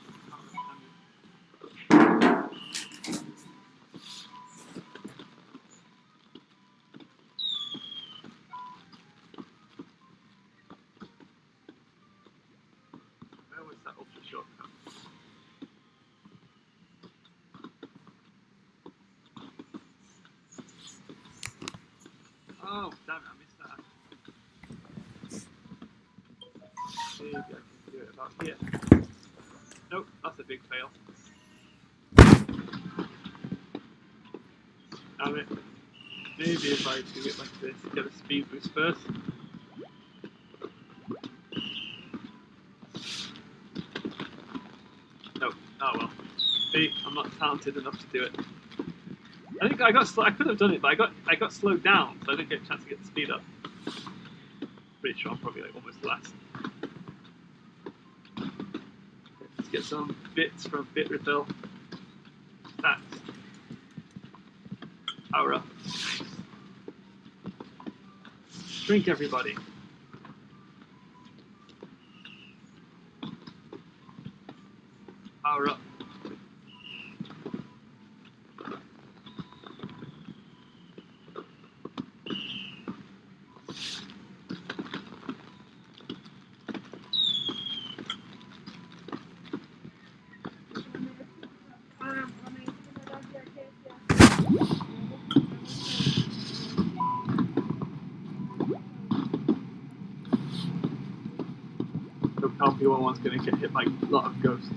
Where was that ultra shortcut? Oh, damn it, I missed that. Maybe I can do it about here. Nope, that's a big fail. Damn it. Maybe if I do it like this, get a speed boost first. Nope. Oh well. See, I'm not talented enough to do it. I think I could have done it, but I got slowed down, so I didn't get a chance to get the speed up. Pretty sure I'm probably like almost last. Let's get some bits from Bit Refill. Stats. Power up. Drink, everybody. Power up. Look how everyone's going to get hit by a lot of ghosts.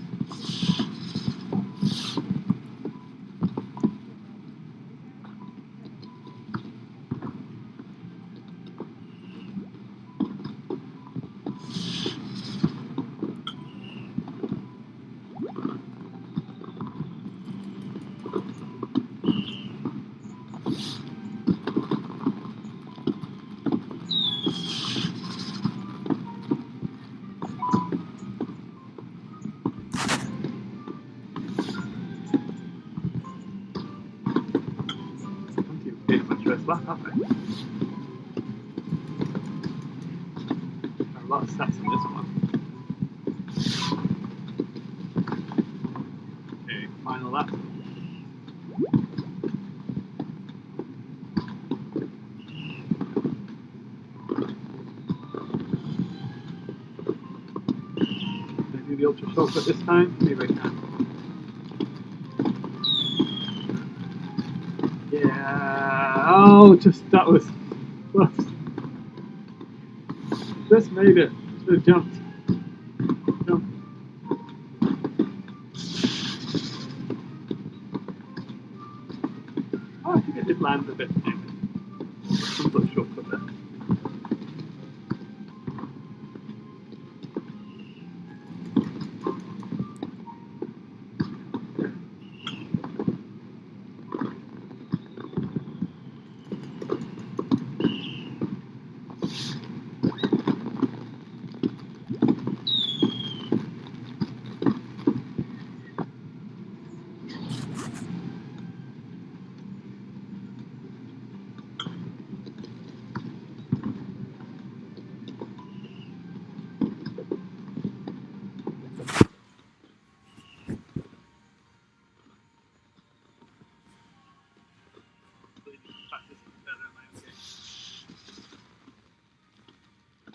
black, aren't they? There are a lot of stats in this one. Okay, final lap. Maybe the ultra shortcut this time. Maybe I can. Yeah. Oh, that was close. Just made it. Should have jumped. Jump. Oh, I think it did land a bit. Some sort of shortcut there.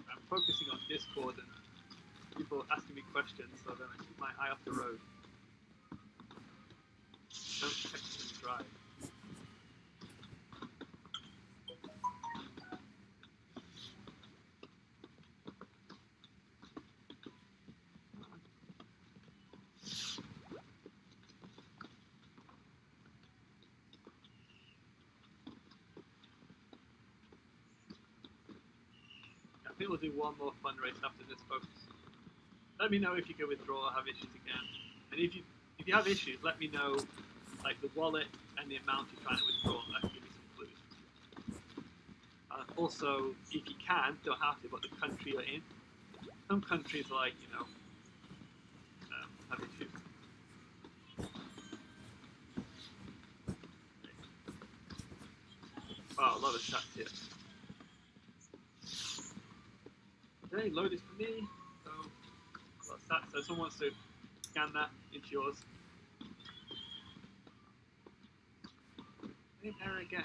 I'm focusing on Discord and people asking me questions, so then I keep my eye off the road. Don't text and drive. I think we'll do one more fun race after this, folks. Let me know if you can withdraw or have issues again. And if you have issues, let me know, like the wallet and the amount you're trying to withdraw. That can give you some clues. Also, if you can, don't have to, but the country you're in. Some countries, like have issues. Oh, a lot of stats here. Okay, load is for me. So, a lot of stats. So, someone wants to scan that into yours. Same error again.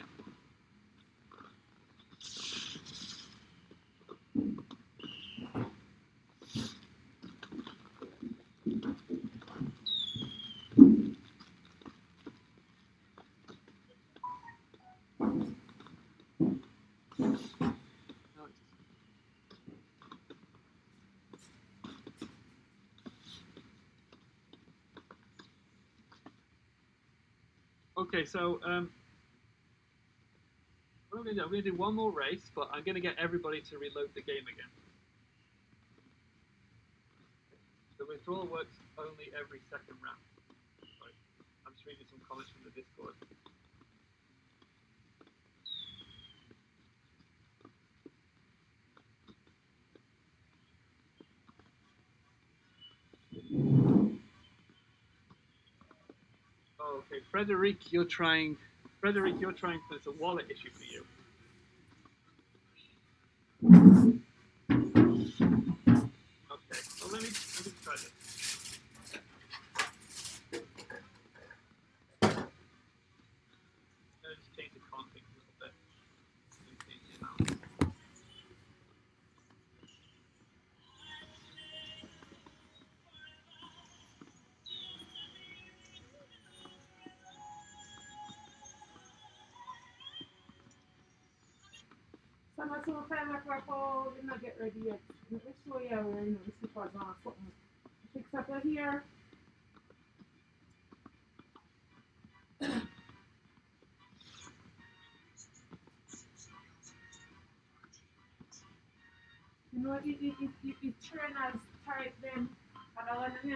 Okay, so what I'm going to do, I'm going to do one more race, but I'm going to get everybody to reload the game again. The withdrawal works only every second round. Sorry, I'm just reading some comments from the Discord. Oh, okay, Frederic, you're trying. It's a wallet issue for you. Okay, well let me try this. Let's just change the config a little bit. Change the amount. Some of some time like oh, we not get ready yet. Let me show you where the slippers on something. Fix up here. You know, it trainers tight them, and I want to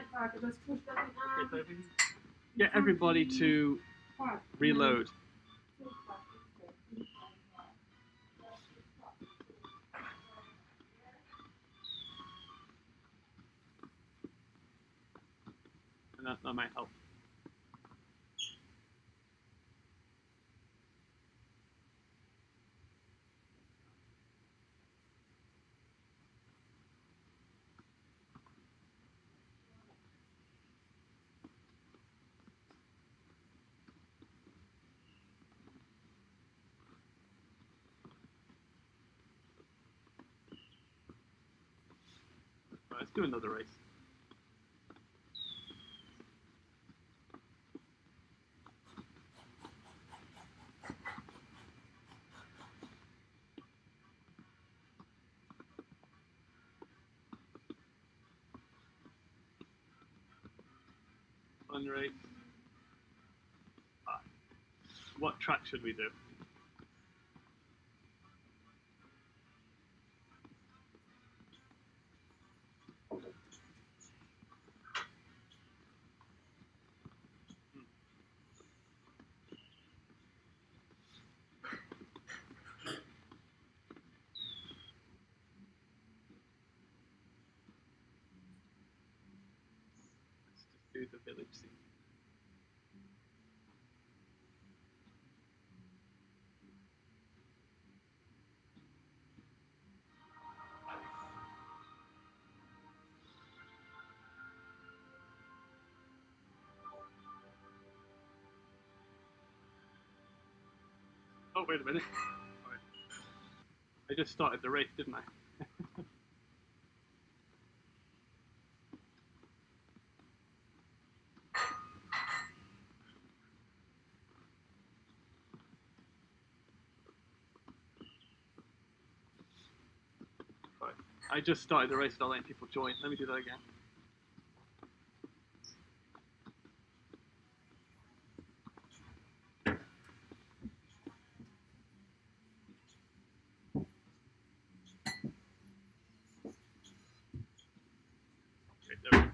just push them in. Okay, so get everybody to reload. And that might help. Let's do another race. Fun race. What track should we do? Let's just do the village scene. Oh, wait a minute. Sorry. I just started the race, didn't I? Sorry. I just started the race without letting people join. Let me do that again. Okay, there we go.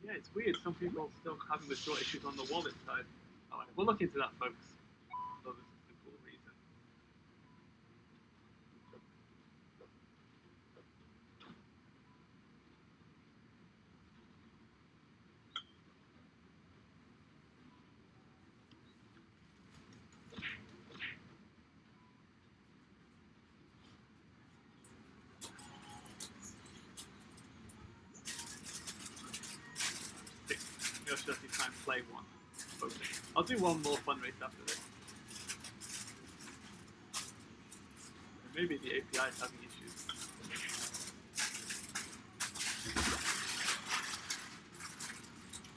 Yeah, it's weird. Some people are still having withdrawal issues on the wallet side. All right, we'll look into that, folks. So this is the cool reason. Maybe I should actually try and play one. Okay. I'll do one more fun race after this. Maybe the API is having issues.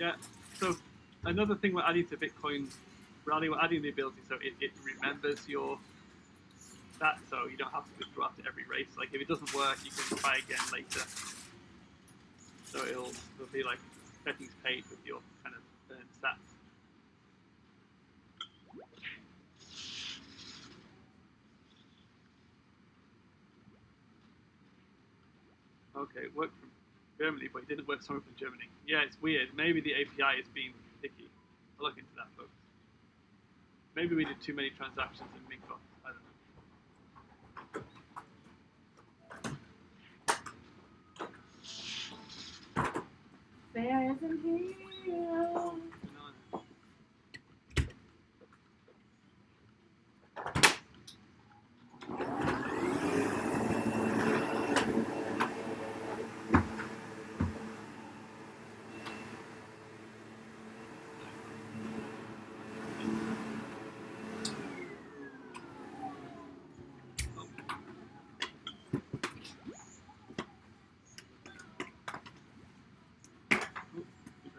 Yeah, so another thing we're adding to Bitcoin Rally, we're adding the ability so it remembers your stats, so you don't have to withdraw after every race. Like if it doesn't work, you can try again later. So it'll be like settings page with your kind of stats. Okay, it worked from Germany, but it didn't work somewhere from Germany. Yeah, it's weird. Maybe the API is being picky. I'll look into that, folks. Maybe we did too many transactions in MintGox. I don't know. Bears and heels. Banana.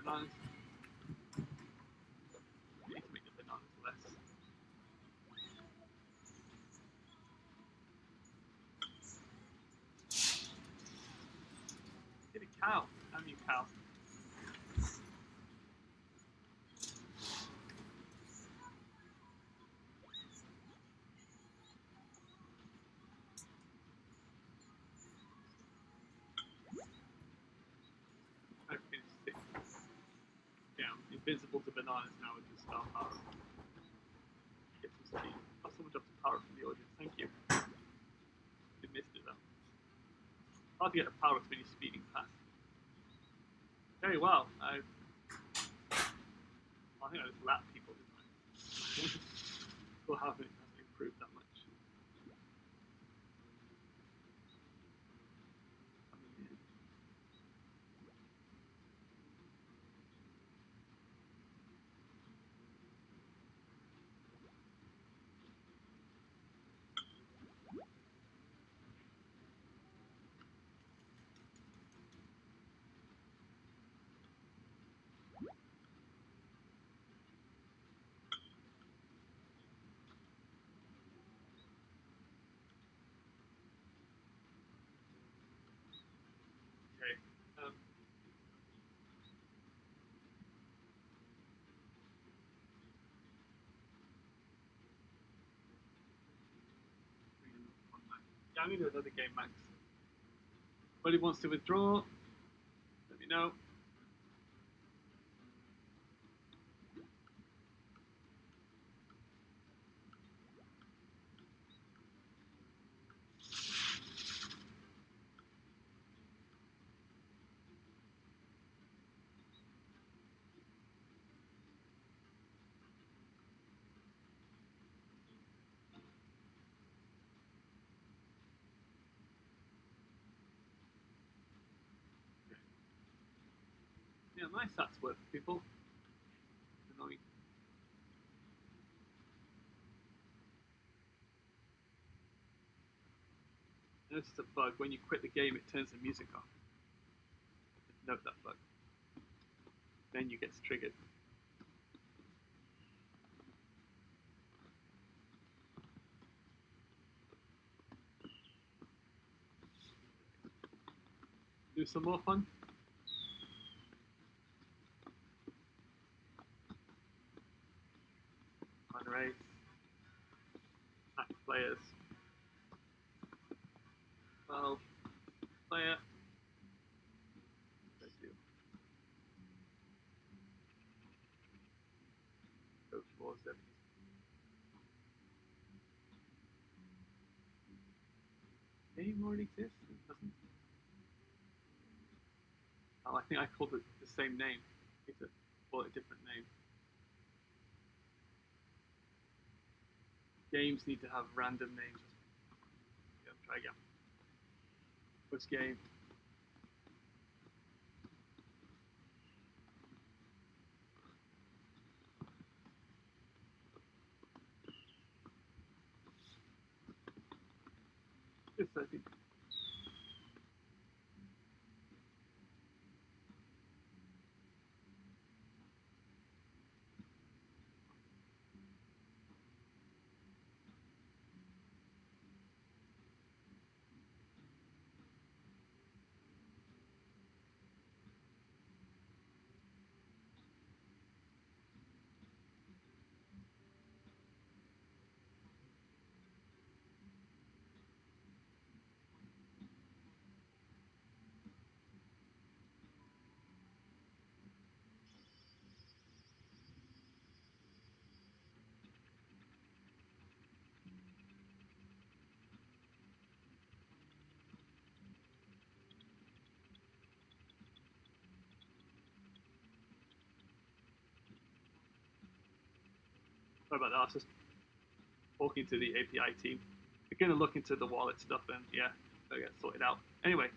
Bananas. We need to make the bananas less. Get a cow. How many cows? Okay, stick down. Invisible to bananas now with the star power. Get some speed. Oh, someone dropped a power from the audience. Thank you. You missed it though. Hard to get a power up when you're speeding past. Very well. I think I just lap people, didn't I? Or haven't improved that much. Coming in. Okay. Yeah, I'm going to do another game, Max. Anybody wants to withdraw? Let me know. Yeah, my stats work, people. Annoying. Notice a bug. When you quit the game, it turns the music off. Note that bug. Menu gets triggered. Do some more fun. Fun race. Attack players. 12. Player. Let's do. Go towards them. Game already exists? It doesn't. Oh, I think I called it the same name. I need to call it a different name. Games need to have random names. Yeah, try again. What's game? Just I think. Sorry about that. I was just talking to the API team. They're going to look into the wallet stuff and yeah, they'll get sorted out. Anyway,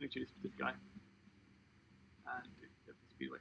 introduce this guy and do the Speedway.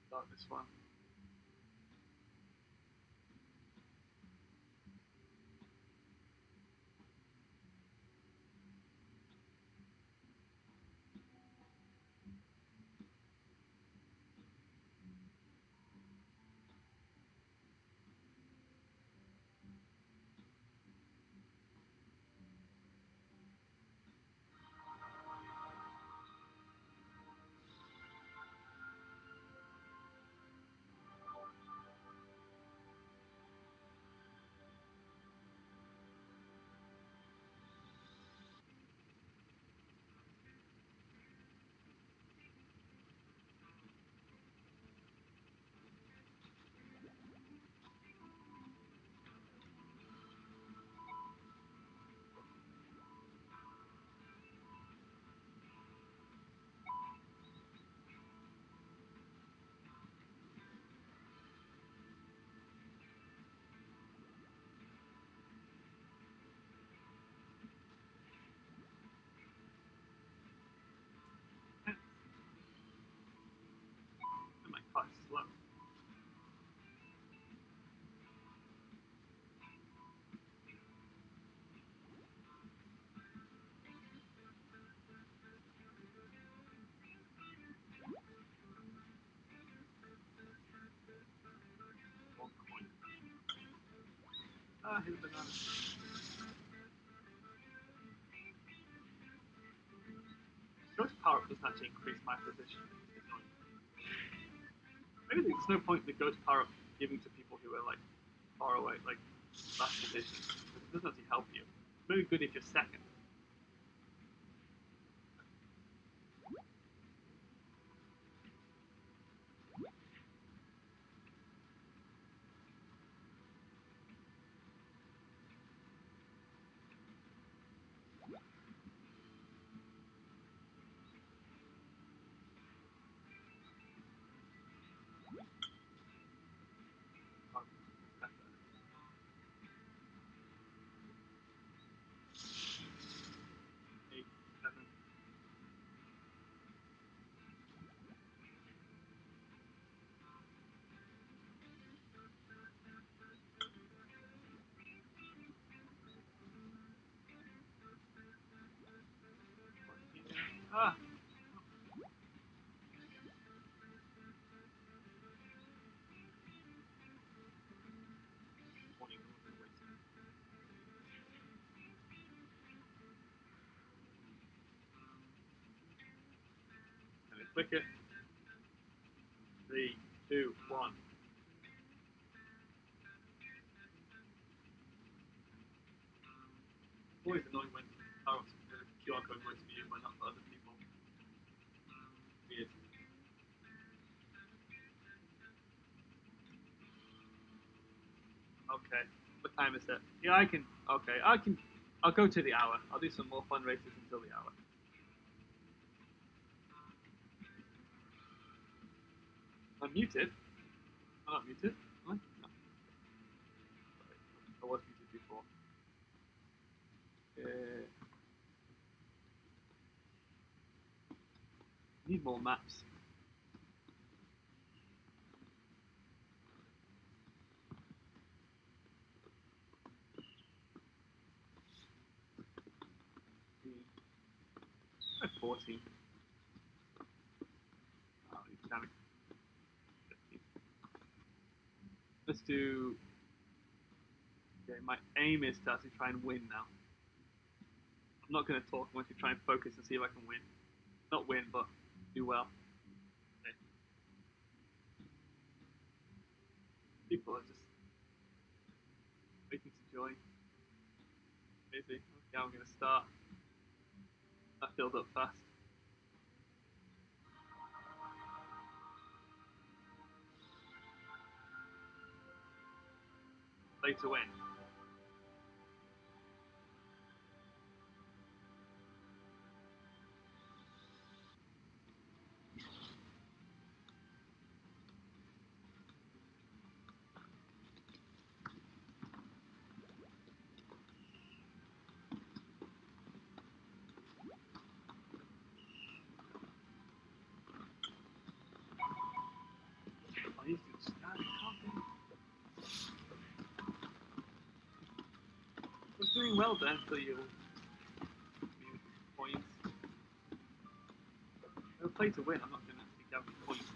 Start this one. My car's slow. Here's the banana. Ghost power up doesn't actually increase my position. Maybe there's no point in the ghost power up giving to people who are like far away, like last position. It doesn't actually help you. It's very good if you're second. Eight, 7. Ah! 20. And we click it. 3, 2, 1. Always annoying when power ups the QR code works for you but not for other people. Weird. Okay. What time is it? Yeah, I can. Okay, I can. I'll go to the hour. I'll do some more fundraisers until the hour. I'm muted. I'm not muted. Am I? No. Sorry. I was muted before. Need more maps. At 14. Oh, damn it. 15. Let's do game Okay, my aim is to actually try and win now. I'm not going to talk. I want to try and focus and see if I can win. Not win, but do well. Okay. People are just waiting to join. Busy. Okay, I'm going to start. That filled up fast. Play to win. I used to stand and I was doing well then until you points. I'll play to win. I'm not going to actually get any points.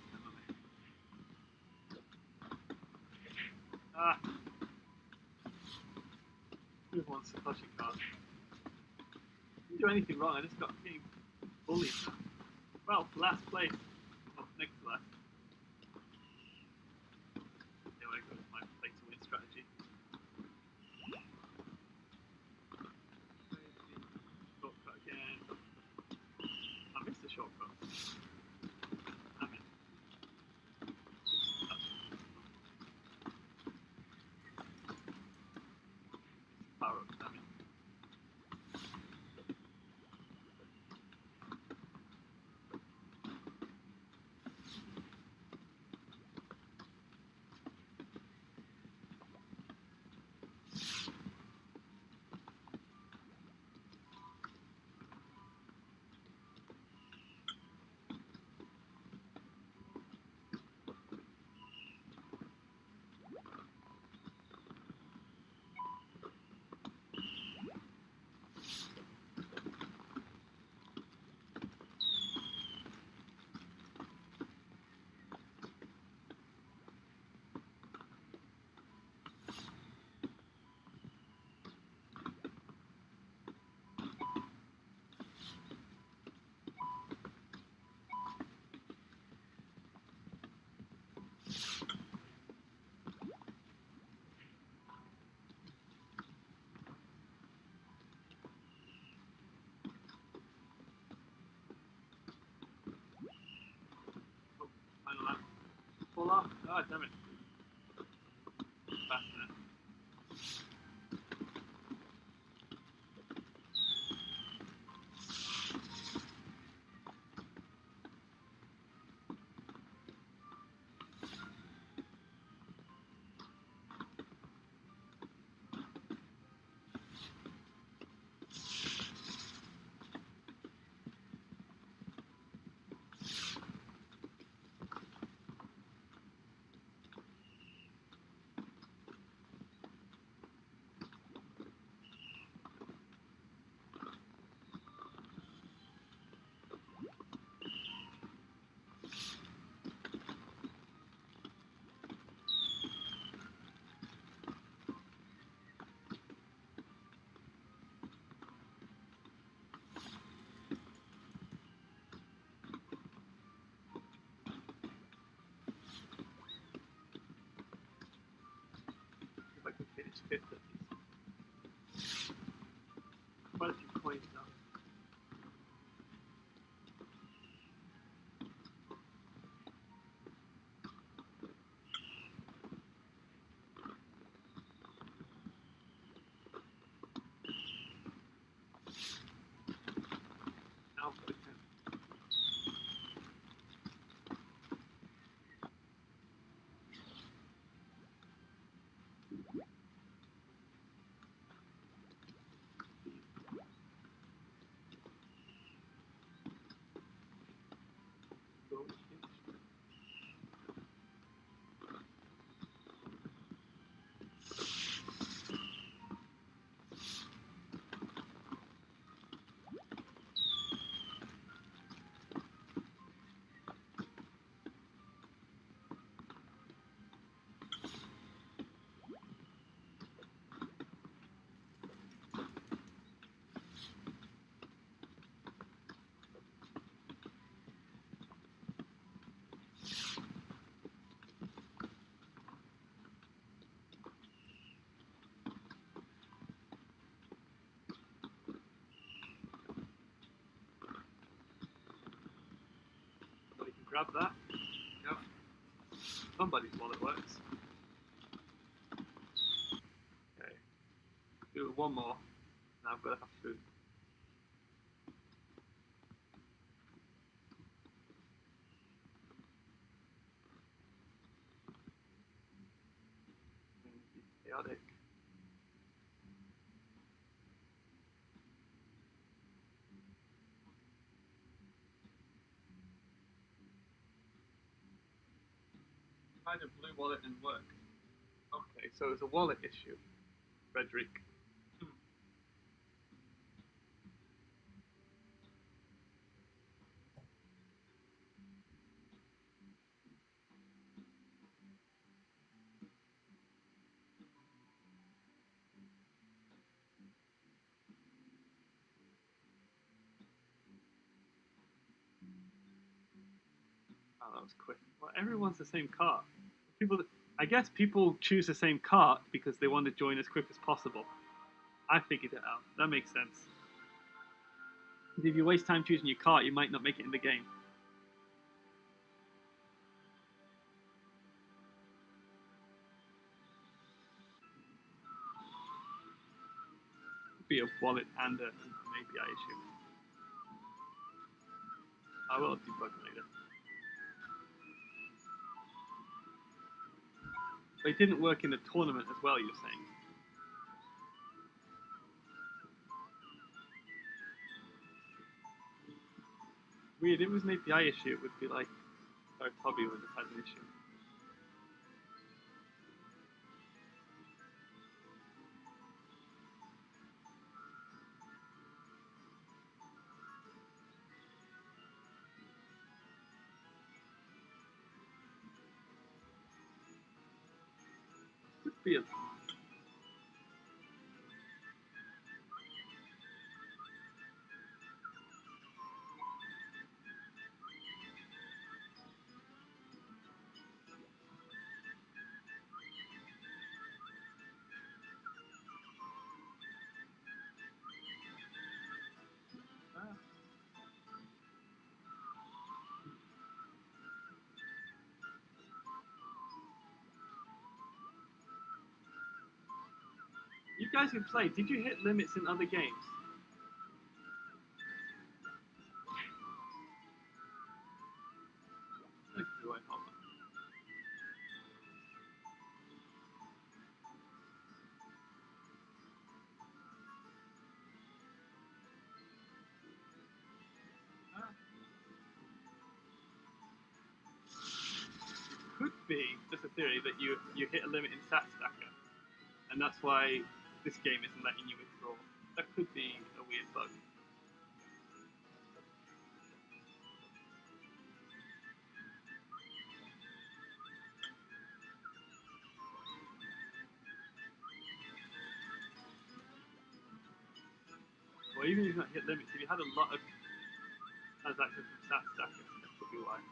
Ah, who wants a flushing card? Didn't do anything wrong. I just got getting bullied. Well, last place. Well, next to last. Here I go with my play to win strategy. Shortcut again. I missed the shortcut. Damn it. Power up, damn it. Oh, final lap. Pull off. Ah, damn it. Faster. If I can finish fifth at least. Quite a few points now. Now for the 10th. grab that. Yep. Somebody's wallet works. Okay. Do one more. Now I'm gonna have to. Chaotic. Find a blue wallet and work. Okay, so it's a wallet issue, Frederick. Oh, that was quick. Well, everyone's the same cart. I guess people choose the same cart because they want to join as quick as possible. I figured it out. That makes sense. If you waste time choosing your cart, you might not make it in the game. Could be a wallet and an API issue. I will debug later. But it didn't work in the tournament as well, you're saying? Weird, if it was an API issue, it would be like, or Toby would have had an issue. Could be a You guys can play. Did you hit limits in other games? Hold on. Could be just a theory that you hit a limit in stat stacker, and that's why this game isn't letting you withdraw. That could be a weird bug. Or even if you not hit limits, if you had a lot of transactions from stat stacker, that could be why.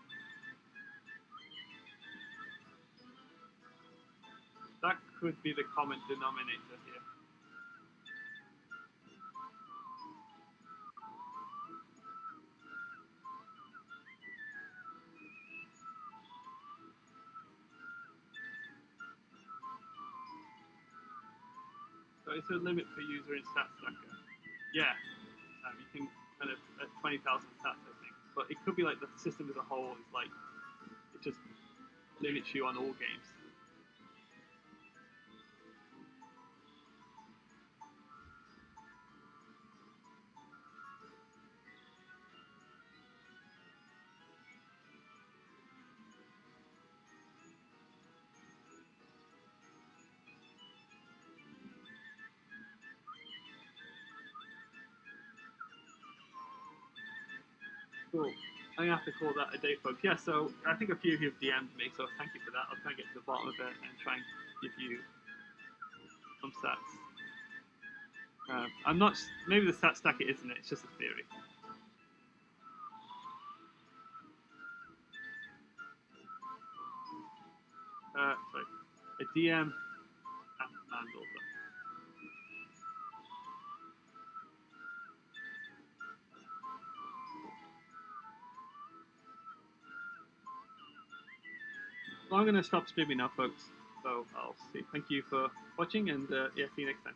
That could be the common denominator here. So it's a limit per user in stat stacker. Yeah, you can kind of at 20,000 stats, I think. But it could be like the system as a whole is like it just limits you on all games. Cool. I'm gonna have to call that a day, folks. Yeah, so I think a few of you have DM'd me, so thank you for that. I'll try and get to the bottom of it and try and give you some stats. I'm not. Maybe the stat stacker isn't it? It's just a theory. Sorry, a DM at Mandel. Well, I'm going to stop streaming now, folks. So I'll see. Thank you for watching, and yeah, see you next time.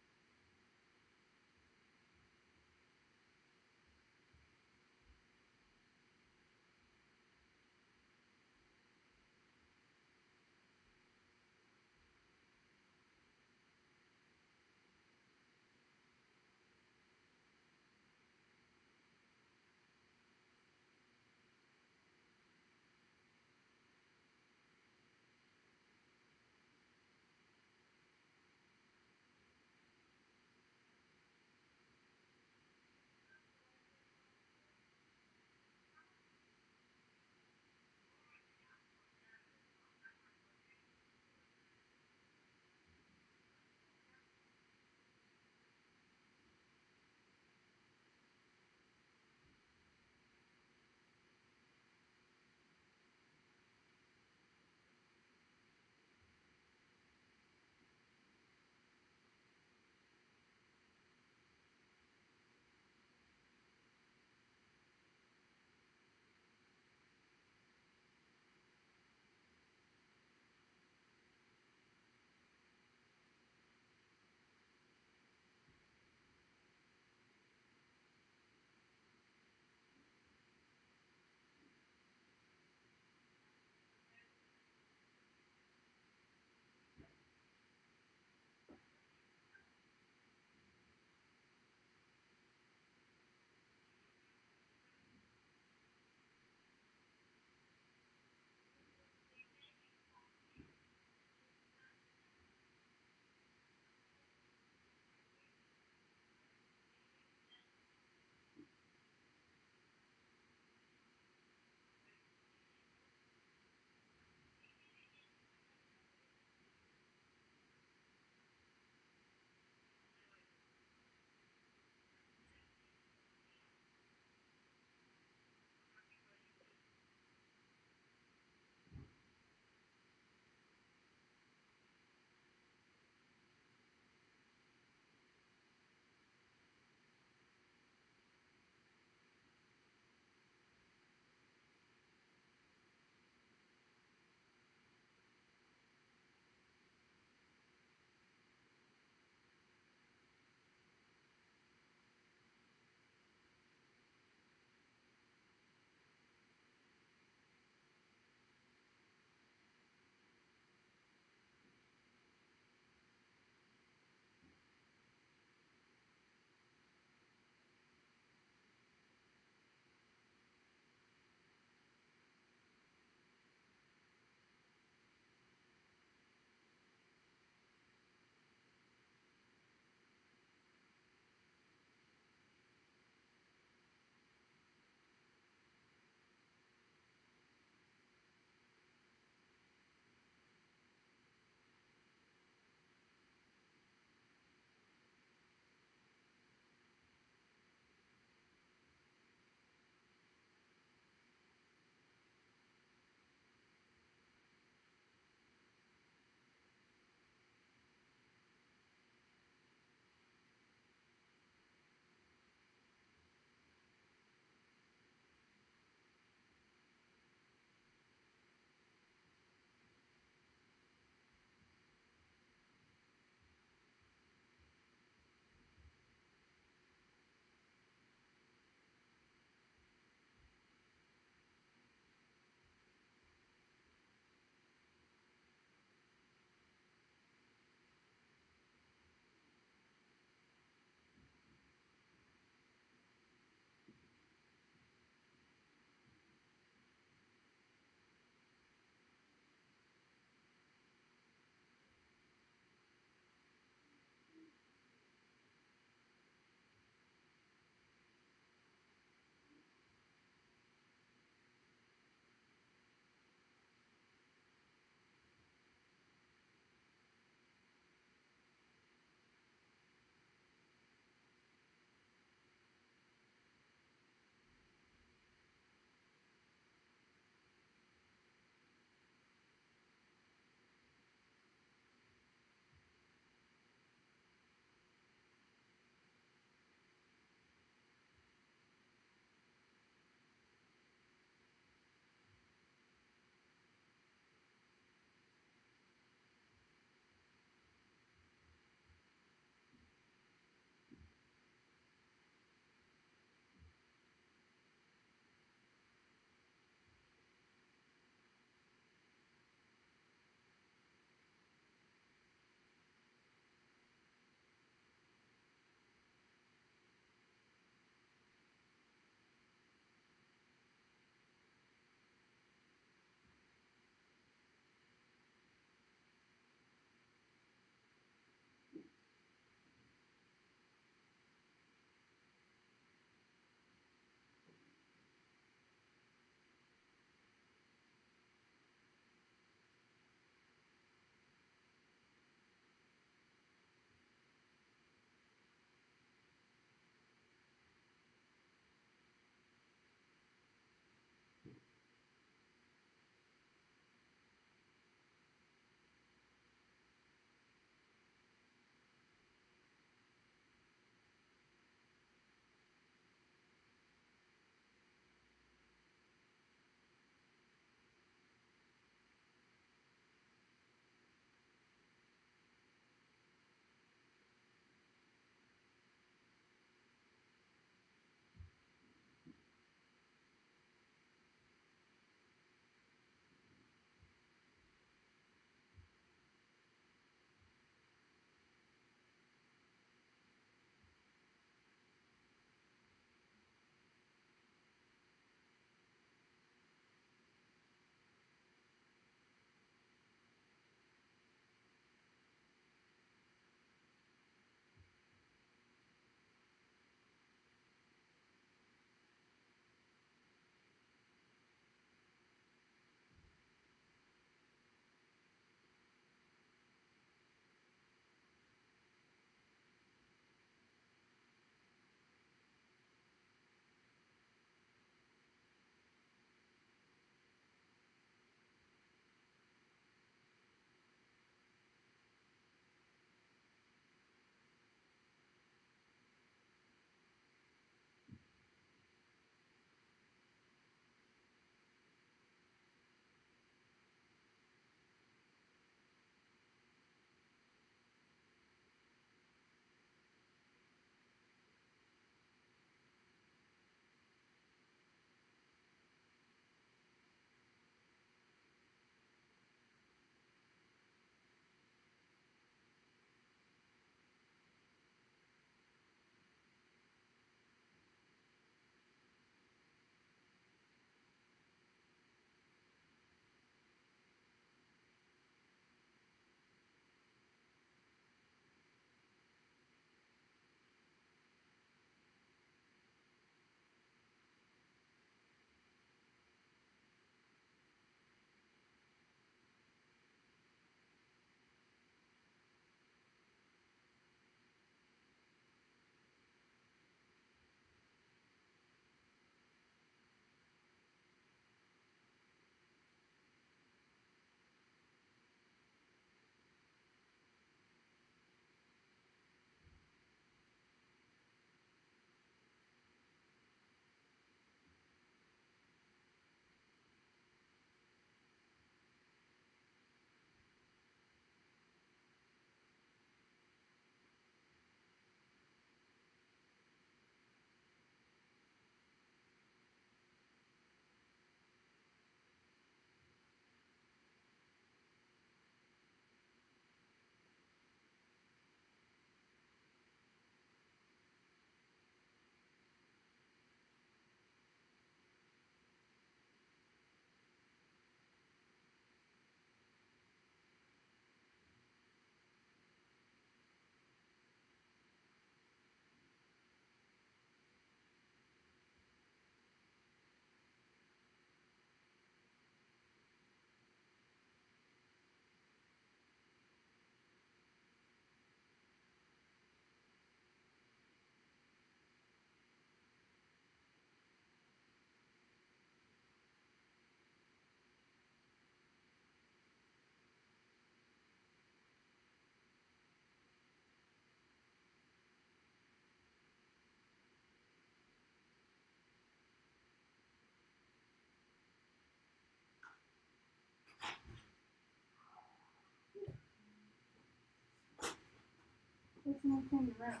Someone turn around.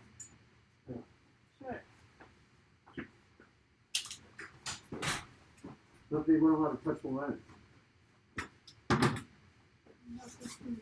Sure. But they weren't allowed to touch the lens. Not this thing.